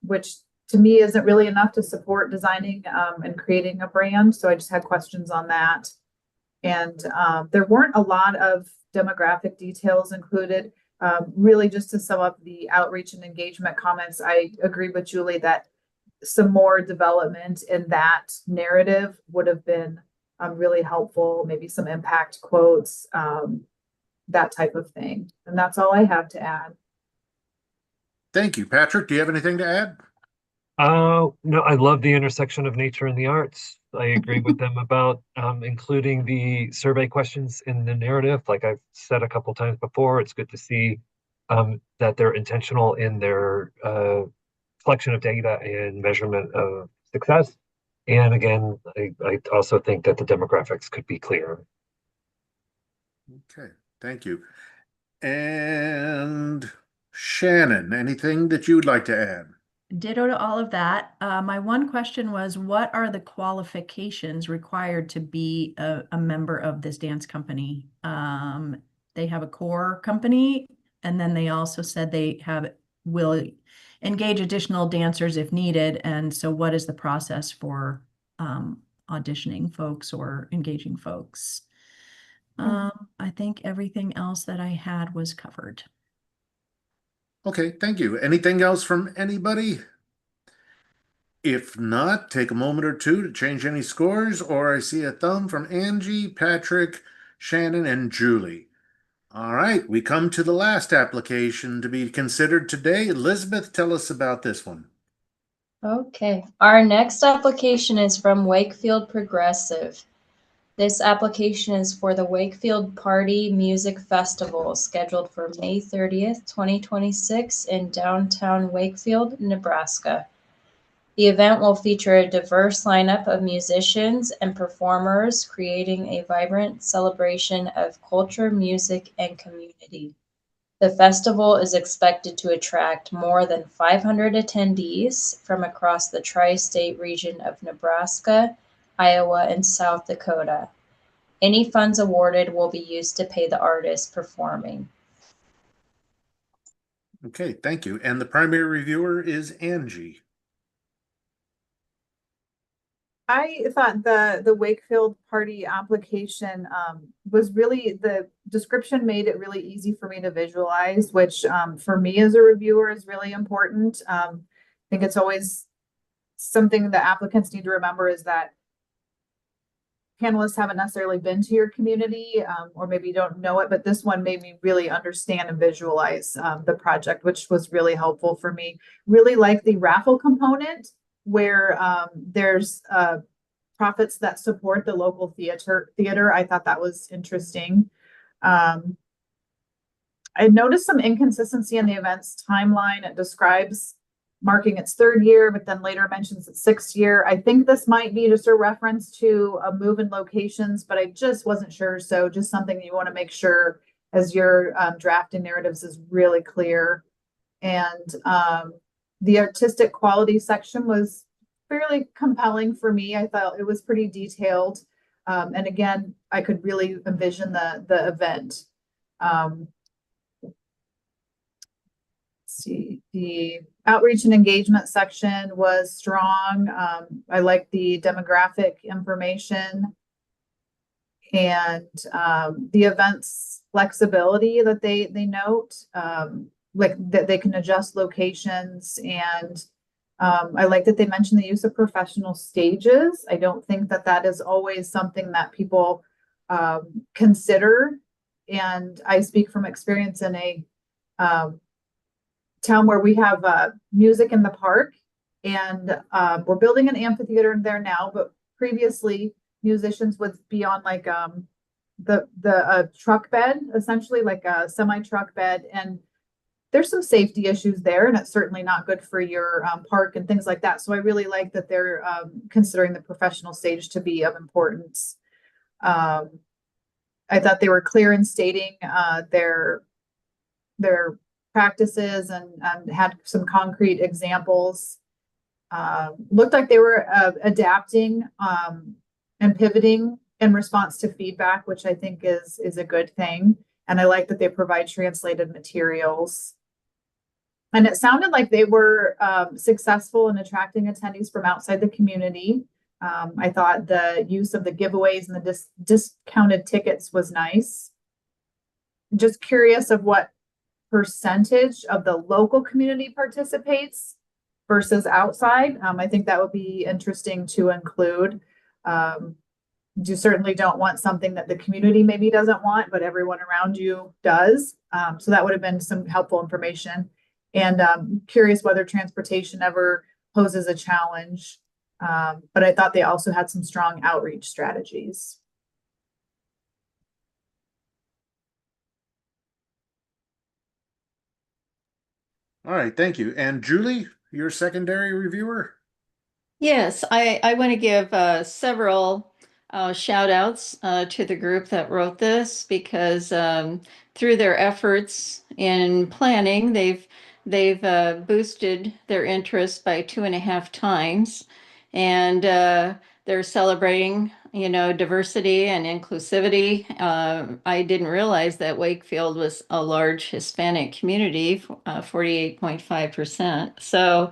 which to me isn't really enough to support designing and creating a brand. So I just had questions on that. And there weren't a lot of demographic details included. Really, just to sum up the outreach and engagement comments, I agree with Julie that some more development in that narrative would have been really helpful. Maybe some impact quotes, that type of thing. And that's all I have to add. Thank you. Patrick, do you have anything to add? No, I love the intersection of nature and the arts. I agree with them about including the survey questions in the narrative. Like I've said a couple times before, it's good to see that they're intentional in their collection of data and measurement of success. And again, I also think that the demographics could be clearer. Okay, thank you. And Shannon, anything that you would like to add? Ditto to all of that. My one question was, what are the qualifications required to be a member of this dance company? They have a core company, and then they also said they will engage additional dancers if needed. And so what is the process for auditioning folks or engaging folks? I think everything else that I had was covered. Okay, thank you. Anything else from anybody? If not, take a moment or two to change any scores, or I see a thumb from Angie, Patrick, Shannon, and Julie. All right, we come to the last application to be considered today. Elizabeth, tell us about this one. Okay, our next application is from Wakefield Progressive. This application is for the Wakefield Party Music Festival scheduled for May 30th, 2026 in downtown Wakefield, Nebraska. The event will feature a diverse lineup of musicians and performers creating a vibrant celebration of culture, music, and community. The festival is expected to attract more than 500 attendees from across the tri-state region of Nebraska, Iowa, and South Dakota. Any funds awarded will be used to pay the artists performing. Okay, thank you. And the primary reviewer is Angie. I thought the Wakefield party application was really, the description made it really easy for me to visualize, which for me as a reviewer is really important. I think it's always something that applicants need to remember is that panelists haven't necessarily been to your community, or maybe you don't know it, but this one made me really understand and visualize the project, which was really helpful for me. Really like the raffle component where there's profits that support the local theater. I thought that was interesting. Um, I noticed some inconsistency in the event's timeline. It describes marking its third year, but then later mentions its sixth year. I think this might be just a reference to a move in locations, but I just wasn't sure. So just something you want to make sure as you're drafting narratives is really clear. And the artistic quality section was fairly compelling for me. I thought it was pretty detailed. And again, I could really envision the event. See, the outreach and engagement section was strong. I like the demographic information and the event's flexibility that they note, like that they can adjust locations. And I like that they mentioned the use of professional stages. I don't think that that is always something that people consider. And I speak from experience in a town where we have music in the park, and we're building an amphitheater there now, but previously musicians would be on like the truck bed, essentially like a semi truck bed, and there's some safety issues there, and it's certainly not good for your park and things like that. So I really like that they're considering the professional stage to be of importance. I thought they were clear in stating their practices and had some concrete examples. Looked like they were adapting and pivoting in response to feedback, which I think is a good thing. And I like that they provide translated materials. And it sounded like they were successful in attracting attendees from outside the community. I thought the use of the giveaways and the discounted tickets was nice. Just curious of what percentage of the local community participates versus outside. I think that would be interesting to include. You certainly don't want something that the community maybe doesn't want, but everyone around you does. So that would have been some helpful information. And curious whether transportation ever poses a challenge. But I thought they also had some strong outreach strategies. All right, thank you. And Julie, your secondary reviewer? Yes, I want to give several shout outs to the group that wrote this because through their efforts in planning, they've boosted their interest by 2.5 times, and they're celebrating, diversity and inclusivity. I didn't realize that Wakefield was a large Hispanic community, 48.5%. So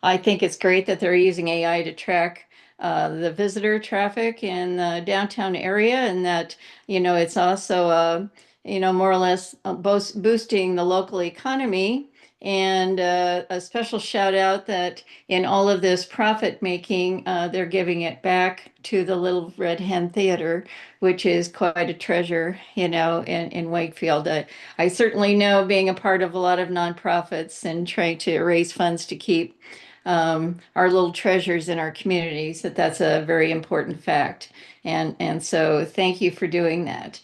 I think it's great that they're using AI to track the visitor traffic in the downtown area, and that, it's also, more or less boosting the local economy. And a special shout out that in all of this profit making, they're giving it back to the Little Red Hen Theater, which is quite a treasure, in Wakefield. I certainly know, being a part of a lot of nonprofits and trying to raise funds to keep our little treasures in our communities, that's a very important fact. And so thank you for doing that.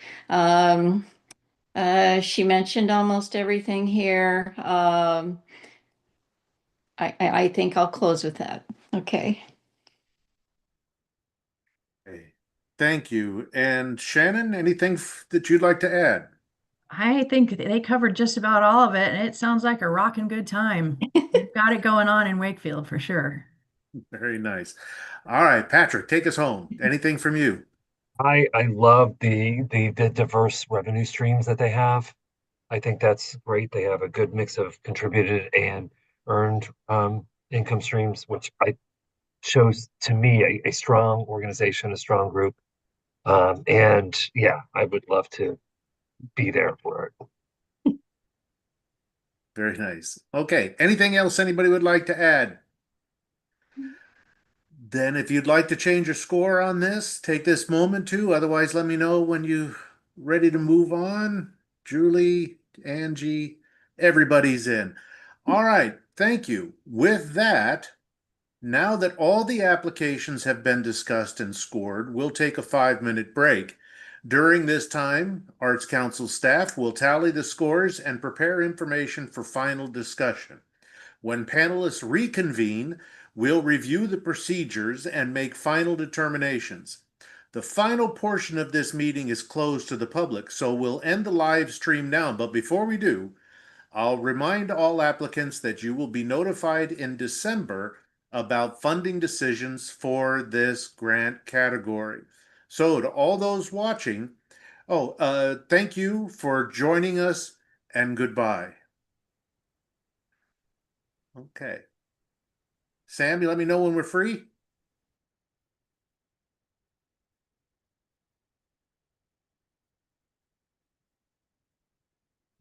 She mentioned almost everything here. I think I'll close with that. Okay. Okay, thank you. And Shannon, anything that you'd like to add? I think they covered just about all of it, and it sounds like a rocking good time. They've got it going on in Wakefield for sure. Very nice. All right, Patrick, take us home. Anything from you? I love the diverse revenue streams that they have. I think that's great. They have a good mix of contributed and earned income streams, which I shows to me a strong organization, a strong group. And yeah, I would love to be there for it. Very nice. Okay. Anything else anybody would like to add? Then if you'd like to change your score on this, take this moment to. Otherwise, let me know when you're ready to move on. Julie, Angie, everybody's in. All right. Thank you. With that, now that all the applications have been discussed and scored, we'll take a 5-minute break. During this time, Arts Council staff will tally the scores and prepare information for final discussion. When panelists reconvene, we'll review the procedures and make final determinations. The final portion of this meeting is closed to the public, so we'll end the live stream now. But before we do, I'll remind all applicants that you will be notified in December about funding decisions for this grant category. So to all those watching, thank you for joining us and goodbye. Okay. Sam, you let me know when we're free?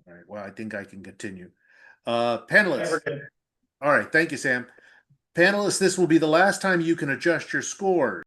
All right, well, I think I can continue. Panelists. All right, thank you, Sam. Panelists, this will be the last time you can adjust your scores.